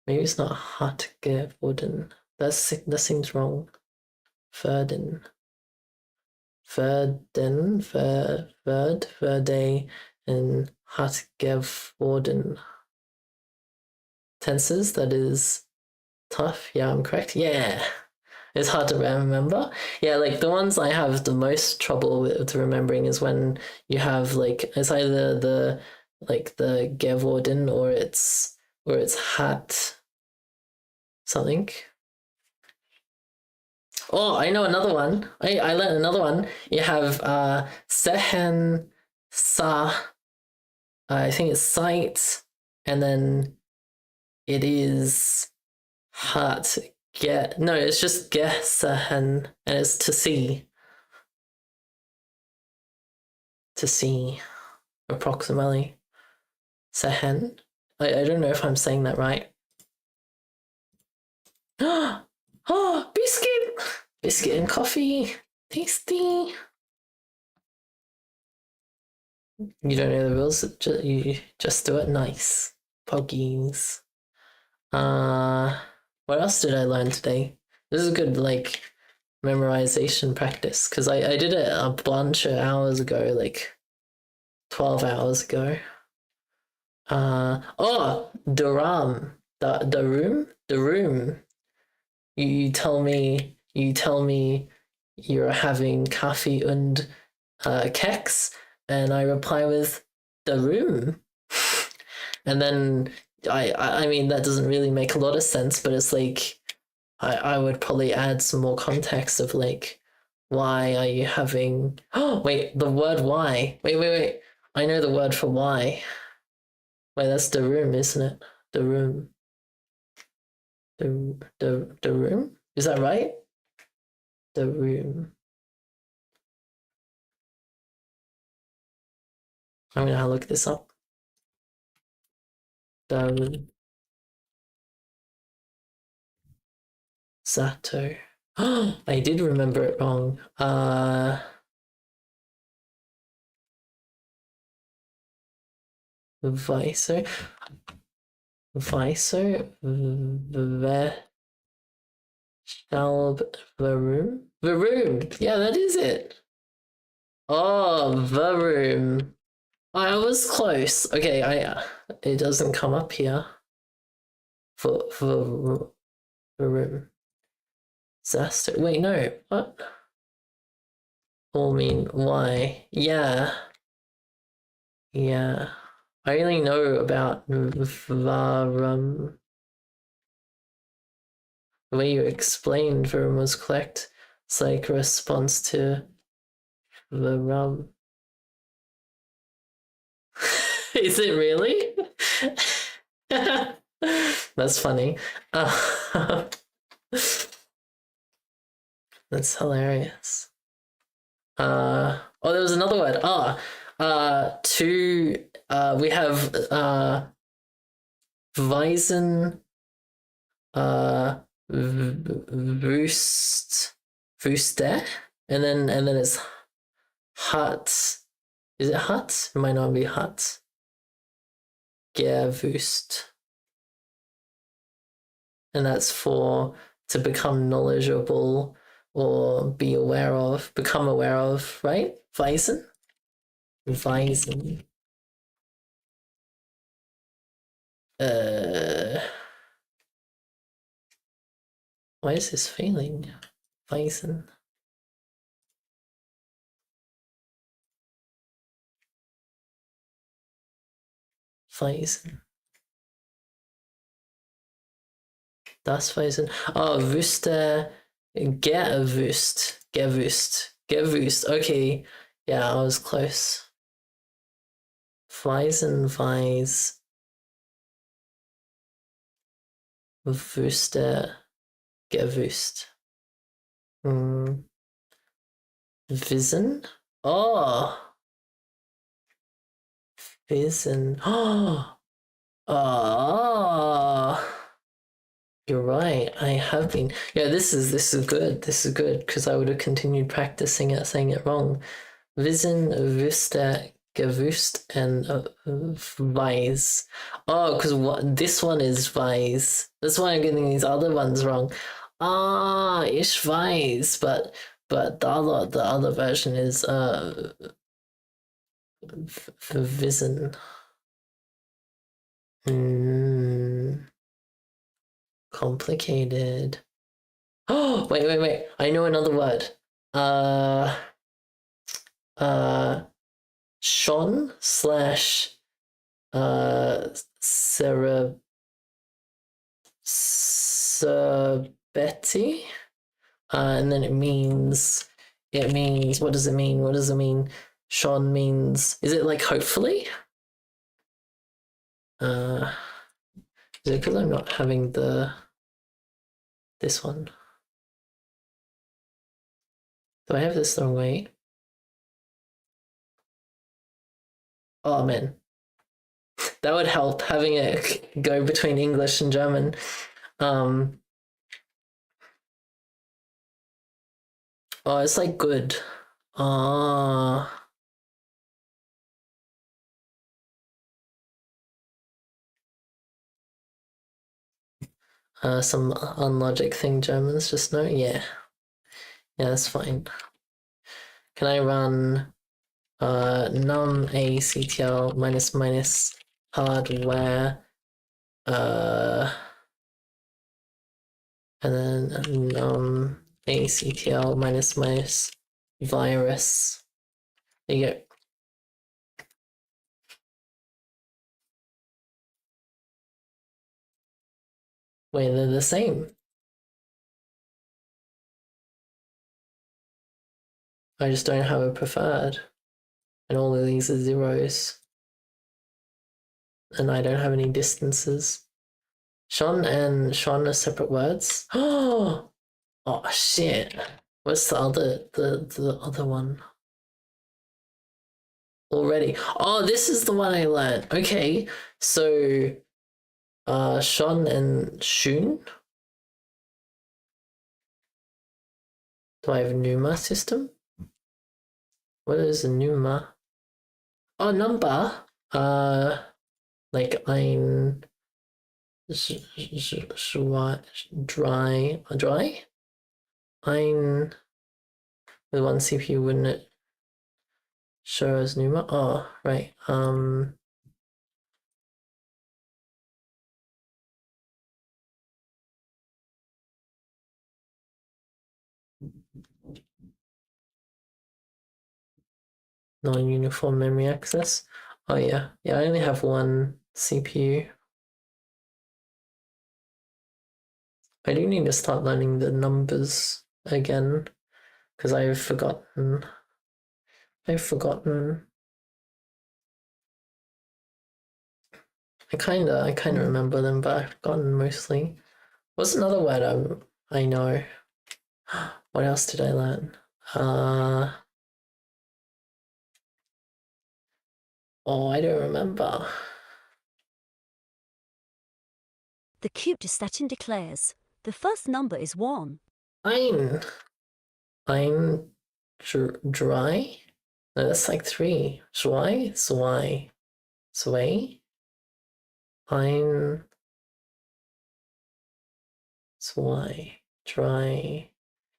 Maybe it's not Hat Warden. That seems wrong. Verden, Verde, and Hatgevorden. Tenses, that is tough. Yeah, I'm correct. Yeah. It's hard to remember. Yeah, like the ones I have the most trouble with remembering is when you have like it's either the Gevorden or it's hat something. Oh, I know another one. I learned another one. You have Sehen Sa. I think it's sight, and then it is hat get. No, it's just Gesehen, and it's to see. To see, approximately. Sehen. I don't know if I'm saying that right. Oh, biscuit and coffee, tasty. You don't know the rules. You just do it. Nice, poggies. What else did I learn today? This is good, like memorization practice because I did it a bunch of hours ago, like 12 hours ago. The room. You tell me you're having Kaffee und Keks, and I reply with the room. And then I mean, that doesn't really make a lot of sense, but it's like I would probably add some more context of like, why are you having, oh wait, the word why, wait, I know the word for why. Wait, that's the room, isn't it? The room. The room? Is that right? The room. I'm gonna look this up. The Zato. I did remember it wrong. Viso, the room. Yeah, that is it. Oh, the room. I was close. Okay, it doesn't come up here. For the room. Zaster. Wait, no. What? I mean, why? Yeah. Yeah. I only know about Varum. The way you explained Varum was correct. It's like a response to Varum. Is it really? That's funny. That's hilarious. Oh, there was another word. We have Weisen, Wüste, and then it's Hut. Is it Hut? It might not be Hut. Gewüst. And that's for to become knowledgeable or be aware of, become aware of, right? Weisen? Weisen. Why is this failing? Weisen. Weisen. Das Weisen. Oh, Wüste. Gewüst. Okay. Yeah, I was close. Weisen, Weiß. Wüste. Gewüst. Wissen? Oh. Wissen. Oh. You're right. I have been. Yeah, this is good. This is good because I would have continued practicing it, saying it wrong. Wissen, wüsste, gewusst, and weiß. Oh, because this one is weiß. That's why I'm getting these other ones wrong. Ich weiß, but the other version is wissen. Complicated. Oh, wait. I know another word. Schon slash Cerbeti. And then it means, what does it mean? Schon means, is it like hopefully? Is it because I'm not having this one? Do I have this the wrong way? Oh man, that would help, having it go between English and German. Oh, it's like good. Some unlogic thing Germans just know. Yeah, that's fine. Can I run num actl minus hardware and then num ACTL minus virus. There you go. Wait, they're the same. I just don't have a preferred. And all of these are zeros. And I don't have any distances. Sean and Sean are separate words. Oh shit. What's the other one? Already. Oh, this is the one I learned. Okay. So Sean and Shun. Do I have a Numa system? What is a Numa? Oh, number. Like ein dry. Ein with one CPU, wouldn't it show as Numa? Oh, right. Non-uniform memory access. Oh yeah, I only have one CPU. I do need to start learning the numbers again because I've forgotten. I kind of remember them, but I've forgotten mostly. What's another word I know? What else did I learn? Oh, I don't remember. The cute Statin declares, the first number is 1. Ein dry? No, that's like 3. Zwei. Ein zwei. Dry.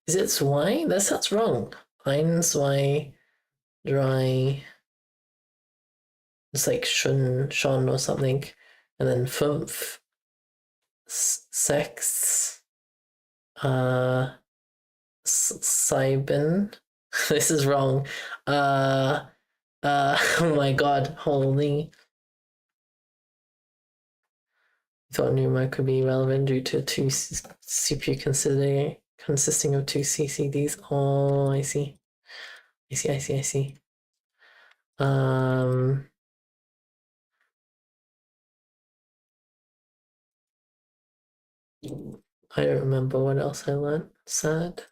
Is it zwei? That sounds wrong. Ein zwei dry. It's like schon or something. And then fünf. Sechs. Sieben. This is wrong. Oh my god, holy. I thought Numa could be relevant due to two CPU consisting of 2 CCDs. Oh, I see. I see. I don't remember what else I learned. Sad.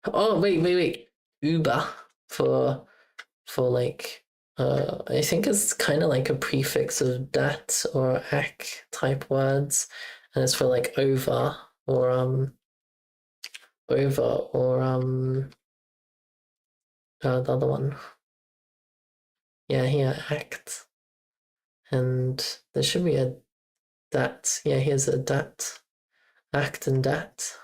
Oh, wait. Uber for like I think it's kind of like a prefix of dat or ak type words, and it's for like over or the other one. Yeah, here act, and there should be a dat. Yeah, here's a dat, act and dat.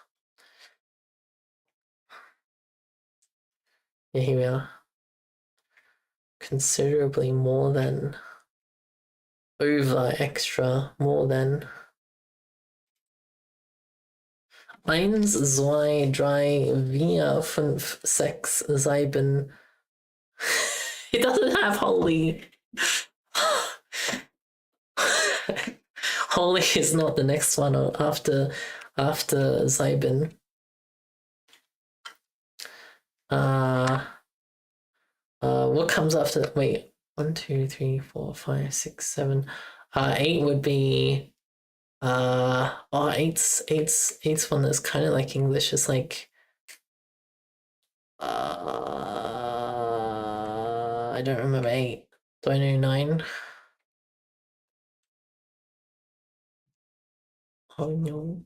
Yeah, here we are. Considerably more than, over, extra, more than. Eins, zwei, drei, vier, fünf, sechs, sieben. It doesn't have holy. Holy is not the next one after sieben. What comes after? Wait, 1, 2, 3, 4, 5, 6, 7. 8 would be. Eight's one that's kind of like English. It's like. I don't remember 8. Do I know 9? Oh no.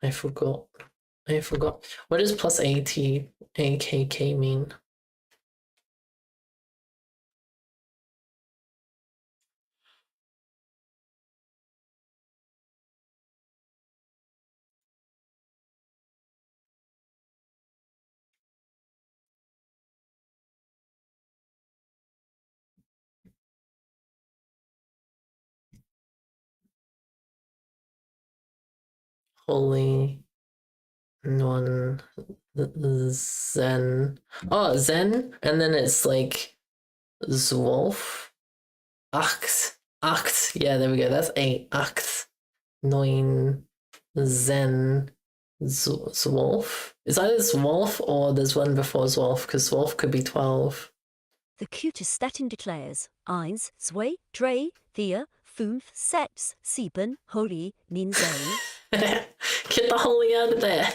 I forgot. What does plus AKK mean? Holy. one Zen. Oh, Zen, and then it's like Zwolf. Acht. Yeah, there we go. That's 8. Acht. 9. Zen. Zwolf. Is either Zwolf or there's one before Zwolf, because Zwolf could be 12. The cutest statin declares, Eins, zwei, drei, vier, fünf, sechs, sieben, holy, ninzane. Get the holy out of there.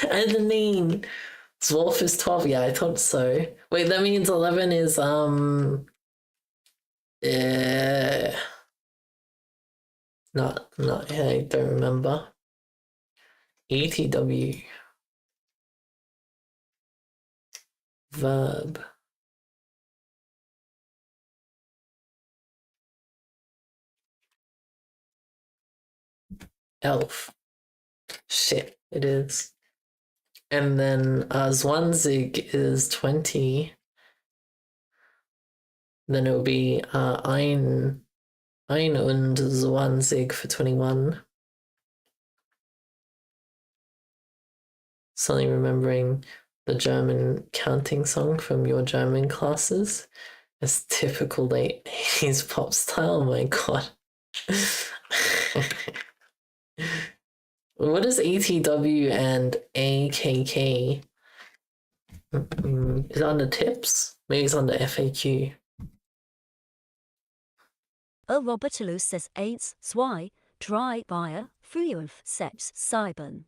And the name. Zwolf is 12. Yeah, I thought so. Wait, that means 11 is not I don't remember. ETW. Verb. Elf. Shit, it is. And then Zwanzig is 20. Then it will be ein und zwanzig for 21. Suddenly remembering the German counting song from your German classes. It's typical late 80s pop style, oh my god. What is ATW and AKK? Is it on the tips? Maybe it's on the FAQ. Robert Toulouse says 1, 2, 3, 4, 5, 6, 7.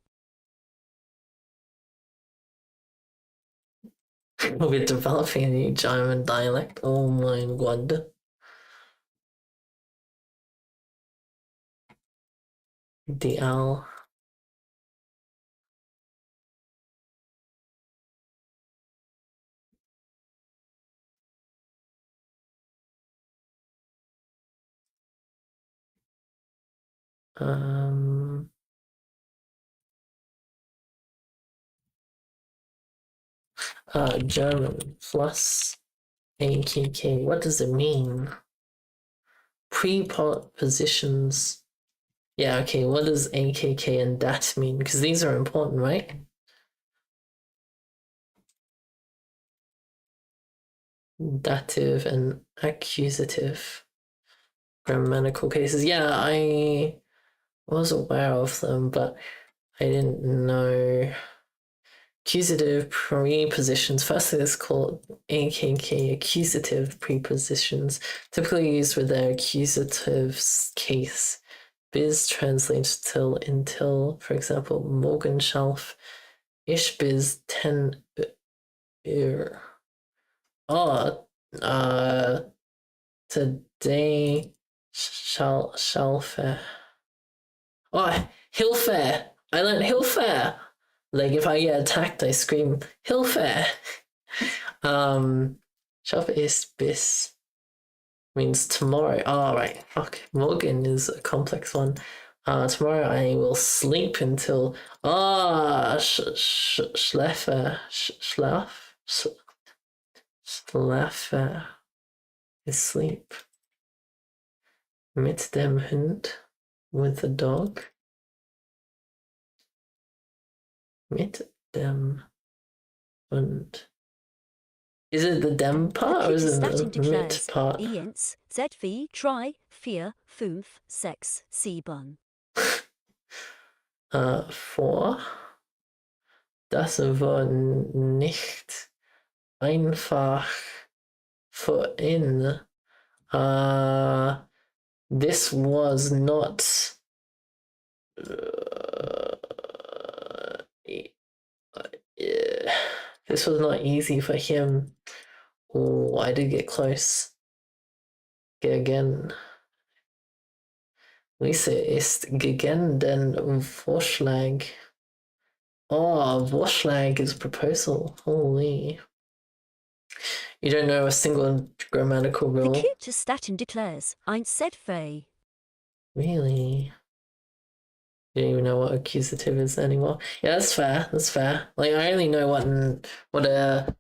We're developing a new German dialect. Oh my god. DL. German plus AKK. What does it mean? Prepositions. Yeah, okay, what does AKK and dat mean? Because these are important, right? Dative and accusative grammatical cases. Yeah, I was aware of them, but I didn't know. Accusative prepositions. Firstly, it's called AKK, accusative prepositions, typically used with their accusative case. Bis translates till, until, for example, morgen schalf, ich bis 10 Uhr. Oh, today schalfe. Oh, Hilfe! I learned Hilfe! Like, if I get attacked, I scream, Hilfe! Schalfe ist bis means tomorrow. Oh, right. Fuck. Morgen is a complex one. Tomorrow I will sleep until schläfe is sleep. Mit dem Hund, with the dog. Mit dem Hund. Is it the dem part or is it the mit part? Eins, ZV, 3, 4, 5, 6, 7. 4. Das war nicht einfach für ihn. This was not this was not easy for him. Oh, I did get close. Again. Lisa ist gegen den Vorschlag. Oh, Vorschlag is proposal. Holy. You don't know a single grammatical rule. The cutest statin declares, Ein Sedfe. Really? You don't even know what accusative is anymore. Yeah, that's fair. That's fair. Like, I only know what a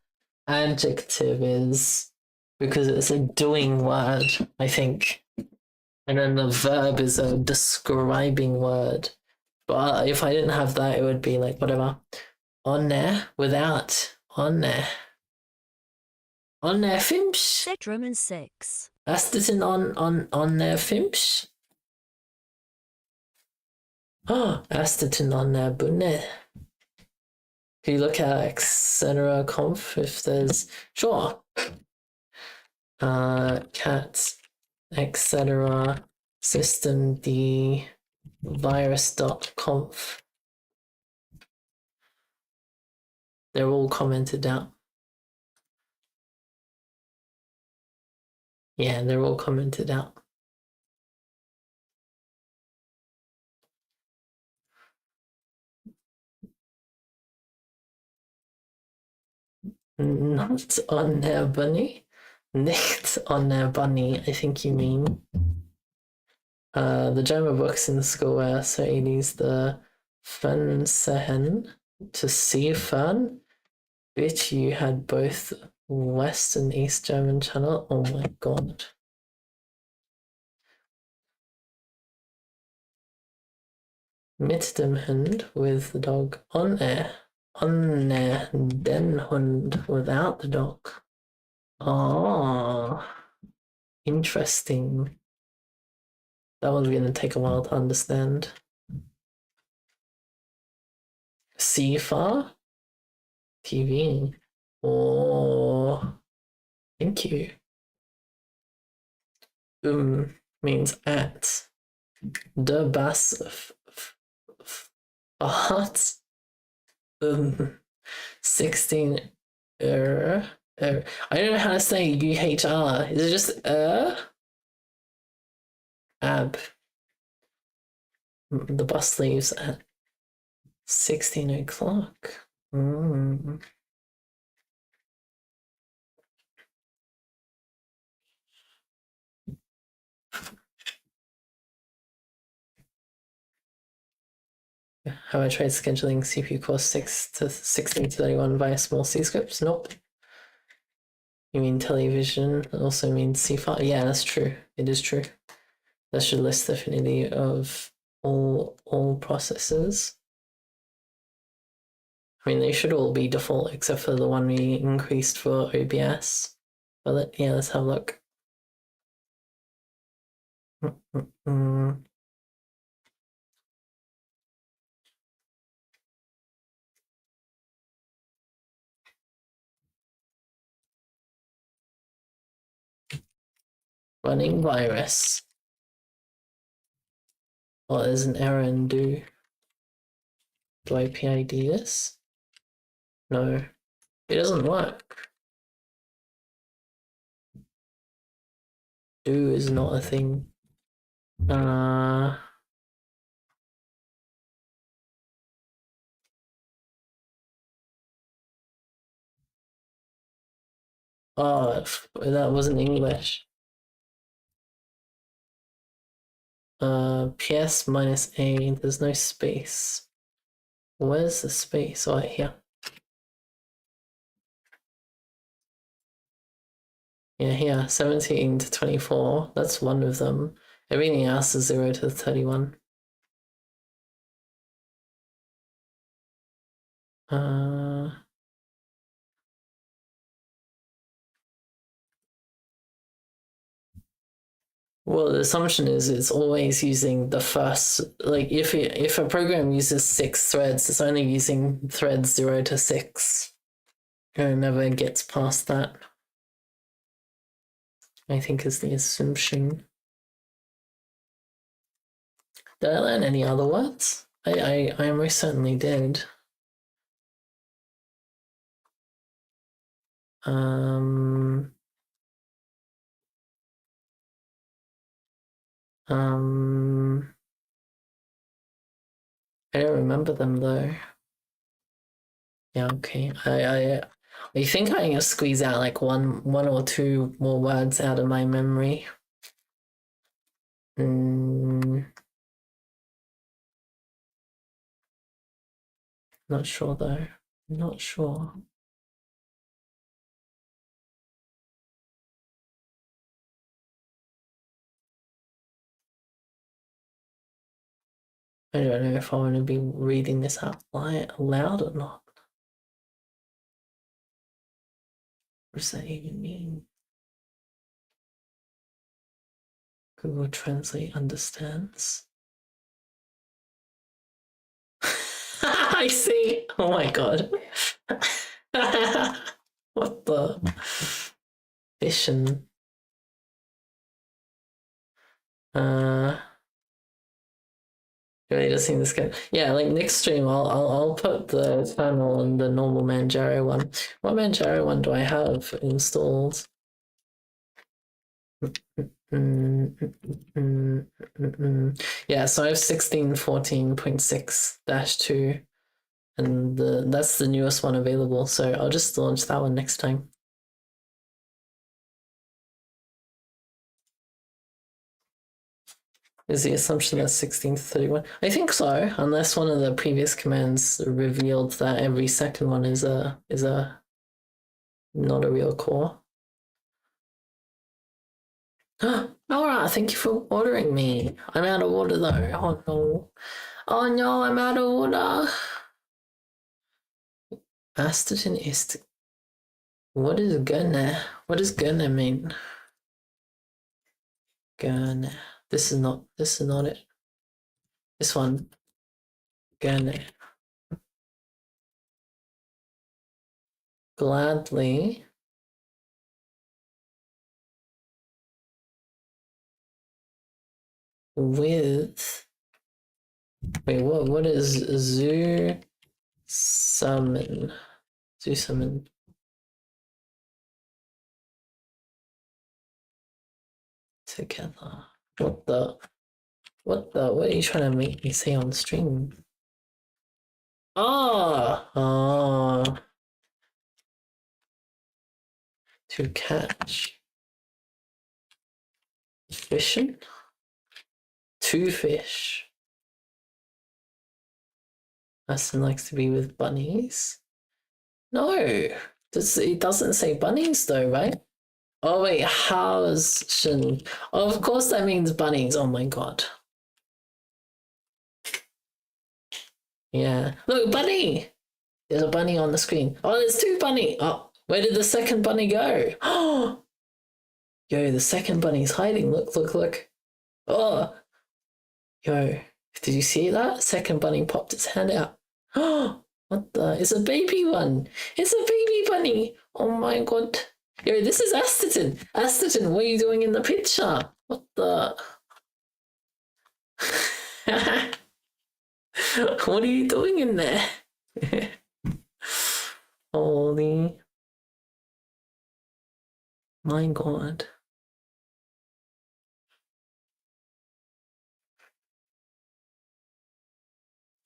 adjective is because it's a doing word, I think. And then the verb is a describing word. But if I didn't have that, it would be like whatever. On there without on there. On there FIMSH. Set Roman 6. Astatin on there FIMSH. Oh, Astatin on there bunne. If you look at etc. conf, if there's sure. Cat etc. system d virus.conf. They're all commented out. Yeah, they're all commented out. Not on their bunny. Nicht on their bunny, I think you mean. The German books in the school were so it is the Fernsehen to see fun. Bitch, you had both West and East German channel. Oh my god. Mit dem Hund with the dog on air. On air, den Hund without the dog. Oh, interesting. That one's gonna take a while to understand. CFAR TV. Oh, thank you. Means at. De Bass Fart. 16 I don't know how to say UHR. Is it just ab? The bus leaves at 16 o'clock. Have I tried scheduling CPU course 6 to 16 to 31 via small C scripts? Nope. You mean television also means C5? Yeah, that's true. It is true. That should list the affinity of all processors. I mean, they should all be default except for the one we increased for OBS. But yeah, let's have a look. Running virus. Oh, there's an error in do. Do I PID this? No, it doesn't work. Do is not a thing. Oh, that wasn't English. PS minus A, there's no space. Where's the space? Oh, here. Yeah, here, 17 to 24. That's one of them. Everything else is 0 to 31. Well, the assumption is it's always using the first, like if a program uses 6 threads, it's only using threads 0 to 6. It never gets past that, I think is the assumption. Did I learn any other words? I most certainly did. I don't remember them though. Yeah, okay. I think I'm gonna squeeze out like one or two more words out of my memory. Not sure though. Not sure. I don't know if I want to be reading this out loud or not. What does that even mean? Google Translate understands. I see. Oh my god. What the? Vision. Really just seen this guy. Yeah, like next stream, I'll put the channel and the normal Manjaro one. What Manjaro one do I have installed? Yeah, so I have 16.14.6-2, and that's the newest one available. So I'll just launch that one next time. Is the assumption that 16 to 31? I think so, unless one of the previous commands revealed that every second one is a not a real core. Alright, thank you for ordering me. I'm out of order though. Oh no. Oh no, I'm out of order. Astatin is. What is gonna? What does gonna mean? Gonna. This is not it. This one. Gonna. Gladly. With. Wait, what is zoo summon? Zoo summon. Together. What are you trying to make me say on stream? Oh, to catch. Fishing? To fish. Aston likes to be with bunnies. No, it doesn't say bunnies though, right? Oh wait, Hausen. Oh, of course that means bunnies. Oh my god. Yeah. Look, bunny! There's a bunny on the screen. Oh, there's two bunny. Oh, where did the second bunny go? Oh! Yo, the second bunny's hiding. Look. Oh! Yo, did you see that? Second bunny popped its hand out. Oh! What the? It's a baby one. It's a baby bunny. Oh my god. Yo, this is Astatin. Astatin, what are you doing in the picture? What the? What are you doing in there? Holy. My god.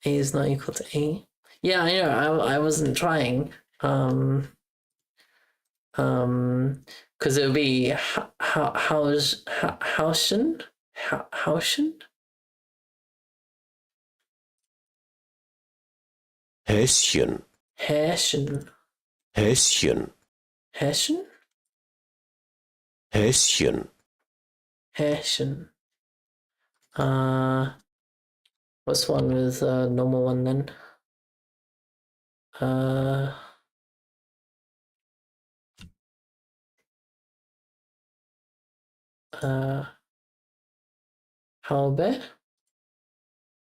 A is not equal to A. Yeah, I know. I wasn't trying. Because it would be Hauschen. Häschen. Häschen. Häschen. Häschen? Häschen. Häschen. What's one with normal one then? Haube?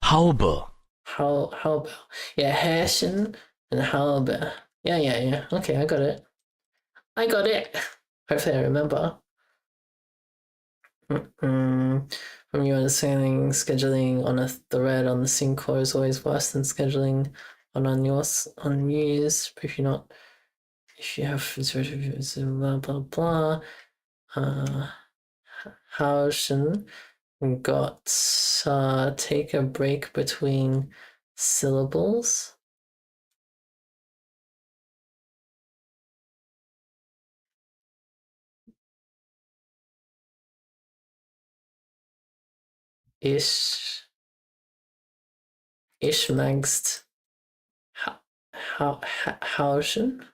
Haube. Haube. Yeah, Häschen and Haube. Yeah. Okay, I got it. Hopefully I remember. From your understanding, scheduling on a thread on the sync core is always worse than scheduling on yours on news. If you have blah blah blah. Hauschen got take a break between syllables. Ishmagst Hauschen. Is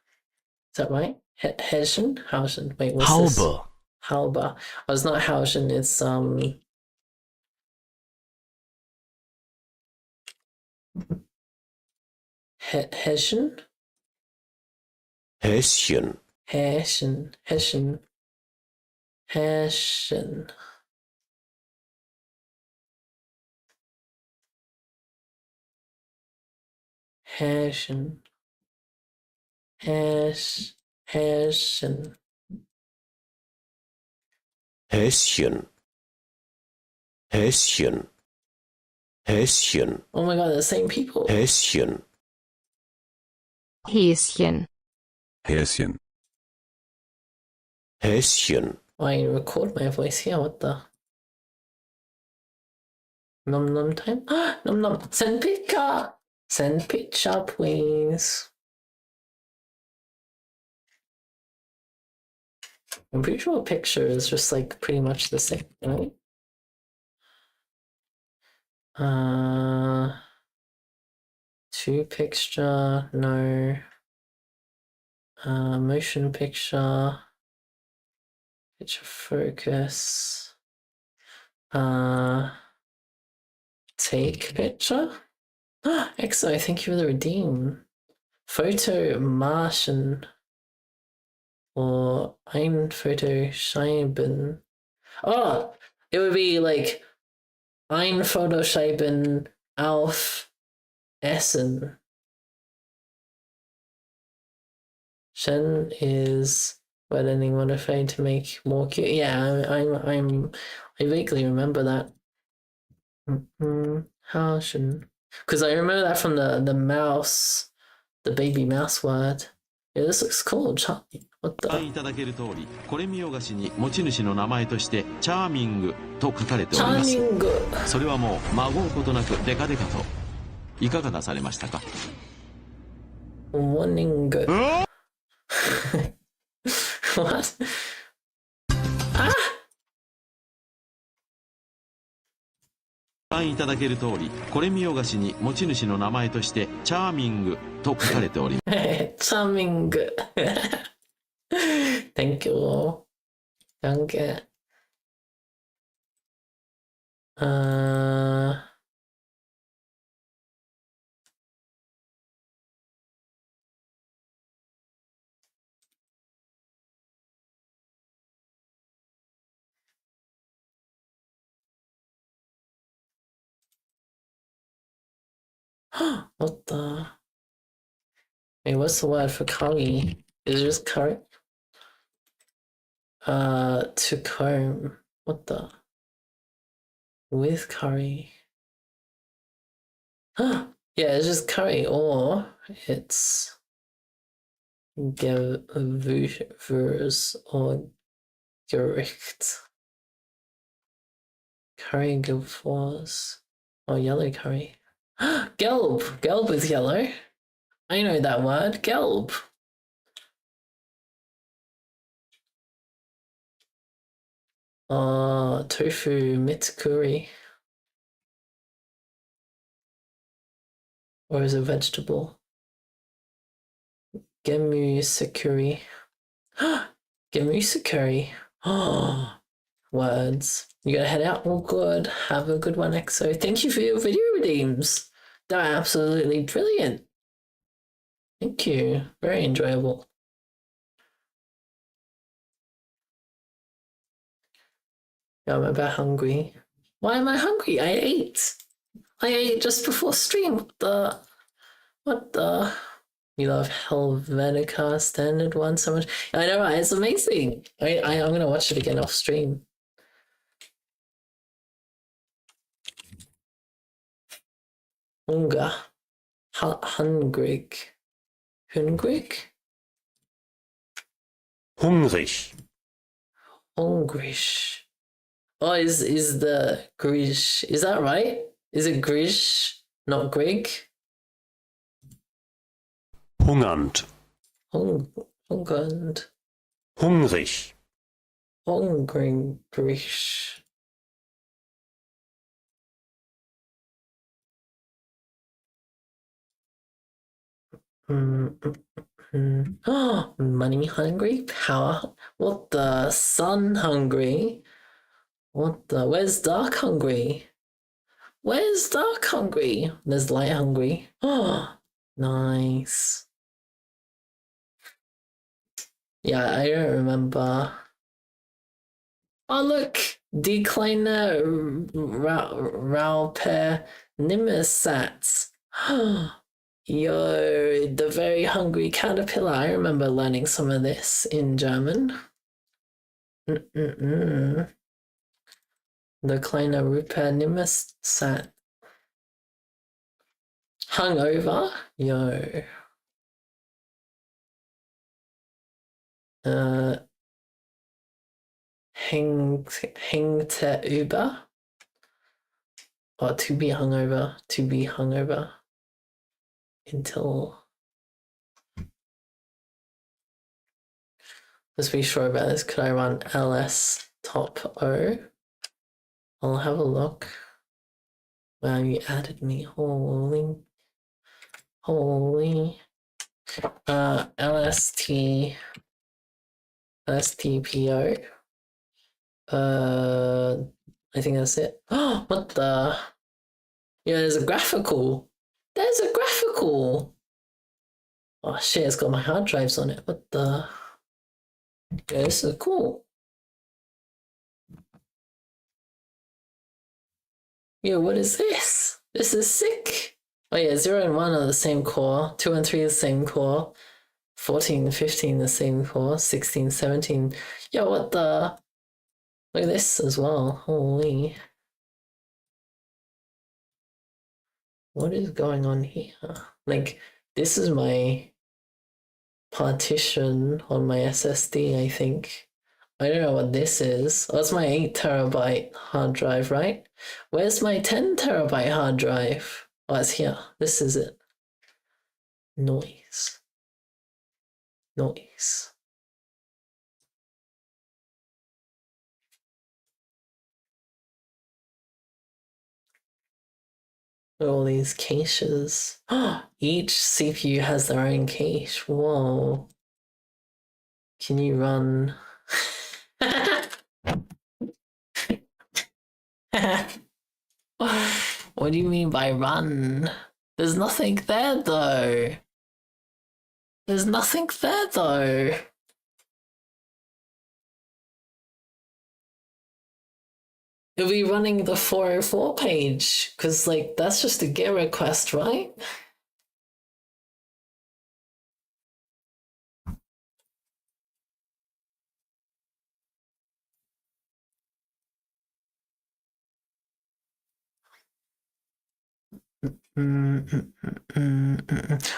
that right? Hessian? Hauschen. Wait, what's this? Haube. Halber. Oh, it's not Hauschen, it's Hessian? Häschen. Hessian. Hessian. Hessian. Hessian. Hessian. Häschen. Häschen. Häschen. Oh my god, they're the same people. Häschen. Häschen. Häschen. Häschen. I record my voice here, what the? Nom nom time? Nom nom. Send picture! Send picture, please. I'm pretty sure a picture is just like pretty much the same, right? To picture, no. Motion picture. Picture focus. Take picture. Exo, thank you for the redeem. Photo Martian. Or ein Foto schreiben. Oh, it would be like ein Foto schreiben auf Essen. Shen is widening modified to make more cute. Yeah, I vaguely remember that. How Shen? Because I remember that from the mouse, the baby mouse word. Yeah, this looks cool. What the? いただける通り、これ見よがしに持ち主の名前としてチャーミングと書かれております。それはもうまごうことなくデカデカと。いかがなされましたか？ Warning. What? Ah! ご覧いただける通り、これ見よがしに持ち主の名前としてチャーミングと書かれております。Charming. Thank you. Danke. What the? Wait, what's the word for curry? Is it just curry? To comb. What the? With curry. Yeah, it's just curry, or it's Gewürz or Gericht. Curry Gewürz. Or yellow curry. Gelb! Gelb is yellow. I know that word. Gelb. Tofu mit curry. Or is it vegetable? Gemüse curry. Gemüse curry. Oh, words. You gotta head out. Oh, good. Have a good one, EXO. Thank you for your video redeems. They're absolutely brilliant. Thank you. Very enjoyable. I'm a bit hungry. Why am I hungry? I ate. I ate just before stream. What the? You love Helvetica Standard one so much. I know, right? It's amazing. I'm gonna watch it again off stream. Hunger. Hungrig. Hungrig? Hungrig. Hungrig. Oh, is the Grish, is that right? Is it Grish, not Grig? Hungernd. Hungernd. Hungrig. Hungrig. Grish. Oh, money hungry? Power? What the? Sun hungry? What the? Where's dark hungry? Where's dark hungry? There's light hungry. Oh, nice. Yeah, I don't remember. Oh, look! Decliner Rauper Nimesats. Yo, the very hungry caterpillar. I remember learning some of this in German. The kleine Rauper Nimesat. Hungover? Yo. Hängte über? Or to be hungover until. Let's be sure about this. Could I run ls top O? I'll have a look. Wow, you added me. Holy. LSTPO. I think that's it. Oh, what the? Yeah, there's a graphical. Oh shit, it's got my hard drives on it. What the? Yeah, this is cool. Yeah, what is this? This is sick. Oh yeah, 0 and 1 are the same core. 2 and 3 are the same core. 14 and 15 the same core. 16, 17. Yo, what the? Look at this as well. Holy. What is going on here? Like, this is my partition on my SSD, I think. I don't know what this is. Oh, that's my 8 terabyte hard drive, right? Where's my 10 terabyte hard drive? Oh, it's here. This is it. Noise. All these caches. Each CPU has their own cache. Whoa. Can you run? What do you mean by run? There's nothing there though. It'll be running the 404 page, because like that's just a GET request, right?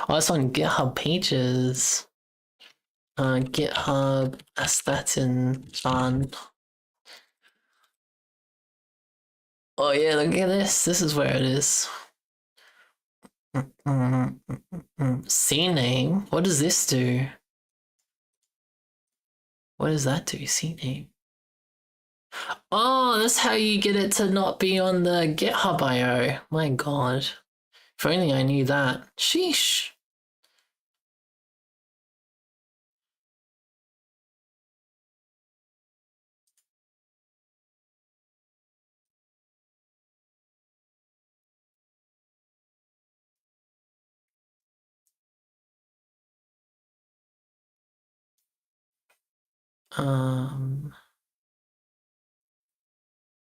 Oh, it's on GitHub pages. GitHub Astatin on. Oh yeah, look at this. This is where it is. CNAME. What does this do? What does that do? CNAME. Oh, that's how you get it to not be on the GitHub IO. My god. If only I knew that. Sheesh.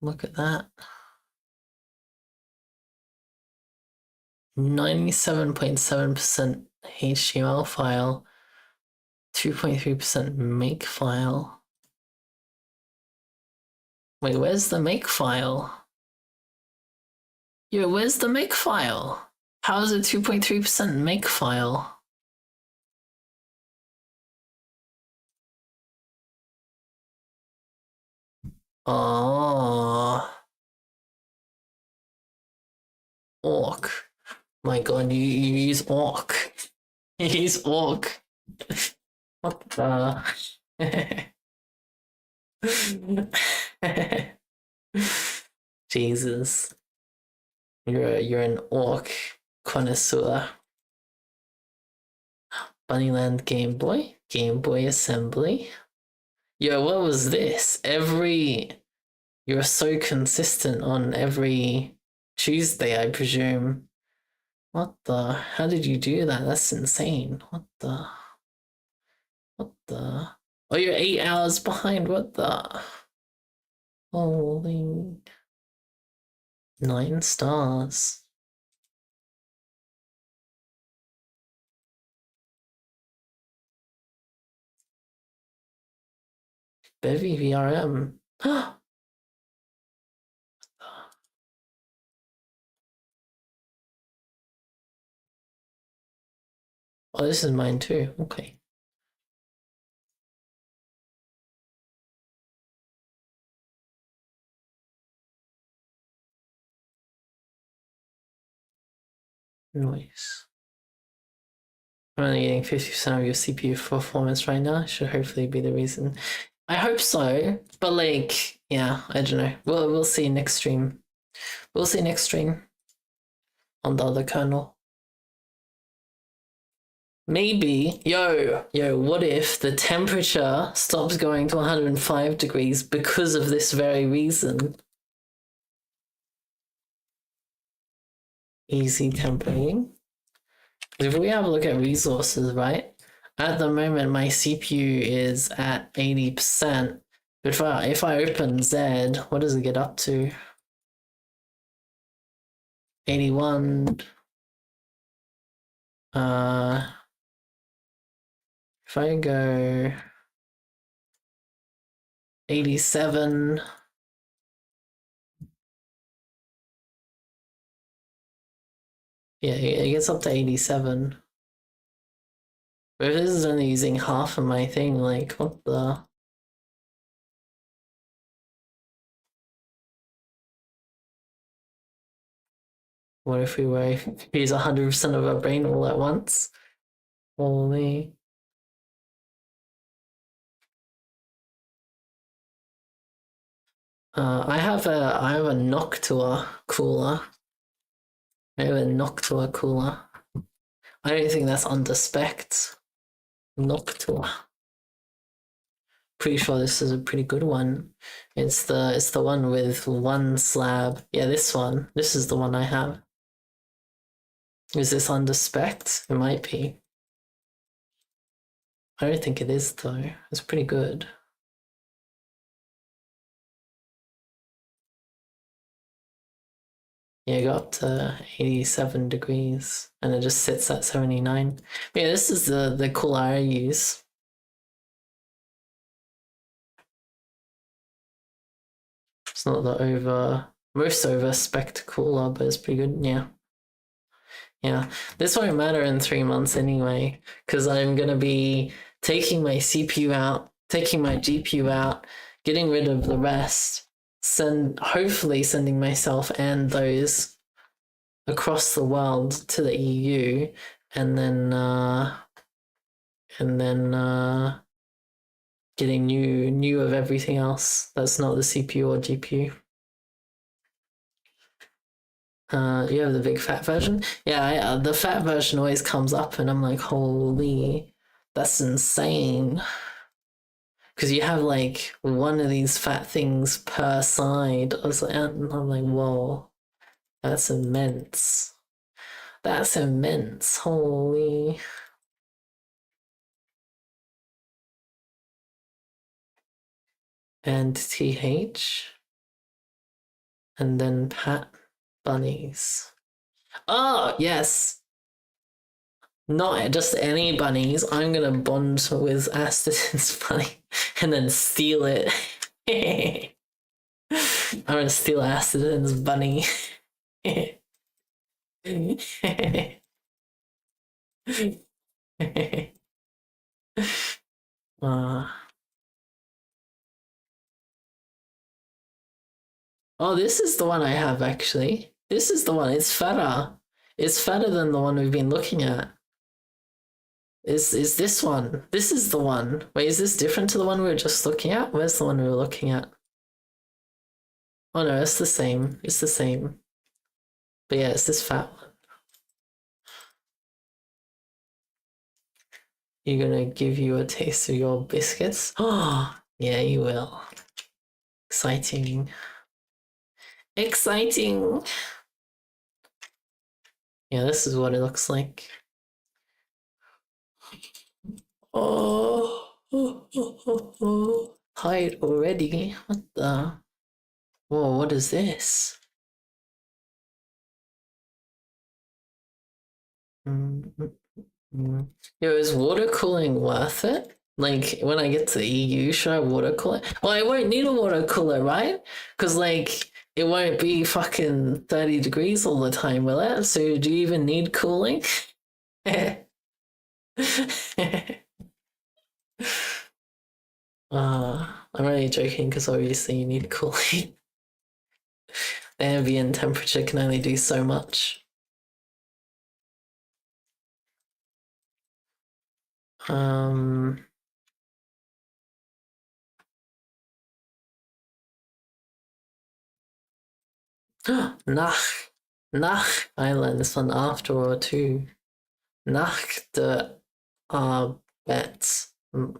Look at that. 97.7% HTML file, 2.3% make file. Wait, where's the make file? Yo, where's the make file? How is it 2.3% make file? Oh. Orc. My god, you use orc. You use orc. What the? Jesus. You're an orc connoisseur. Bunnyland Game Boy Assembly. Yo, what was this? You're so consistent on every Tuesday, I presume. What the? How did you do that? That's insane. What the? What the? Oh, you're 8 hours behind. What the? Holy. 9 stars. Bevy VRM. Oh, this is mine too. Okay. Nice. I'm only getting 50% of your CPU performance right now. Should hopefully be the reason. I hope so, but like, yeah, I don't know. We'll see next stream. We'll see next stream on the other kernel. Maybe, yo, what if the temperature stops going to 105 degrees because of this very reason? Easy tempering. If we have a look at resources, right? At the moment, my CPU is at 80%. But if I open Z, what does it get up to? 81. If I go 87. Yeah, it gets up to 87. But if this is only using half of my thing, like, what the? What if we were use 100% of our brain all at once? Holy. I have a Noctua cooler. I have a Noctua cooler. I don't think that's under spec. Noctua. Pretty sure this is a pretty good one. It's the one with 1 slab. Yeah, this one. This is the one I have. Is this under spec? It might be. I don't think it is though. It's pretty good. Yeah, it got up to 87 degrees and it just sits at 79. But yeah, this is the cooler I use. It's not the most over spec cooler, but it's pretty good. Yeah. Yeah. This won't matter in 3 months anyway, because I'm gonna be taking my CPU out, taking my GPU out, getting rid of the rest, hopefully sending myself and those across the world to the EU, and then getting new of everything else that's not the CPU or GPU. You have the big fat version? Yeah, the fat version always comes up and I'm like, holy, that's insane. Because you have like one of these fat things per side. I'm like, whoa, that's immense. That's immense, holy. And TH. And then Pat bunnies. Oh, yes. Not just any bunnies. I'm gonna bond with Astatin's bunny and then steal it. I'm gonna steal Astatin's bunny. Oh, this is the one I have actually. This is the one. It's fatter. It's fatter than the one we've been looking at. Is this one? This is the one. Wait, is this different to the one we were just looking at? Where's the one we were looking at? Oh no, it's the same. It's the same. But yeah, it's this fat one. You're gonna give you a taste of your biscuits? Oh, yeah, you will. Exciting. Exciting. Yeah, this is what it looks like. Oh. Hide already? What the? Whoa, what is this? Yo, is water cooling worth it? Like, when I get to the EU, should I water cool it? Well, I won't need a water cooler, right? Because, like, it won't be fucking 30 degrees all the time, will it? So do you even need cooling? I'm really joking because obviously you need cooling. The ambient temperature can only do so much. Nach Island is an afterworld too. Nach de Arbeit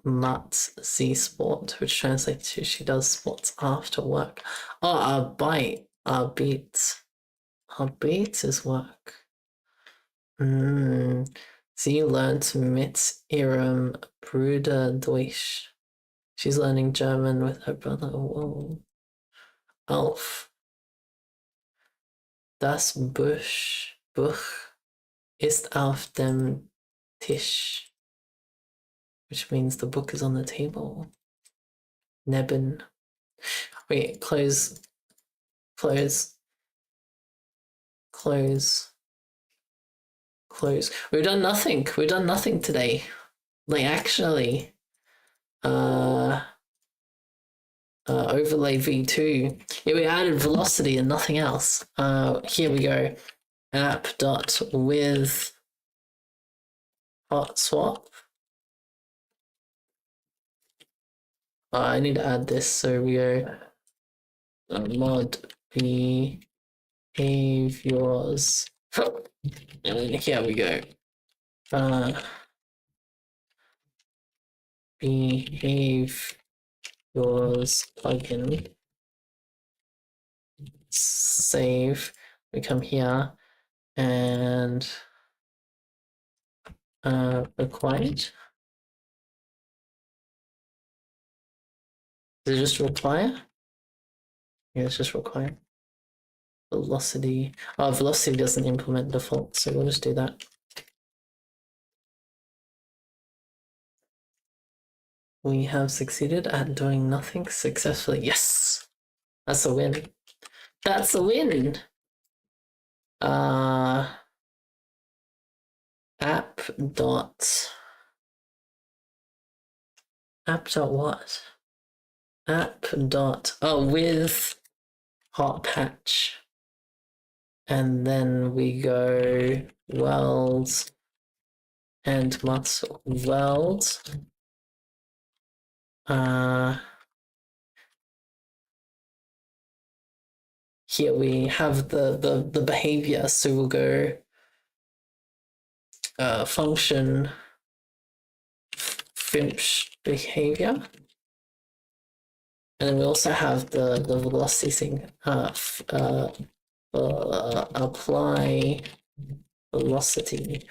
macht sie Sport, which translates to she does sports after work. Oh, Arbeit is work. Sie lernt mit ihrem Bruder Deutsch. She's learning German with her brother. Whoa. Alf. Das Buch ist auf dem Tisch, which means the book is on the table. Neben. Wait, close. We've done nothing. We've done nothing today. Like, actually. Overlay v2. Yeah, we added velocity and nothing else. Here we go. App.with hot swap. I need to add this, so we go mod behaviors. And then here we go. Behaviors plugin. Save. We come here and required. Is it just require? Yeah, it's just require. Velocity. Oh, velocity doesn't implement default, so we'll just do that. We have succeeded at doing nothing successfully. Yes! That's a win. That's a win! App dot what? App dot with hot patch. And then we go world and muscle world. Here we have the behavior, so we'll go function FIMSH behavior. And then we also have the velocity thing, apply velocity.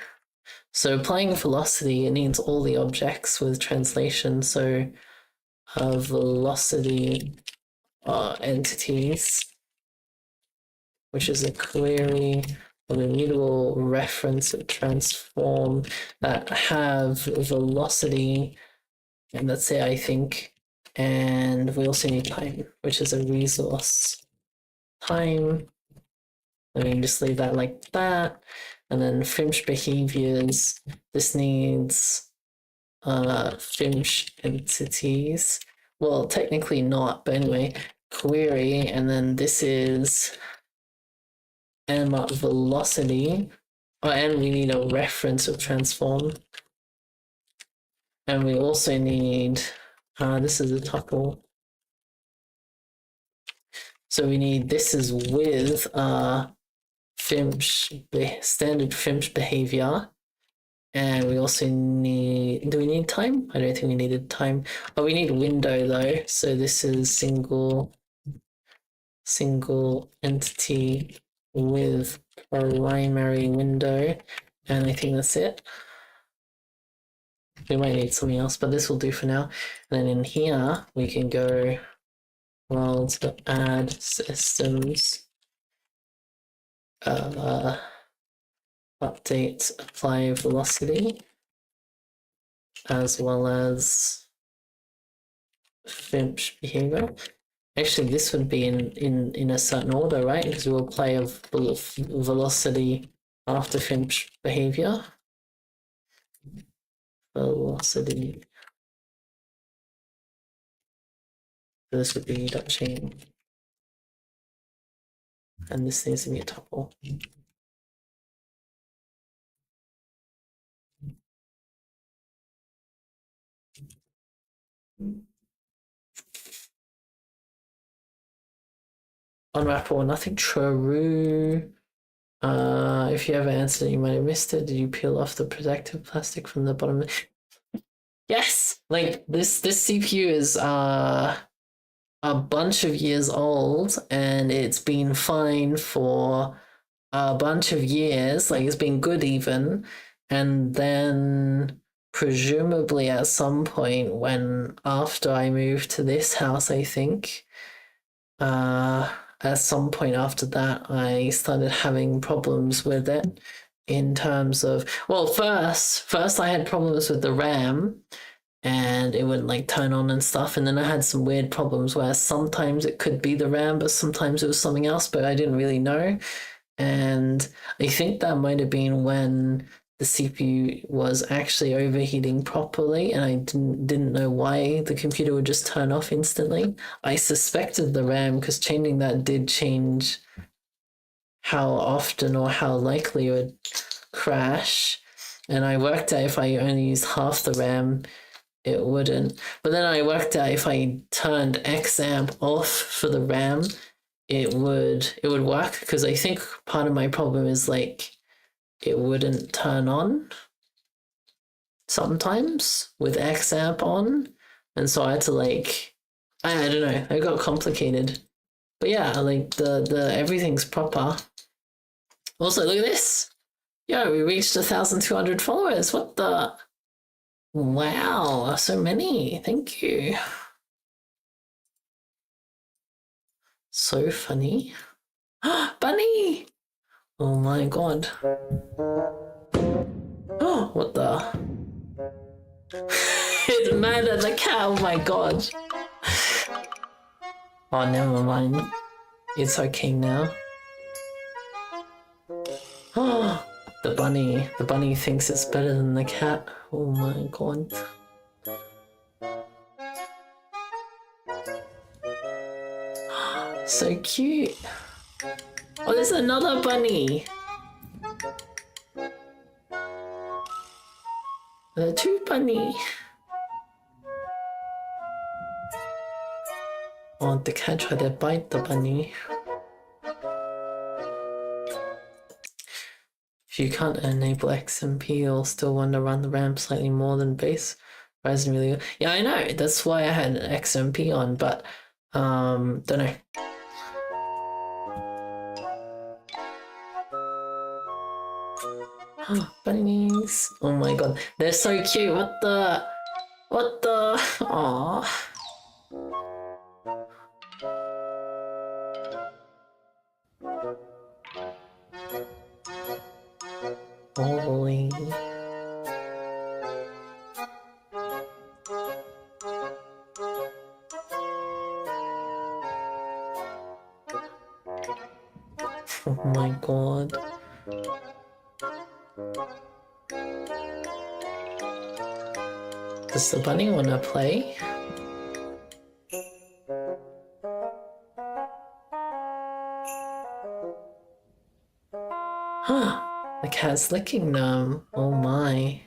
So applying velocity, it needs all the objects with translation. So velocity entities, which is a query of immutable reference transform that have velocity, and let's say I think, and we also need time, which is a resource time. I mean, just leave that like that. And then FIMSH behaviors, this needs FIMSH entities. Well, technically not, but anyway, query, and then this is velocity. Oh, and we need a reference of transform. And we also need, this is a tuple. So we need, this is with FIMSH, standard FIMSH behavior. And we also need, do we need time? I don't think we needed time. Oh, we need window though. So this is single entity with primary window, and I think that's it. We might need something else, but this will do for now. And then in here, we can go world.add systems, update apply velocity, as well as FIMSH behavior. Actually, this would be in a certain order, right? Because we'll play a velocity after FIMSH behavior. Velocity. This would be dot chain. And this needs to be a tuple. Unwrap or nothing true. If you ever answered it, you might have missed it. Did you peel off the protective plastic from the bottom? Yes! Like, this CPU is a bunch of years old, and it's been fine for a bunch of years. Like, it's been good even. And then, presumably at some point after I moved to this house, I think, at some point after that, I started having problems with it in terms of, well, first I had problems with the RAM, and it would like turn on and stuff, and then I had some weird problems where sometimes it could be the RAM, but sometimes it was something else, but I didn't really know. And I think that might have been when the CPU was actually overheating properly, and I didn't know why the computer would just turn off instantly. I suspected the RAM because changing that did change how often or how likely it would crash. And I worked out if I only used half the RAM, it wouldn't. But then I worked out if I turned XAMP off for the RAM, it would work, because I think part of my problem is like it wouldn't turn on sometimes with XAMP on, and so I had to like, I don't know, it got complicated. But yeah, like the everything's proper. Also, look at this. Yo, we reached 1,200 followers. What the? Wow, so many. Thank you. So funny. Bunny! Oh my god. Oh, what the? It's mad at the cat, oh my god. Oh, never mind. It's okay now. Oh, the bunny thinks it's better than the cat. Oh my god. So cute. Oh, there's another bunny. There are two bunny. Oh, the cat tried to bite the bunny. If you can't enable XMP, you'll still want to run the RAM slightly more than base. Rising really good. Yeah, I know. That's why I had XMP on, but don't know. Bunnies. Oh my god. They're so cute. What the? What the? Aww. Holy. Oh my god. Does the bunny wanna play? Huh. The cat's licking them. Oh my.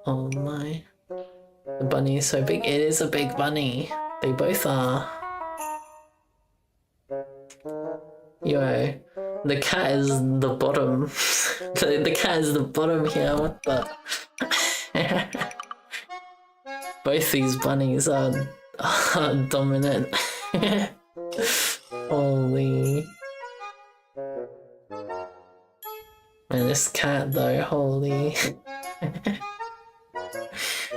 Oh my. The bunny is so big. It is a big bunny. They both are. Yo. The cat is the bottom. the cat is the bottom here. What the? Both these bunnies are dominant. Holy. And this cat though, holy.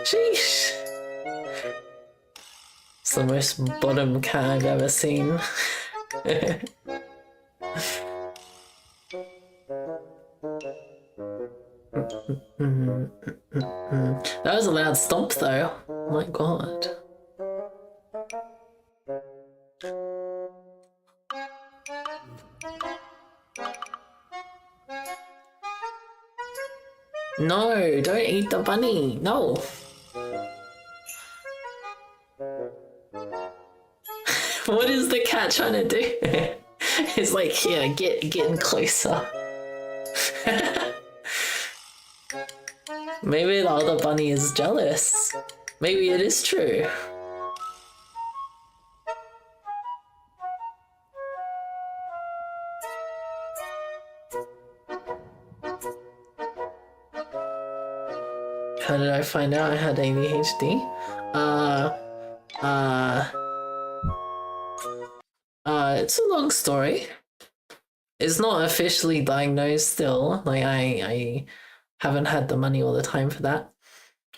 Sheesh. It's the most bottom cat I've ever seen. That was a loud stomp though. Oh my god. No, don't eat the bunny. No. What is the cat trying to do? It's like, here, getting closer. Maybe the other bunny is jealous. Maybe it is true. How did I find out I had ADHD? It's a long story. It's not officially diagnosed still. Like, I haven't had the money all the time for that.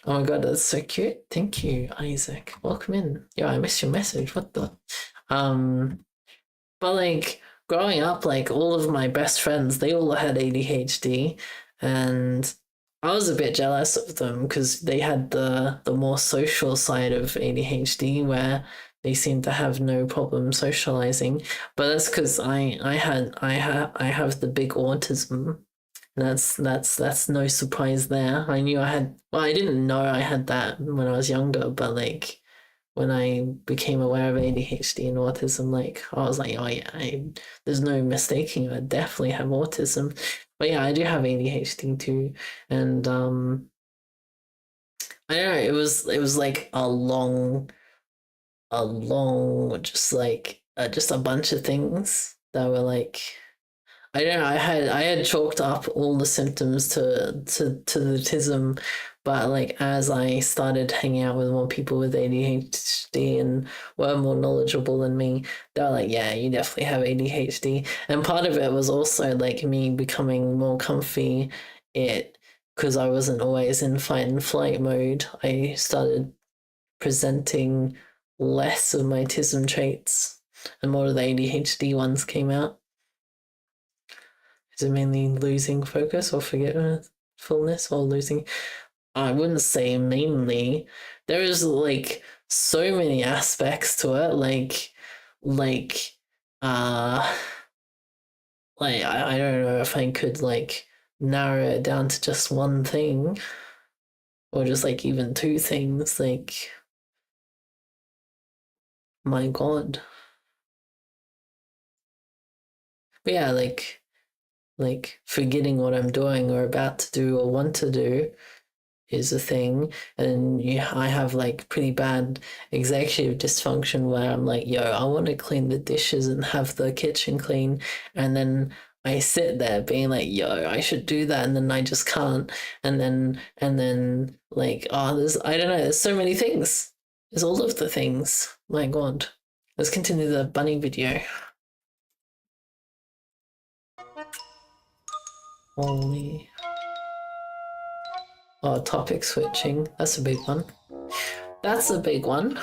Oh my god, that's so cute. Thank you, Isaac. Welcome in. Yo, I missed your message. What the? But like, growing up, like, all of my best friends, they all had ADHD, and I was a bit jealous of them because they had the more social side of ADHD where they seem to have no problem socializing. But that's because I have the big autism. That's no surprise there. I knew I had, well, I didn't know I had that when I was younger, but like when I became aware of ADHD and autism, like I was like, oh yeah, there's no mistaking it. I definitely have autism. But yeah, I do have ADHD too, and I don't know. It was like a long, just like just a bunch of things that were like, I don't know. I had chalked up all the symptoms to the autism, but like as I started hanging out with more people with ADHD and were more knowledgeable than me, they were like, yeah, you definitely have ADHD. And part of it was also like me becoming more comfy, because I wasn't always in fight and flight mode. I started presenting less of my autism traits and more of the ADHD ones came out. Is it mainly losing focus or forgetfulness or losing? I wouldn't say mainly. There is like so many aspects to it. I don't know if I could like narrow it down to just one thing, or just like even two things. Like, my god. But yeah, like forgetting what I'm doing or about to do or want to do is a thing. And I have like pretty bad executive dysfunction where I'm like, yo, I want to clean the dishes and have the kitchen clean, and then I sit there being like, yo, I should do that, and then I just can't, and then like, oh, I don't know, there's so many things. There's all of the things. My god. Let's continue the bunny video. Holy. Oh, topic switching. That's a big one. That's a big one.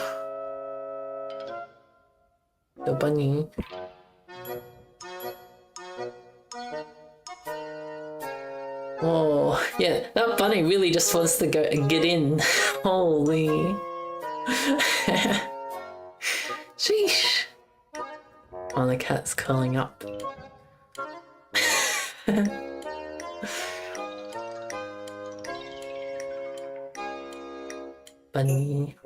The bunny. Oh, yeah, that bunny really just wants to go and get in. Holy. Sheesh. Oh, the cat's curling up. Bunny.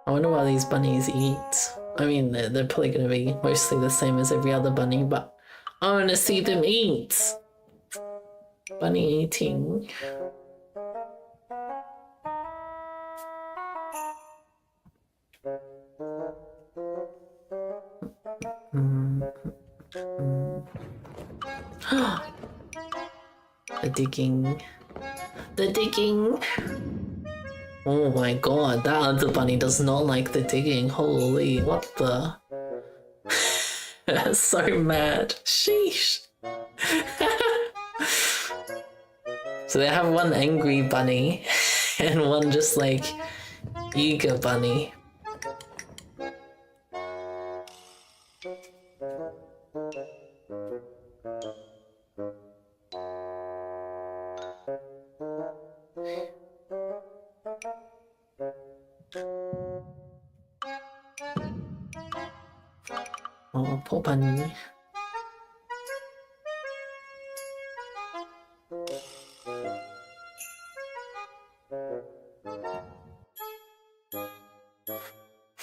I wonder what these bunnies eat. I mean, they're probably going to be mostly the same as every other bunny, but I want to see them eat. Bunny eating. The digging. The digging. Oh my god, that other bunny does not like the digging. Holy, what the? So mad. Sheesh. So they have one angry bunny and one just like eager bunny. Oh, poor bunny.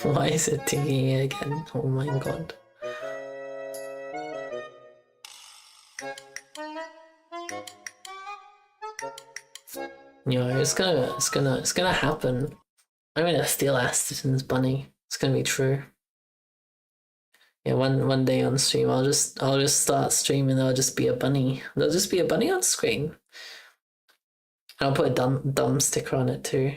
Why is it tinging again? Oh my god. It's gonna happen. I'm gonna steal Asterton's bunny. It's gonna be true. Yeah, one day on stream, I'll just start streaming. There'll just be a bunny. There'll just be a bunny on screen. I'll put a dumb sticker on it too.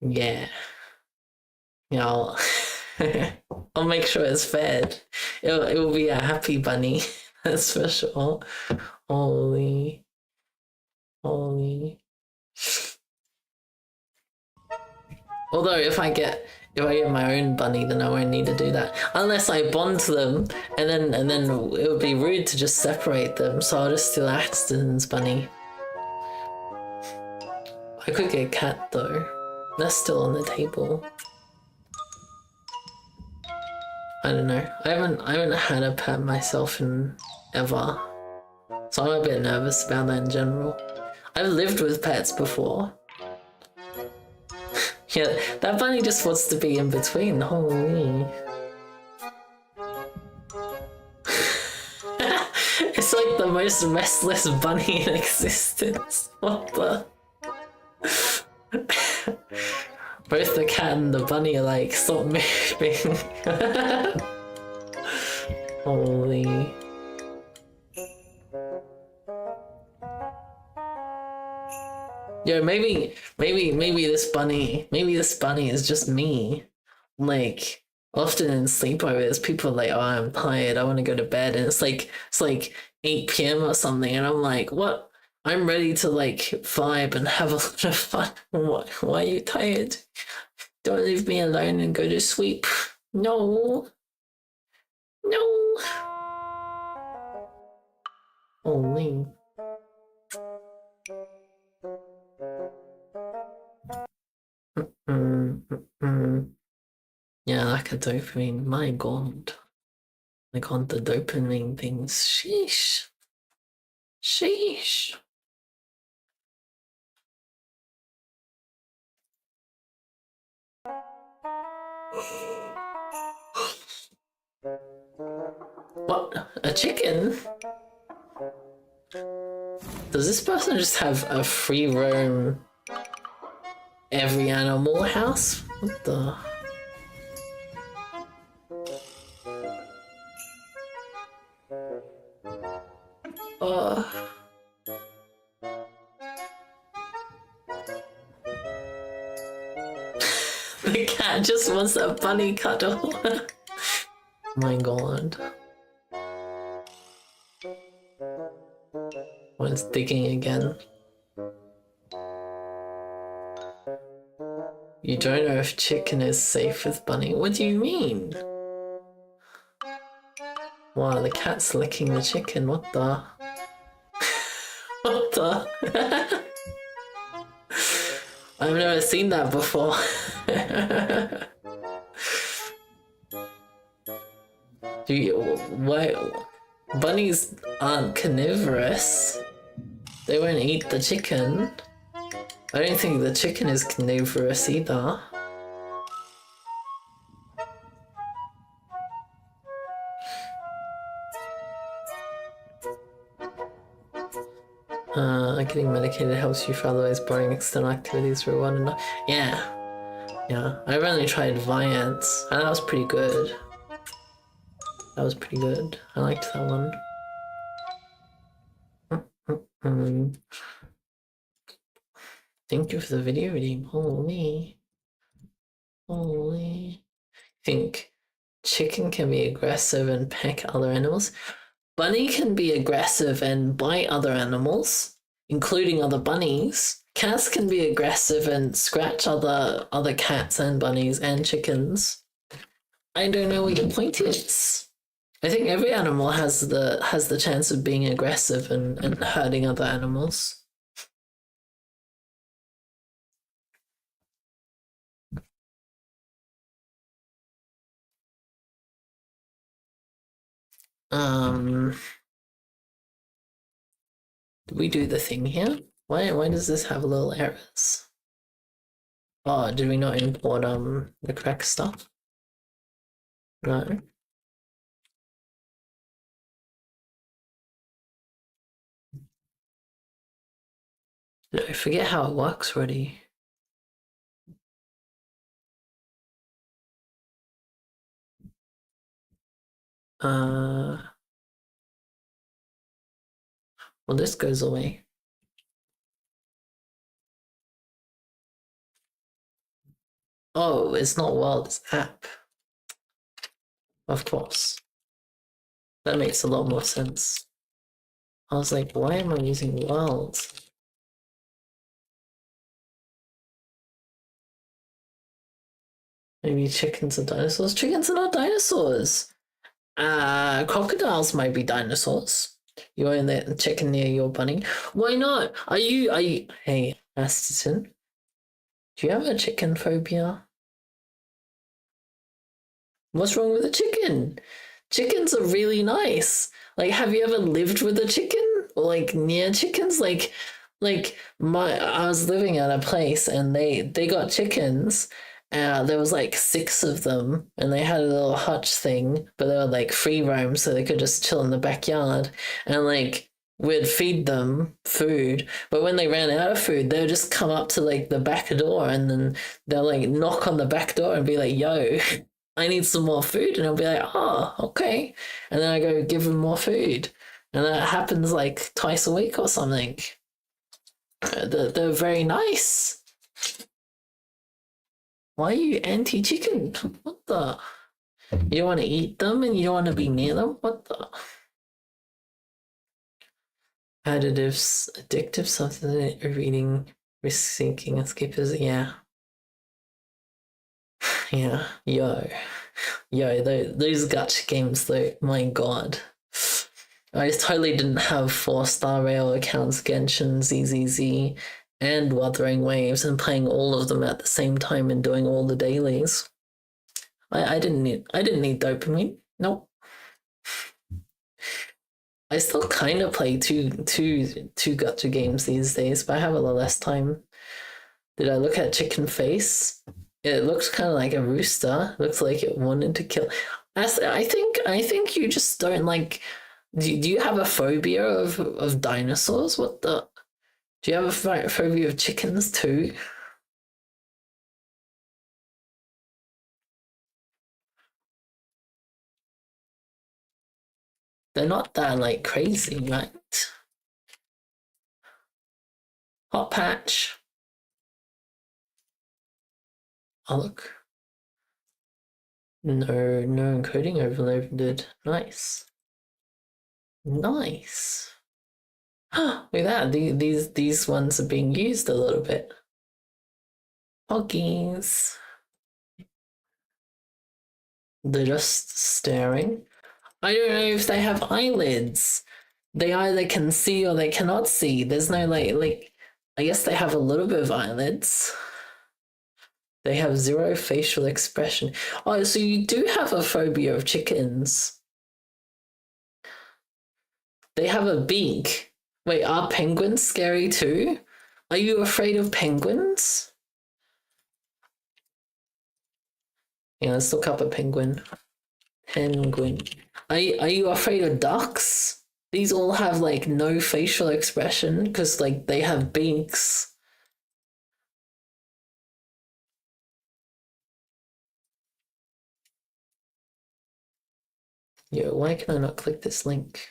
Yeah. I'll I'll make sure it's fed. It will be a happy bunny. That's for sure. Holy. Although if I get my own bunny, then I won't need to do that. Unless I bond them, and then it would be rude to just separate them. So I'll just steal Axton's bunny. I could get a cat though. That's still on the table. I don't know. I haven't had a pet myself in ever, so I'm a bit nervous about that in general. I've lived with pets before. Yeah, that bunny just wants to be in between. Holy. It's like the most restless bunny in existence. What the? Both the cat and the bunny are like, stop moving. Holy. Yo, maybe this bunny is just me. Like, often in sleepovers, people are like, oh, I'm tired, I want to go to bed, and it's like 8 PM or something, and I'm like, what? I'm ready to like vibe and have a lot of fun. Why are you tired? Don't leave me alone and go to sleep. No. No. Holy. Yeah, like a dopamine. My god. Like on the dopamine things. Sheesh. Sheesh. What? A chicken? Does this person just have a free roam every animal house? What the? The cat just wants a bunny cuddle. My god. Oh, it's digging again. You don't know if chicken is safe with bunny. What do you mean? Wow, the cat's licking the chicken. What the? What the? I've never seen that before. Why? Bunnies aren't carnivorous. They won't eat the chicken. I don't think the chicken is carnivorous either. Getting medicated helps you for otherwise boring external activities for one and yeah. I've only tried Vyance, and that was pretty good. I liked that one. Thank you for the video reading. Holy. Chicken can be aggressive and peck other animals. Bunny can be aggressive and bite other animals, including other bunnies. Cats can be aggressive and scratch other cats and bunnies and chickens. I don't know what your point is. I think every animal has the chance of being aggressive and hurting other animals. Did we do the thing here? Why does this have little errors? Oh, did we not import the correct stuff? No. I forget how it works already. Well, this goes away. Oh, it's not world, it's app. Of course. That makes a lot more sense. I was like, why am I using world? Maybe chickens are dinosaurs? Chickens are not dinosaurs! Crocodiles might be dinosaurs. You own the chicken near your bunny. Why not? Are you, hey, Asterton, do you have a chicken phobia? What's wrong with a chicken? Chickens are really nice. Like, have you ever lived with a chicken? Or like near chickens? I was living at a place and they got chickens. There was like 6 of them and they had a little hutch thing, but they were like free roam so they could just chill in the backyard. And like we'd feed them food, but when they ran out of food, they would just come up to like the back door and then they'll like knock on the back door and be like, yo, I need some more food. And I'll be like, oh, okay. And then I go give them more food. And that happens like twice a week or something. They're very nice. Why are you anti-chicken? What the? You don't want to eat them and you don't want to be near them? What the? Additives, addictive substance, overeating, risk-seeking, escapism. Yeah. Yeah. Yo, those gacha games though, my god. I totally didn't have 4-star rail accounts, Genshin, ZZZ, and Wuthering Waves, and playing all of them at the same time and doing all the dailies. I didn't need dopamine. Nope. I still kind of play two gacha games these days, but I have a lot less time. Did I look at Chicken Face? It looks kind of like a rooster. Looks like it wanted to kill. I think you just don't like. Do you have a phobia of dinosaurs? What the? Do you have a phobia of chickens too? They're not that like crazy, right? Hot patch. Oh look. No encoding overloaded. Nice. Nice. Look at that. These ones are being used a little bit. Hoggies. They're just staring. I don't know if they have eyelids. They either can see or they cannot see. There's no like I guess they have a little bit of eyelids. They have 0 facial expression. Oh, so you do have a phobia of chickens. They have a beak. Wait, are penguins scary too? Are you afraid of penguins? Yeah, let's look up a penguin. Penguin. Are you afraid of ducks? These all have like no facial expression because like they have beaks. Yo, why can I not click this link?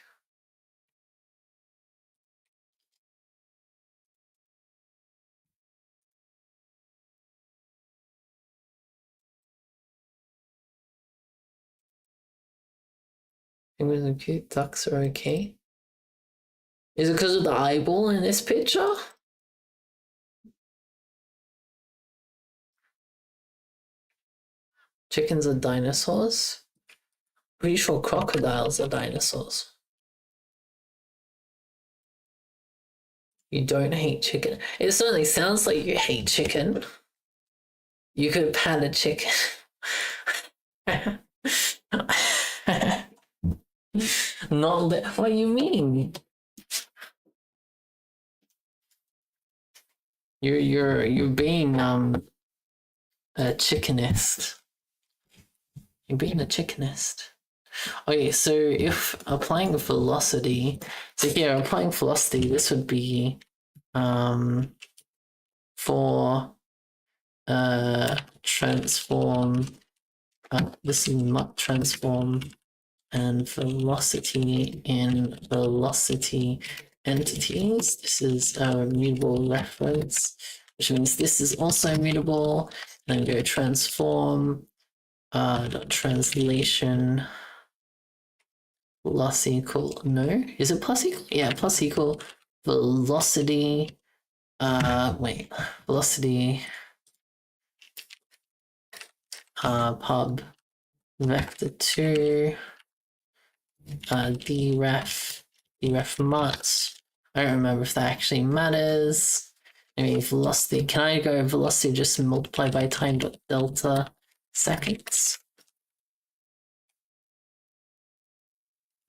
Penguins are cute, ducks are okay. Is it because of the eyeball in this picture? Chickens are dinosaurs? Pretty sure crocodiles are dinosaurs. You don't hate chicken. It certainly sounds like you hate chicken. You could pat a chicken. What do you mean? You're being a chickenist. You're being a chickenist. Okay, so if applying velocity, so here applying velocity, this would be for transform. This is not transform and velocity in velocity entities. This is a mutable reference, which means this is also mutable. And then go transform translation plus equal, no, is it plus equal? Yeah, plus equal velocity, wait, velocity pub vector 2 dref mut. I don't remember if that actually matters. Maybe velocity, can I go velocity just multiply by time dot delta seconds?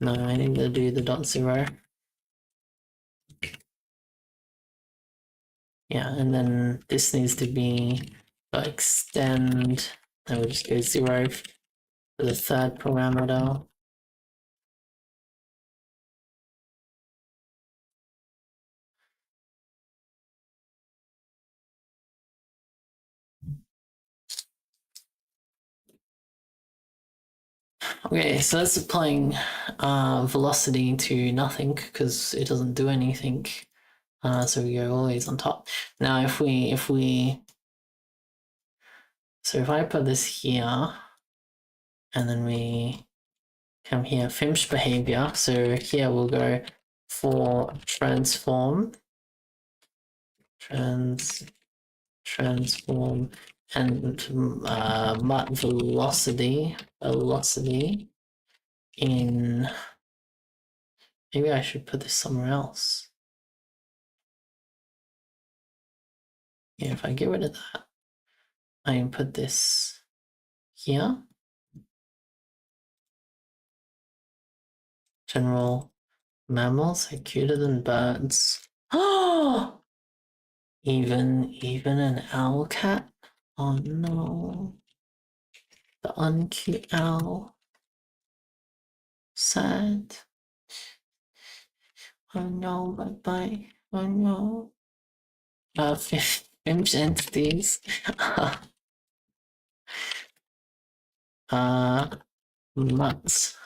No, I need to do the dot zero. Yeah, and then this needs to be extend, and we'll just go 0 for the third parameter. Okay, so that's applying velocity to nothing because it doesn't do anything. So we go always on top. Now if I put this here and then we come here, FIMSH behavior. So here we'll go for transform and mut velocity in, maybe I should put this somewhere else. Yeah, if I get rid of that, I can put this here. General mammals are cuter than birds. Oh, even an owlcat. Oh no, the uncute owl. Sad. Oh no, bye bye. Oh no. FIMSH entities. Mutts.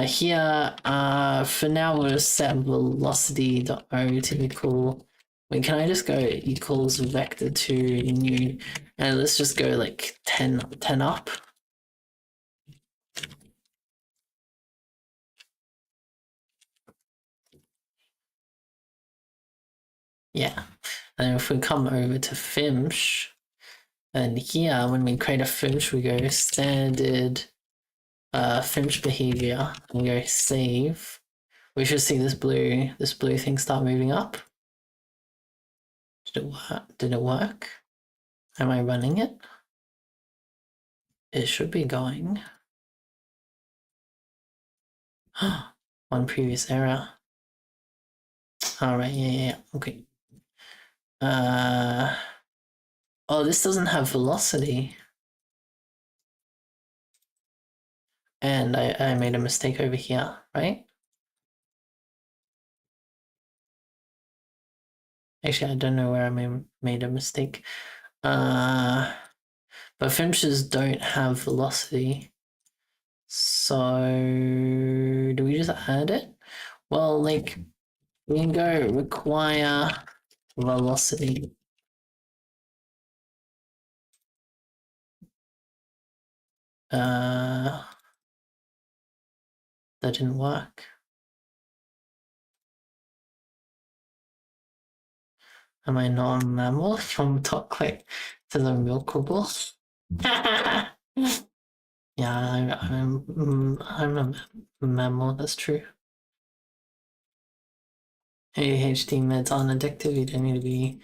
Here, for now we'll set velocity.o to equal. Wait, can I just go equals vector to new, and let's just go like 10 up. Yeah, and if we come over to FIMSH, and here when we create a FIMSH, we go standard FIMSH behavior and go save. We should see this blue thing start moving up. Did it work? Did it work? Am I running it? It should be going. One previous error. Alright, yeah, okay. Oh, this doesn't have velocity. And I made a mistake over here, right? Actually, I don't know where I made a mistake. But FIMSHs don't have velocity. So do we just add it? Well, like, we can go require velocity. That didn't work. Am I not a mammal? From top click says I'm milkable. Yeah, I'm a mammal. That's true. ADHD meds aren't addictive. You don't need to be,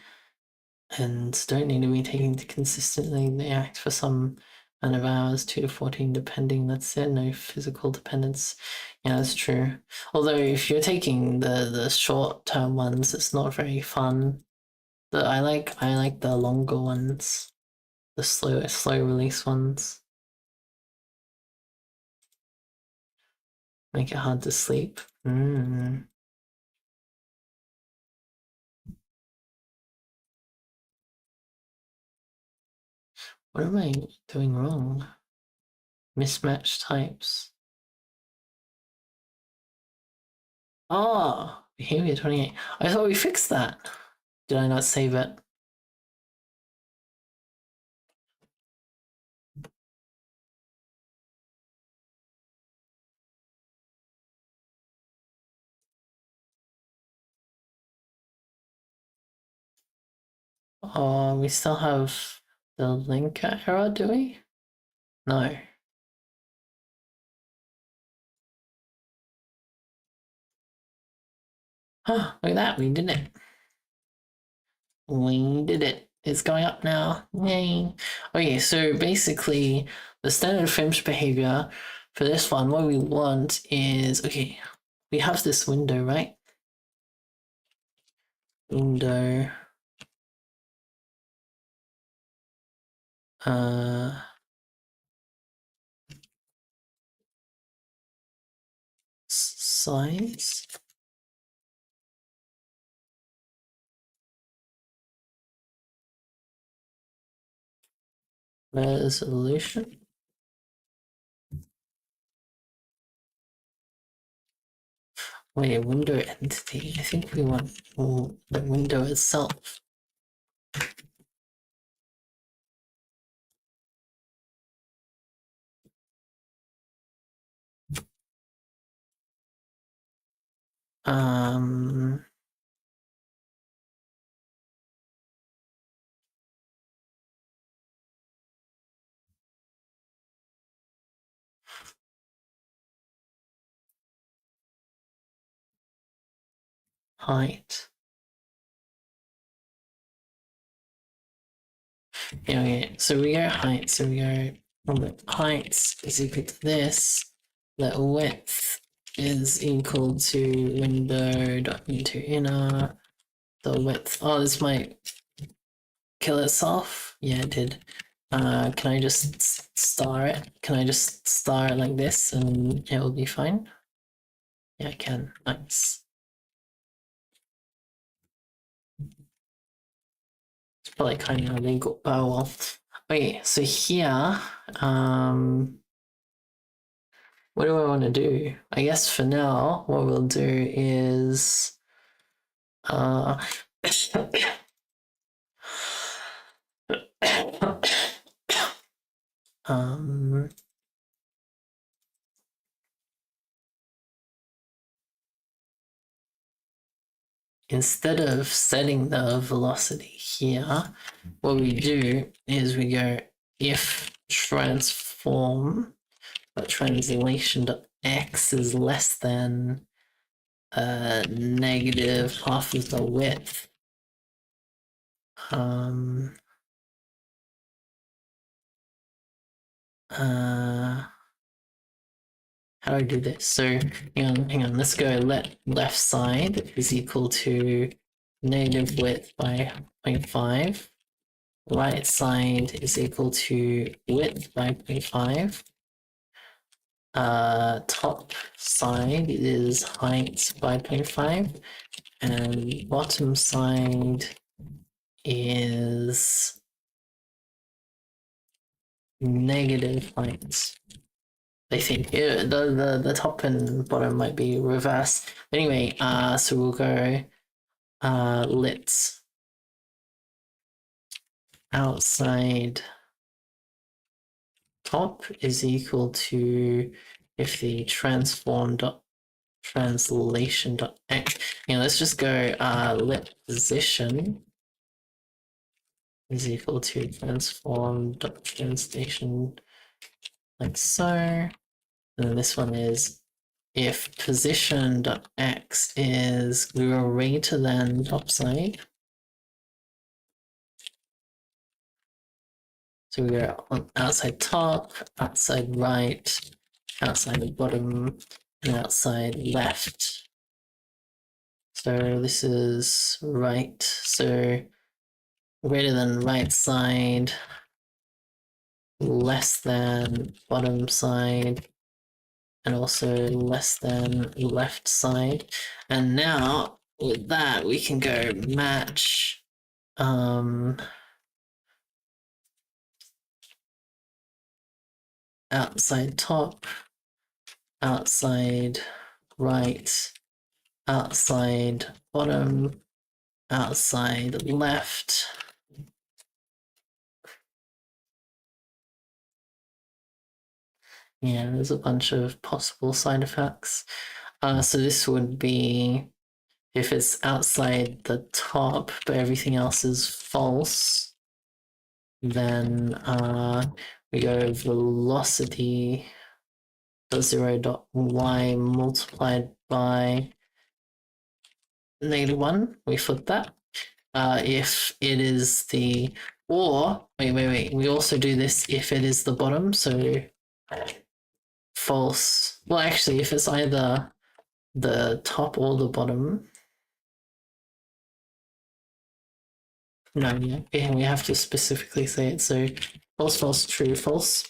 and don't need to be taken consistently. They act for some amount of hours, 2 to 14, depending. That's it. No physical dependence. Yeah, that's true. Although if you're taking the short term ones, it's not very fun. I like the longer ones, the slow release ones. Make it hard to sleep. What am I doing wrong? Mismatched types. Oh, behavior 28. I thought we fixed that. Did I not save it? Oh, we still have the link error, do we? No. Oh, look at that, we did it. We did it. It's going up now. Yay. Okay, so basically the standard FIMSH behavior for this one, what we want is, okay, we have this window, right? Window. Size. Resolution. Wait, window entity. I think we want the window itself. Height. Yeah, okay, so we go height, so we go height is equal to this, the width is equal to window dot into inner, the width, oh, this might kill itself. Yeah, it did. Can I just star it? Can I just star it like this and it will be fine? Yeah, I can. Nice. It's probably kind of illegal. Oh well. Okay, so here, what do I want to do? I guess for now, what we'll do is, instead of setting the velocity here, what we do is we go if transform, but translation.x is less than negative half of the width. How do I do this? So hang on, let's go left side is equal to negative width by 0.5. Right side is equal to width by 0.5. Top side is height by 0.5. And bottom side is negative height. I think the top and bottom might be reversed. Anyway, so we'll go lit outside top is equal to if the translation.x. Yeah, let's just go let position is equal to transform.translation like so. And this one is if position.x is greater than topside. So we go on outside top, outside right, outside the bottom, and outside left. So this is right. So greater than right side, less than bottom side, and also less than left side. And now with that we can go match outside top, outside right, outside bottom, outside left. Yeah, there's a bunch of possible side effects. So this would be if it's outside the top, but everything else is false, then we go velocity .0.y multiplied by -1. We flip that. If it is the, or wait, we also do this if it is the bottom, so false. Well, actually, if it's either the top or the bottom. No, yeah, we have to specifically say it. So false, false, true, false.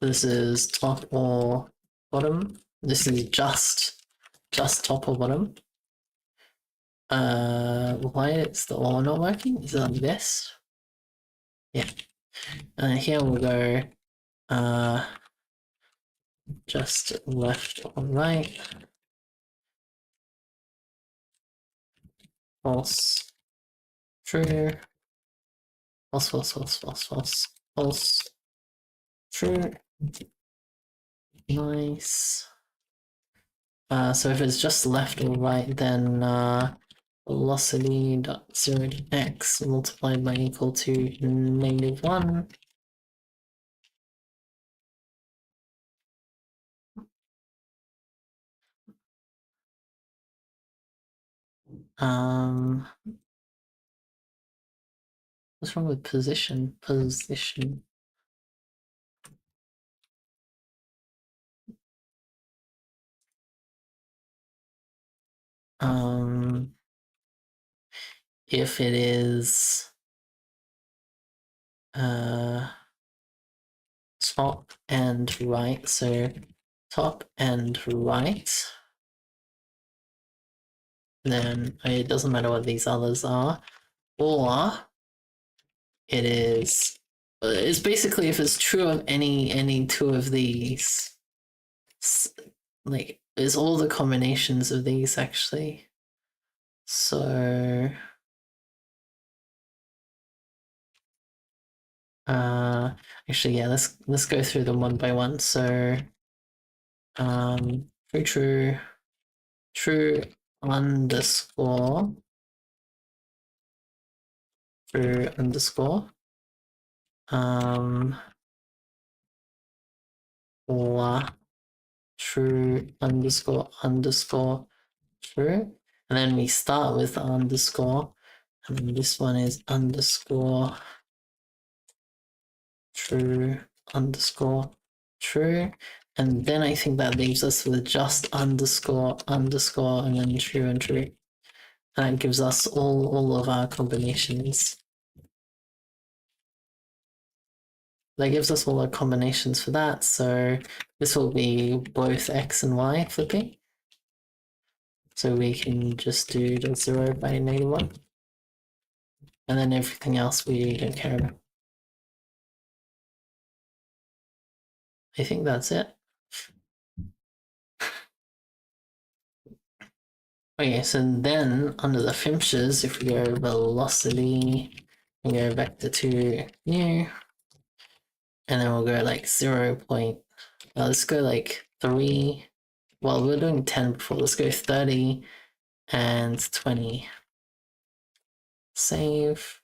This is top or bottom. This is just top or bottom. Why is the or not working? Is it like this? Yeah. And here we'll go just left or right. False. True. False, false, false, false, false, false. True. Nice. So if it's just left or right, then velocity dot 0 to x multiplied by equal to -1. What's wrong with position? Position. If it is top and right, so top and right, then it doesn't matter what these others are, or it is, it's basically if it's true of any two of these, like it's all the combinations of these actually. So actually, yeah, let's go through them one by one. So true underscore true underscore or true underscore true, and then we start with the underscore, and this one is underscore true underscore true, and then I think that leaves us with just underscore underscore and then true and true. And that gives us all of our combinations. That gives us all our combinations for that. So this will be both x and y flipping. So we can just do .0 by -1. And then everything else we don't care about. I think that's it. Okay, so then under the FIMSHs, if we go velocity, we go vector to new, and then we'll go like 0.0 Let's go like 3. Well, we were doing 10 before. Let's go 30 and 20. Save.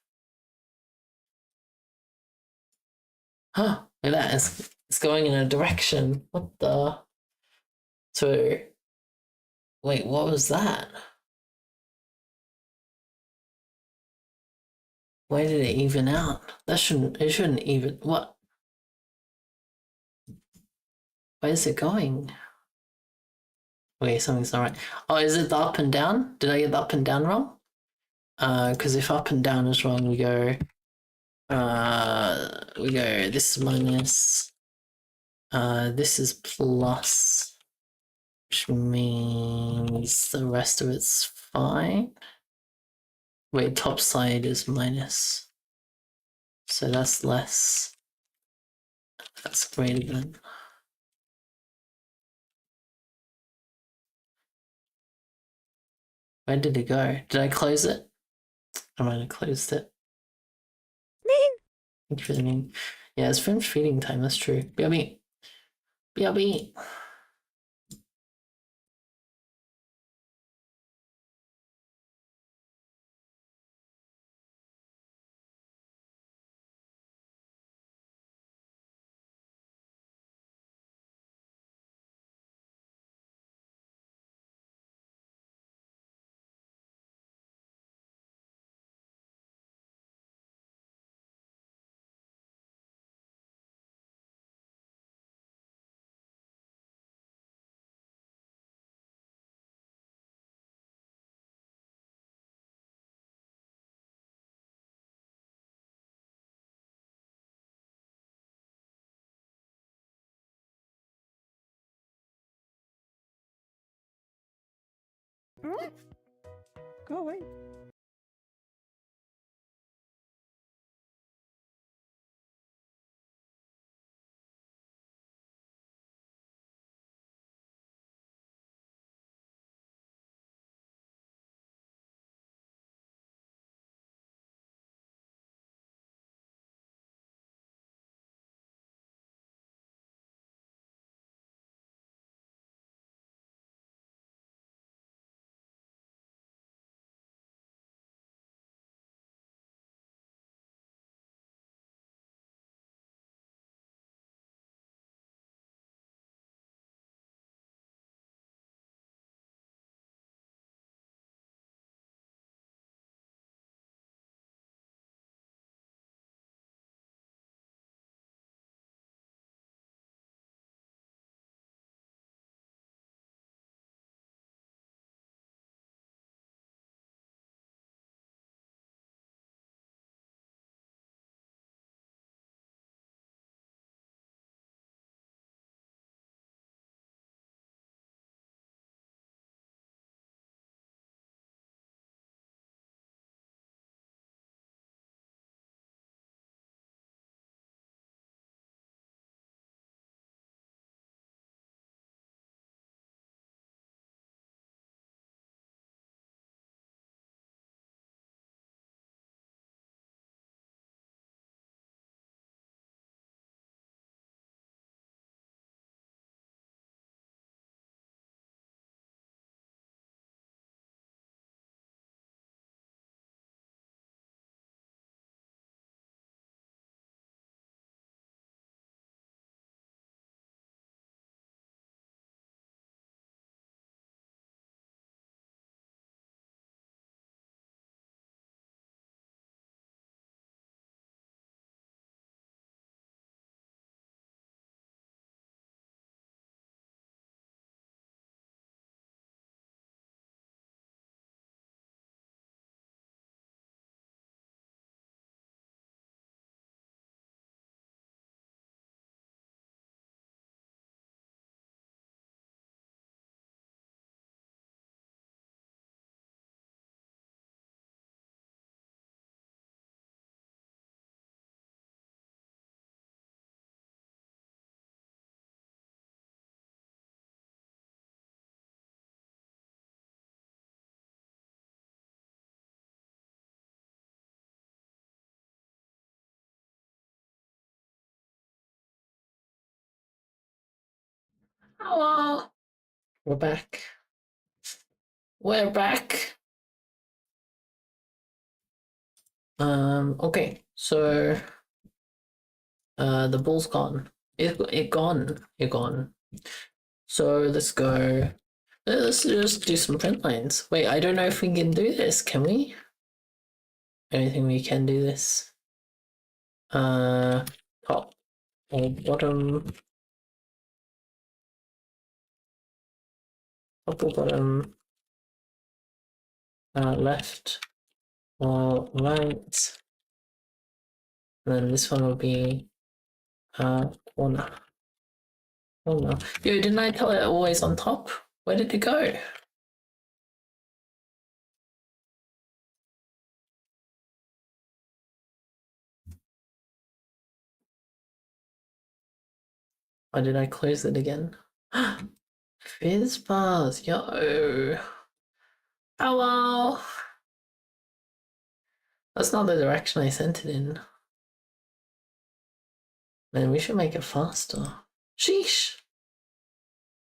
Huh, look at that. It's going in a direction. What the? So, wait, what was that? Why did it even out? It shouldn't even, what? Where is it going? Wait, something's not right. Oh, is it the up and down? Did I get the up and down wrong? Because if up and down is wrong, we go, this is minus, this is plus, which means the rest of it's fine. Wait, top side is minus. So that's less. That's greater than. Where did it go? Did I close it? I might have closed it. Thank you for the name. Yeah, it's FIMSH feeding time, that's true. BRB. BRB. Go away. Hello. We're back. We're back. Okay, so the ball's gone. It gone. So let's go. Let's just do some print lines. Wait, I don't know if we can do this, can we? I don't think we can do this. Top or bottom. Top or bottom. Left or right. And then this one will be corner. Oh no. Yo, didn't I tell it always on top? Where did it go? Why did I close it again? Fizz bars, yo. Hello. That's not the direction I sent it in. Man, we should make it faster. Sheesh.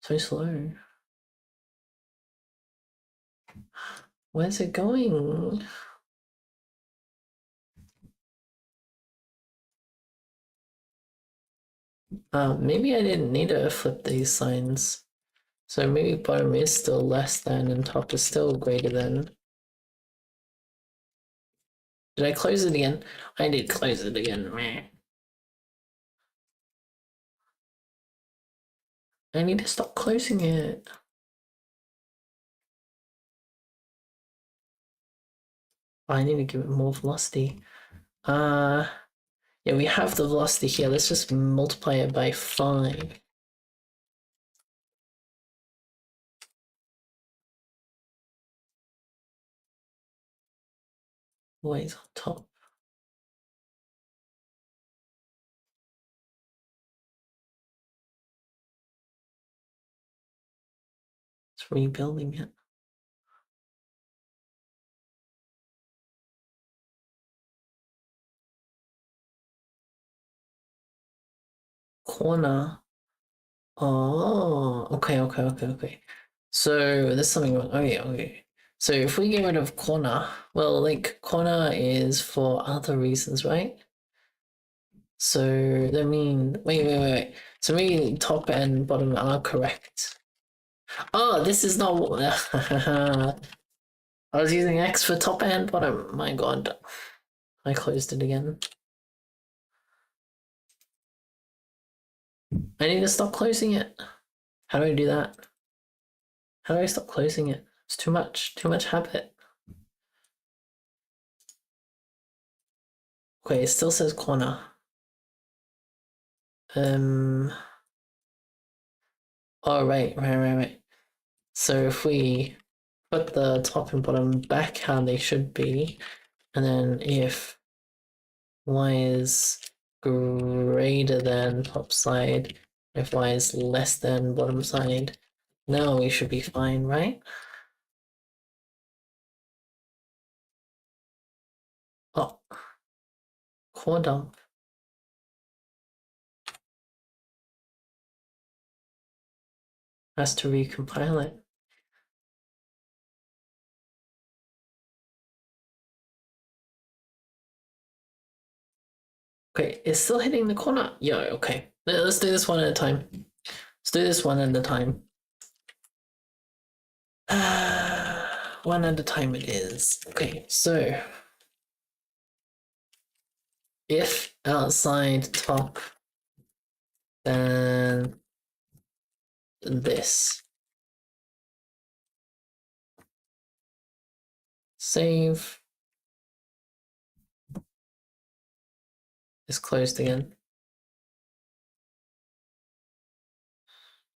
So slow. Where's it going? Maybe I didn't need to flip these signs. So maybe bottom is still less than and top is still greater than. Did I close it again? I did close it again. Meh. I need to stop closing it. I need to give it more velocity. Yeah, we have the velocity here. Let's just multiply it by 5. Always on top. It's rebuilding it. Corner. Oh, okay. So there's something wrong. Okay. So if we get rid of corner, well, like corner is for other reasons, right? So that mean wait. So maybe top and bottom are correct. Oh, this is not. I was using X for top and bottom. My God, I closed it again. I need to stop closing it. How do I do that? How do I stop closing it? It's too much habit. Okay, it still says corner. Oh, right. So if we put the top and bottom back how they should be, and then if y is greater than top side, if y is less than bottom side, now we should be fine, right? Oh, core dump. Has to recompile it. Okay, it's still hitting the corner. Yeah, okay. Let's do this one at a time. Let's do this one at a time. One at a time it is. Okay, so if outside top, then this. Save. It's closed again.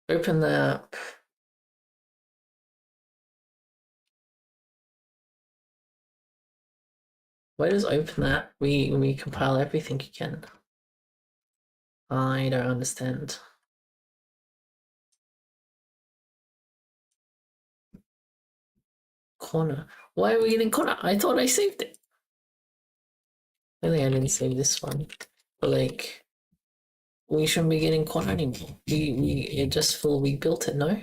Open the app. Why does open that? We compile everything again. I don't understand. Corner. Why are we getting corner? I thought I saved it. Really, I didn't save this one. But like, we shouldn't be getting caught anymore. It just full rebuilt it, no?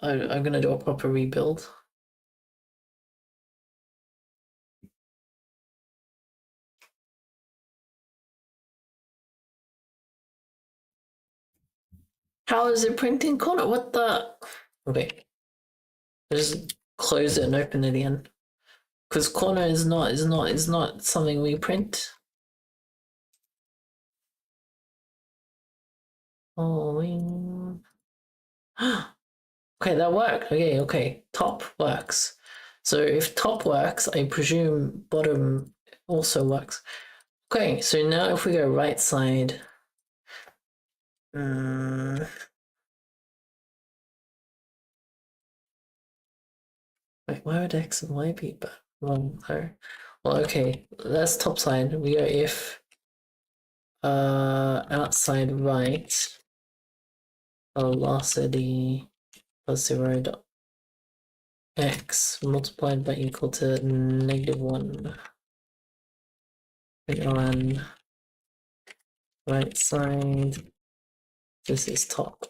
I'm gonna do a proper rebuild. How is it printing corner? What the? Okay, just close it and open it again. Because corner is not something we print. Oh, okay, that worked. Okay, top works. So if top works, I presume bottom also works. Okay, so now if we go right side, wait, why would X and Y be wrong there? Well, okay, that's top side. We go if outside right velocity plus 0 dot x multiplied by equal to -1. And on right side, this is top.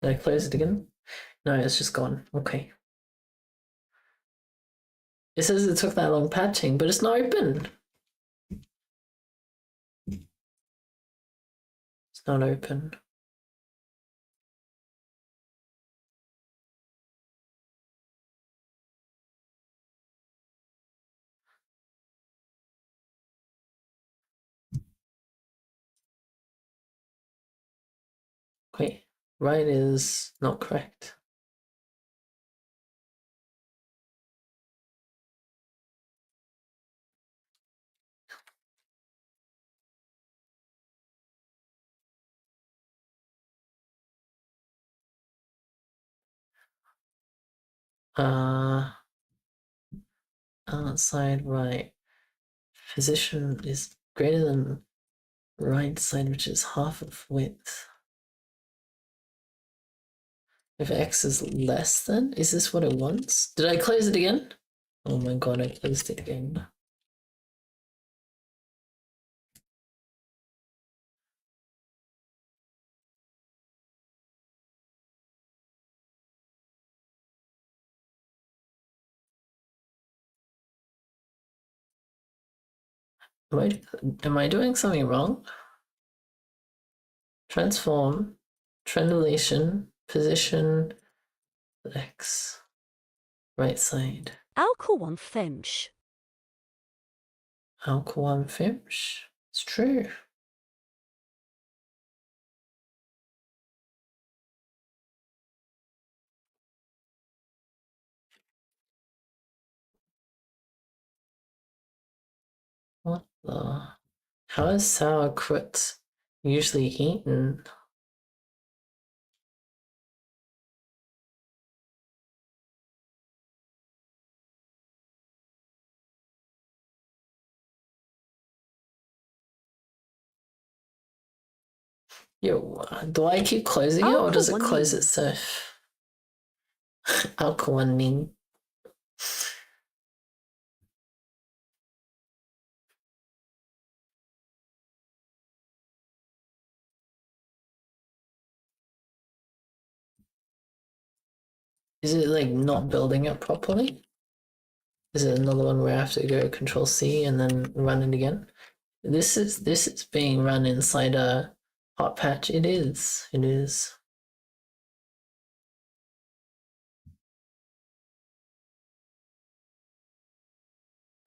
Did I close it again? No, it's just gone. Okay. It says it took that long patching, but it's not open. It's not open. Wait, right is not correct. Outside right. Position is greater than right side, which is half of width. If x is less than, is this what it wants? Did I close it again? Oh my god, I closed it again. Am I doing something wrong? Transform, translation, position, x, right side. Owlkaline FIMSH. Owlkaline FIMSH. It's true. What the? How is sauerkraut usually eaten? Yo, do I keep closing it or does it close itself? Owlkaline. Is it like not building it properly? Is it another one where I have to go Control C and then run it again? This is being run inside a hot patch. It is. It is.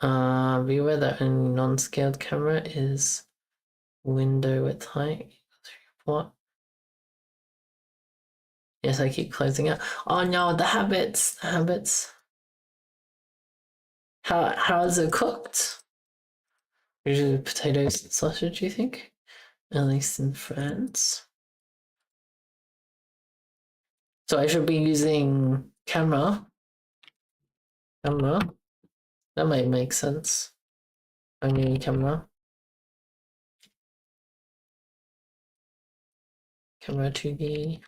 Beware that only non-scaled camera is window width height. What? Yes, I keep closing it. Oh no, the habits. The habits. How is it cooked? Usually potatoes and sausage, you think? At least in France. So I should be using camera. Camera. That might make sense. Only camera. Camera 2D.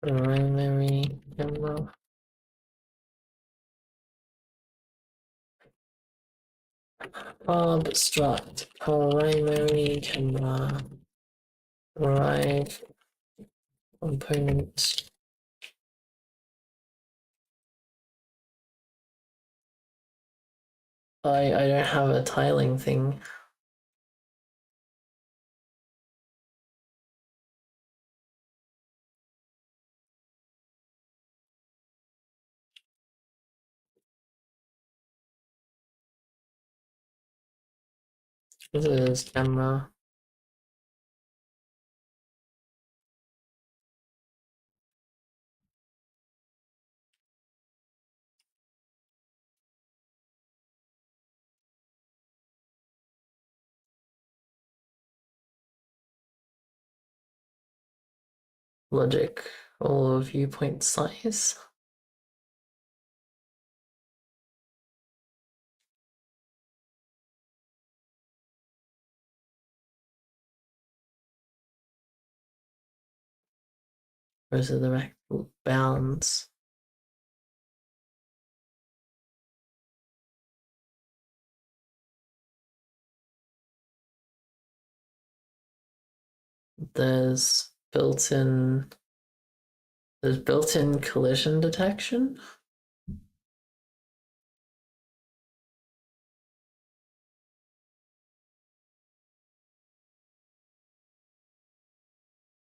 Primary camera. Obstruct primary camera. Right components. I don't have a tiling thing. This is camera. Logic or viewpoint size. Or is it the bounds? There's built-in collision detection.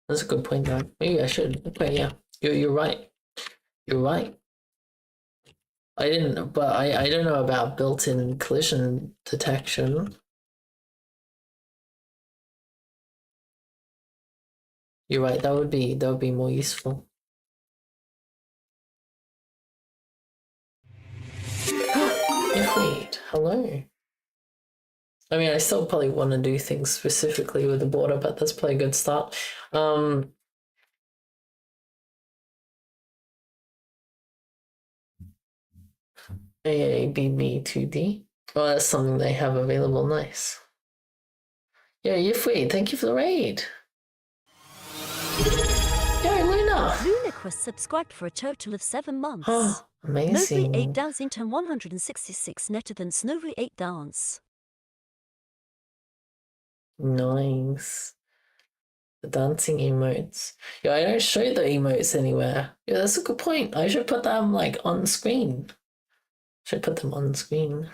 That's a good point, though. Maybe I should. Okay, yeah, you're right. You're right. I didn't, but I don't know about built-in collision detection. You're right. That would be more useful. Wait, hello. I mean, I still probably want to do things specifically with the border, but that's probably a good start. AABB2D. Well, that's something they have available. Nice. Yeah, Yifui, thank you for the raid. Yeah, Luna. Luna Quest subscribed for a total of 7 months. Oh, amazing. Snowy 8 dance in turn 166 netter than Snowy 8 dance. Nice. The dancing emotes. Yeah, I don't show the emotes anywhere. Yeah, that's a good point. I should put them like on screen. Should put them on screen.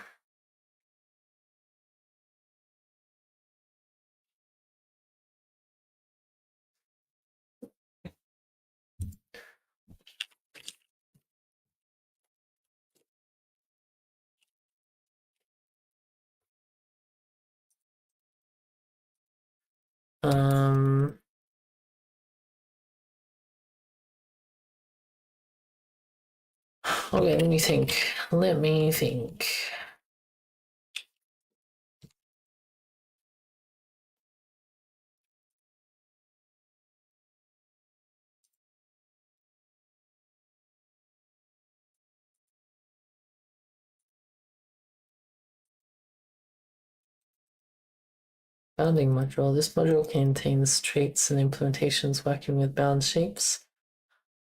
Okay, let me think. Bounding module. This module contains traits and implementations working with bound shapes.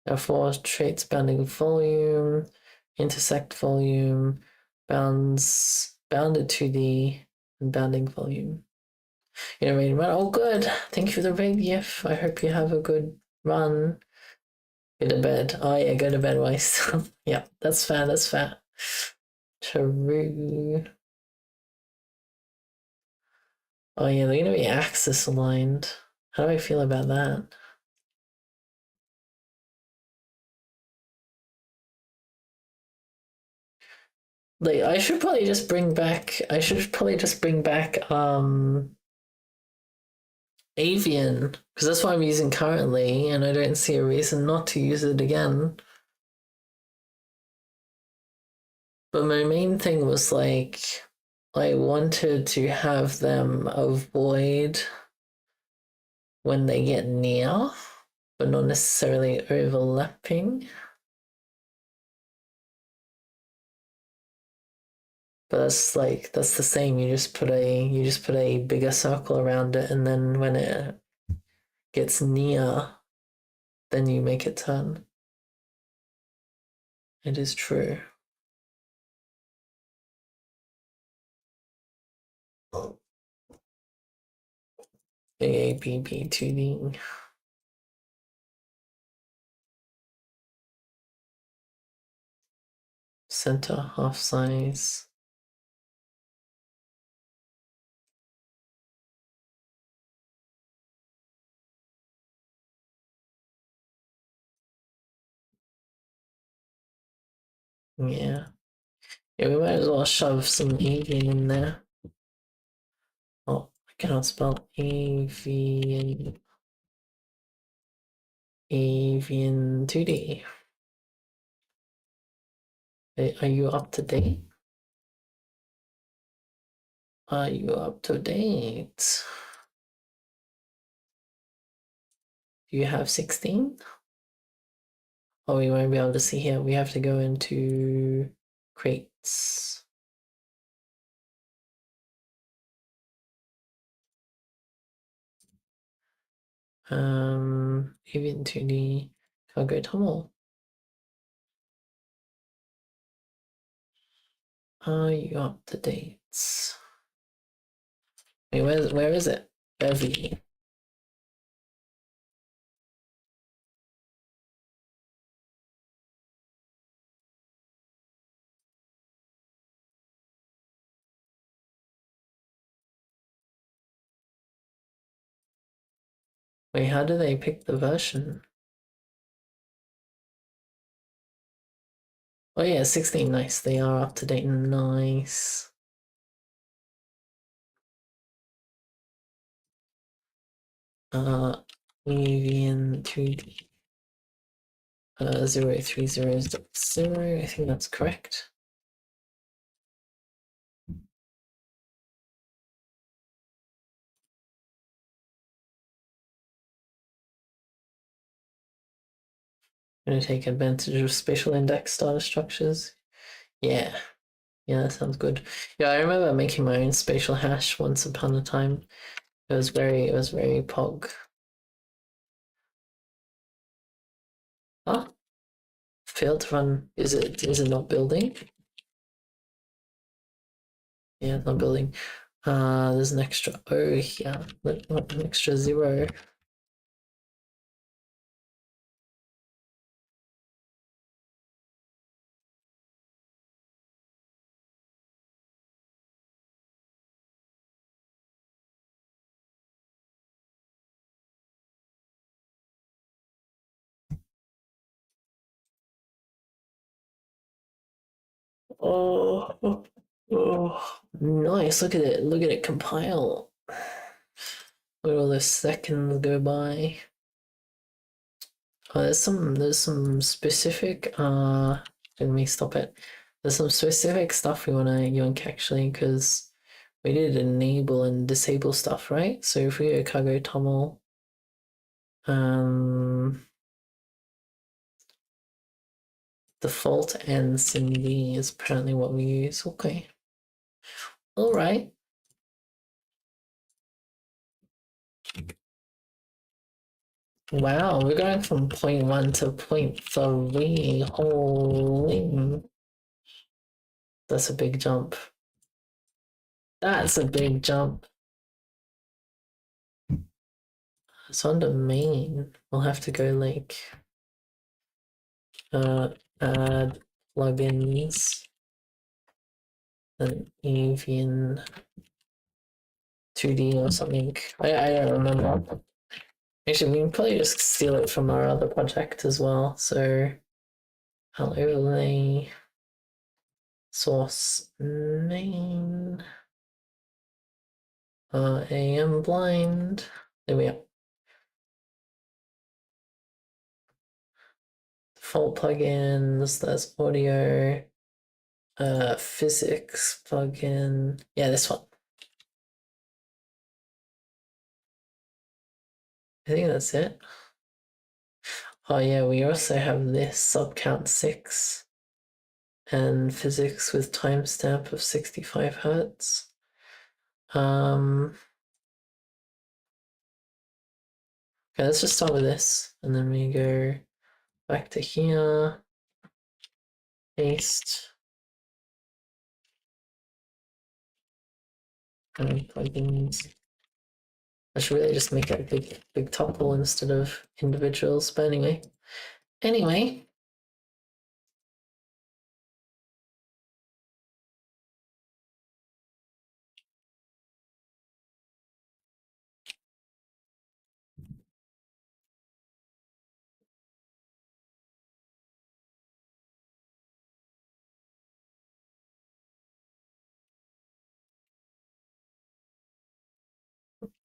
There are 4 traits: bounding volume, intersect volume, bounds, bounded 2D, and bounding volume. You're ready to run? Oh, good. Thank you for the raid, Yif. I hope you have a good run. Go to bed. Oh, yeah, go to bed, Weiss. Yeah, that's fair. True. Oh, yeah, they're going to be axis aligned. How do I feel about that? Like, I should probably just bring back Avian, because that's what I'm using currently, and I don't see a reason not to use it again. But my main thing was like, I wanted to have them avoid when they get near, but not necessarily overlapping. But that's the same. You just put a bigger circle around it, and then when it gets near, then you make it turn. It is true. AABB2D. Center half size. Yeah. Yeah, we might as well shove some avian in there. Oh, I cannot spell avian. Avian 2D. Are you up to date? Are you up to date? Do you have 16? Oh, we won't be able to see here. We have to go into crates. Avian 2D cargo tunnel. Are you up to date? Wait, where is it? Bevy. Wait, how do they pick the version? Oh yeah, 16, nice. They are up to date, nice. Avian 2D. 030.0, I think that's correct. I'm gonna take advantage of spatial index data structures. Yeah, that sounds good. Yeah, I remember making my own spatial hash once upon a time. It was very pog. Ah, failed to run. Is it not building? Yeah, it's not building. There's an extra O here. What an extra 0. Oh, nice. Look at it compile. Look at all those seconds go by. Oh, there's some specific let me stop it. There's some specific stuff we wanna yank actually, because we did enable and disable stuff, right? So if we go cargo tunnel, default and SIMD is apparently what we use. Okay. All right. Wow, we're going from 0.1 to 0.3. Holy. That's a big jump. That's a big jump. So under main, we'll have to go like add plugins and avian 2D or something. I don't remember. Actually, we can probably just steal it from our other project as well. So I'll overlay source main AM blind. There we are. Default plugins, there's audio, physics plugin. Yeah, this one. I think that's it. Oh yeah, we also have this subcount 6 and physics with timestamp of 65 Hertz. Okay, let's just start with this, and then we go back to here, paste, and plugins. I should really just make it a big tuple instead of individuals, but anyway. Anyway.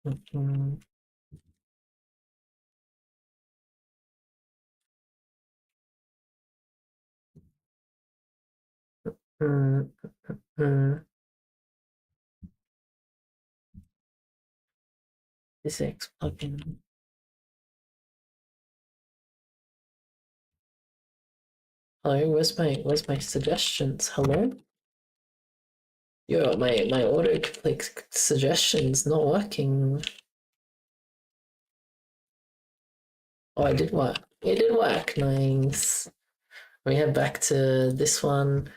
Mm-hmm. Physics plugin. Hello, where's my suggestions? Hello? Yo, my autocomplete suggestions not working. Oh, it did work. It did work. Nice. We head back to this one.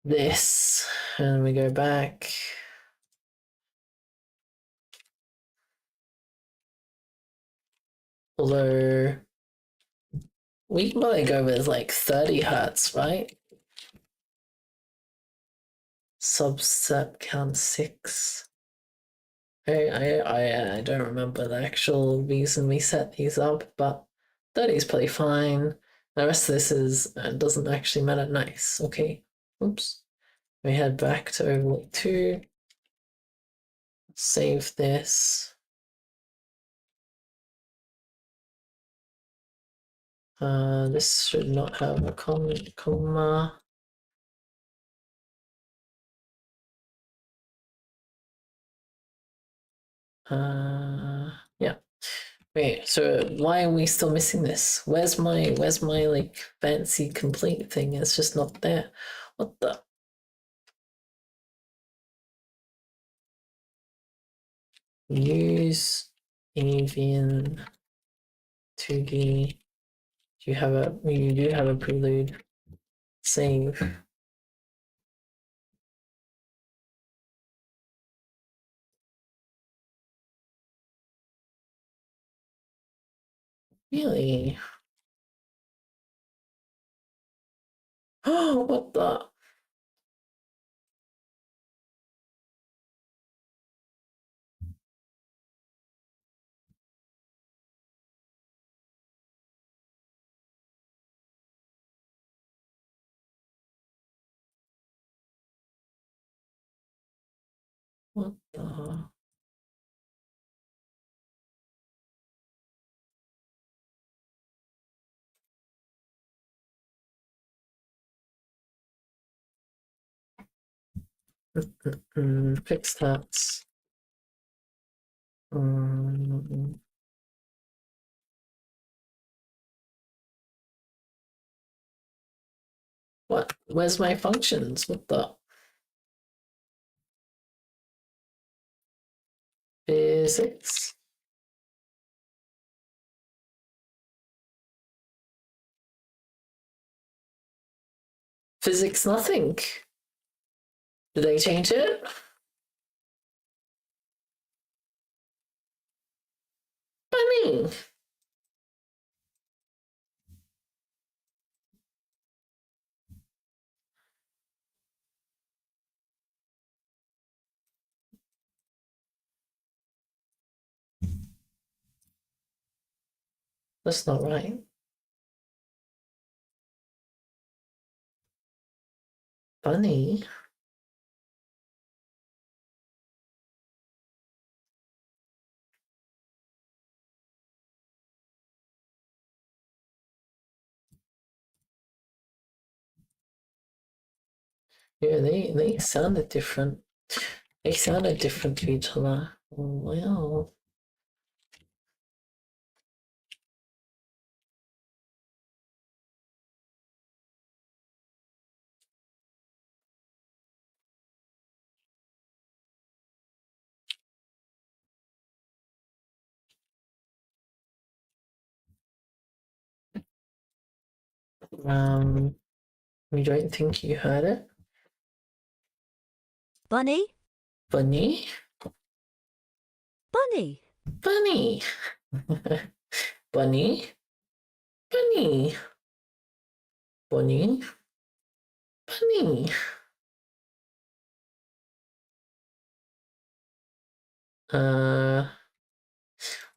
This. And we go back. Although we can probably go with like 30 hertz, right? Subset count 6. I don't remember the actual reason we set these up, but 30 is pretty fine. The rest of this is doesn't actually matter. Nice. Okay. Oops. We head back to overlay 2. Save this. This should not have a comma. Yeah. Wait, so why are we still missing this? Where's my like fancy complete thing? It's just not there. What the? Use avian 2D. You do have a prelude. Save. Really? Oh, what the? What the? Fix stats. What? Where's my functions? What the? Physics. Physics nothing. Did they change it? Funny. That's not right. Funny. Yeah, they sounded different. They sounded different to each other. Well. We don't think you heard it? Bunny? Bunny? Bunny? Bunny! Bunny? Bunny! Bunny? Bunny!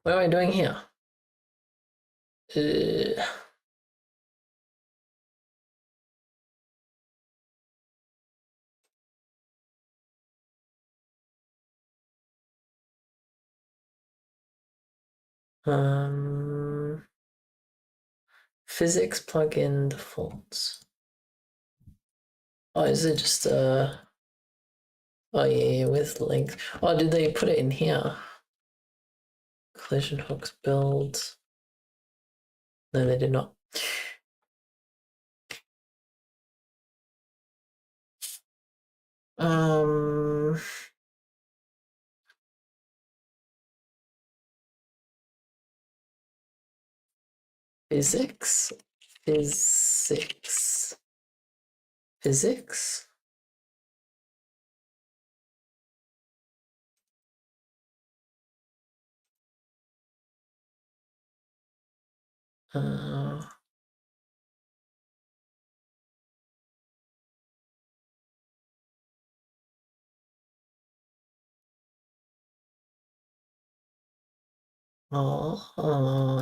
What am I doing here? Physics plugin defaults. Oh, is it just oh yeah, with length. Oh, did they put it in here? Collision hooks build. No, they did not. Physics.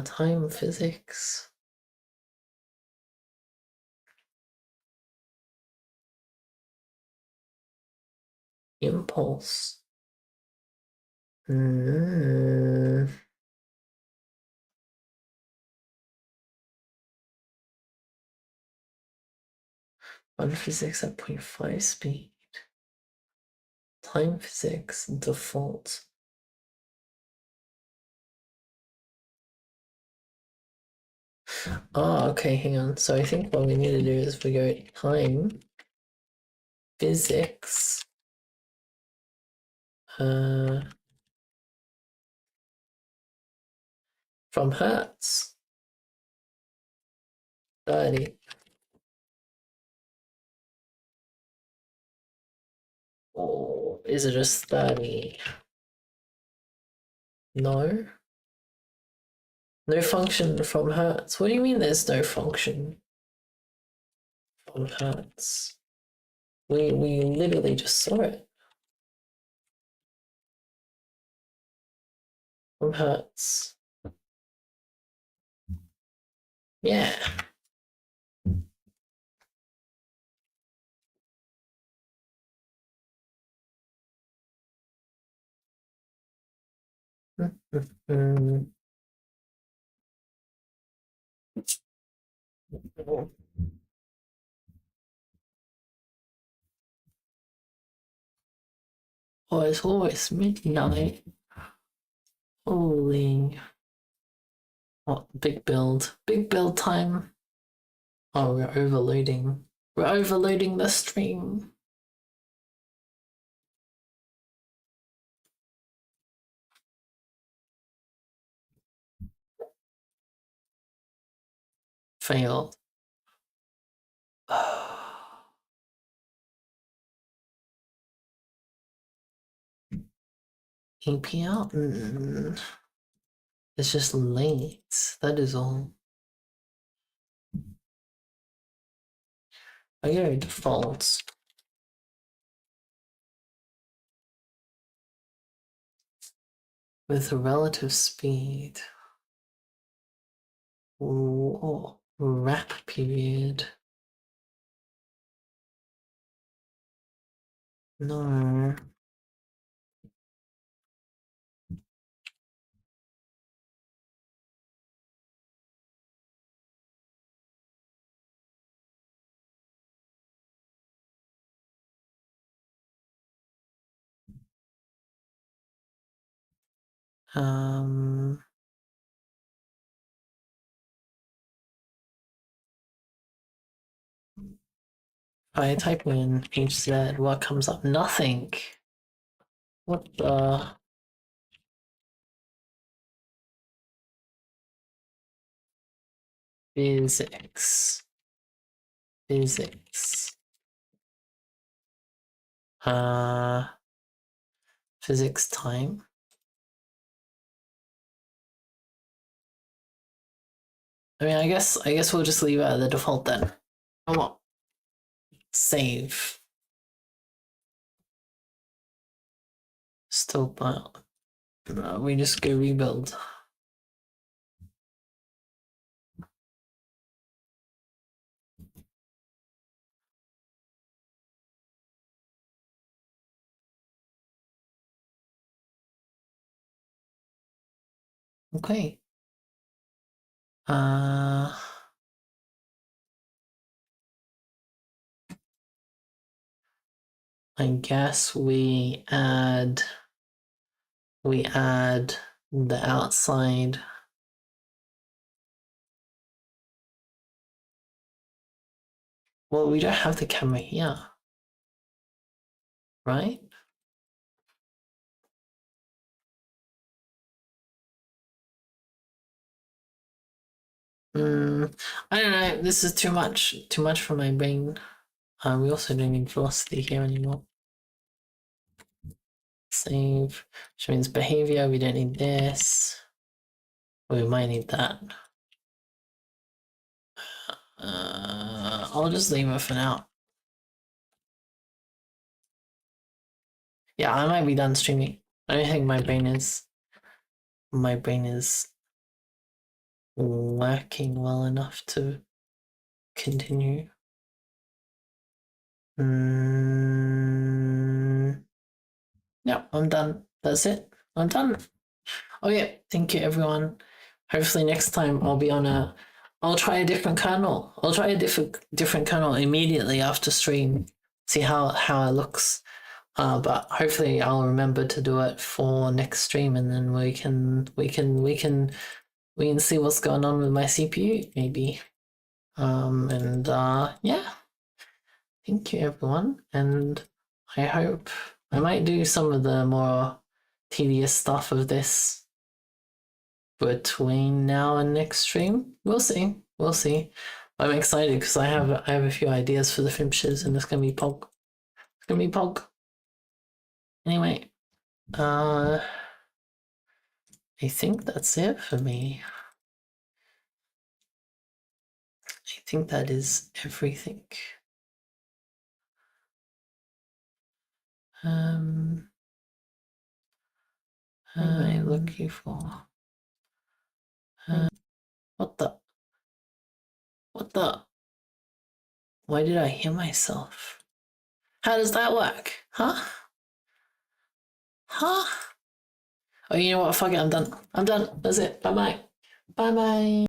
Time physics. Impulse. One physics at 0.5 speed. Time physics default. Oh, okay, hang on. So I think what we need to do is we go time physics. From Hertz. 30. Or is it just 30? No. No function from Hertz. What do you mean there's no function from Hertz? We literally just saw it. From Hertz. Yeah. Oh, it's always midnight. Holy. What, big build. Big build time. Oh, we're overloading. We're overloading the stream. Failed. APL? It's just late. That is all. I go defaults. With relative speed. Oh, wrap period. No. I type in HZ, what comes up? Nothing. What the? Physics. Physics. Physics time. I mean, I guess we'll just leave it at the default then. Come on. Save. Still, but we just go rebuild. Okay. I guess we add the outside. Well, we don't have the camera here, right? I don't know. This is too much for my brain. We also don't need velocity here anymore. Save, which means behavior. We don't need this. We might need that. I'll just leave it for now. Yeah, I might be done streaming. I don't think my brain is working well enough to continue. Yeah, I'm done. That's it. I'm done. Oh yeah, thank you everyone. Hopefully next time I'll try a different kernel. I'll try a different kernel immediately after stream. See how it looks. But hopefully I'll remember to do it for next stream, and then we can see what's going on with my CPU maybe. Yeah. Thank you everyone, and I hope I might do some of the more tedious stuff of this between now and next stream. We'll see. I'm excited because I have a few ideas for the FIMSHs, and it's gonna be pog. Anyway, I think that's it for me. I think that is everything. What am I looking for? What the? Why did I hear myself? How does that work? Huh? Oh, you know what? Fuck it. I'm done. That's it. Bye-bye. Bye-bye.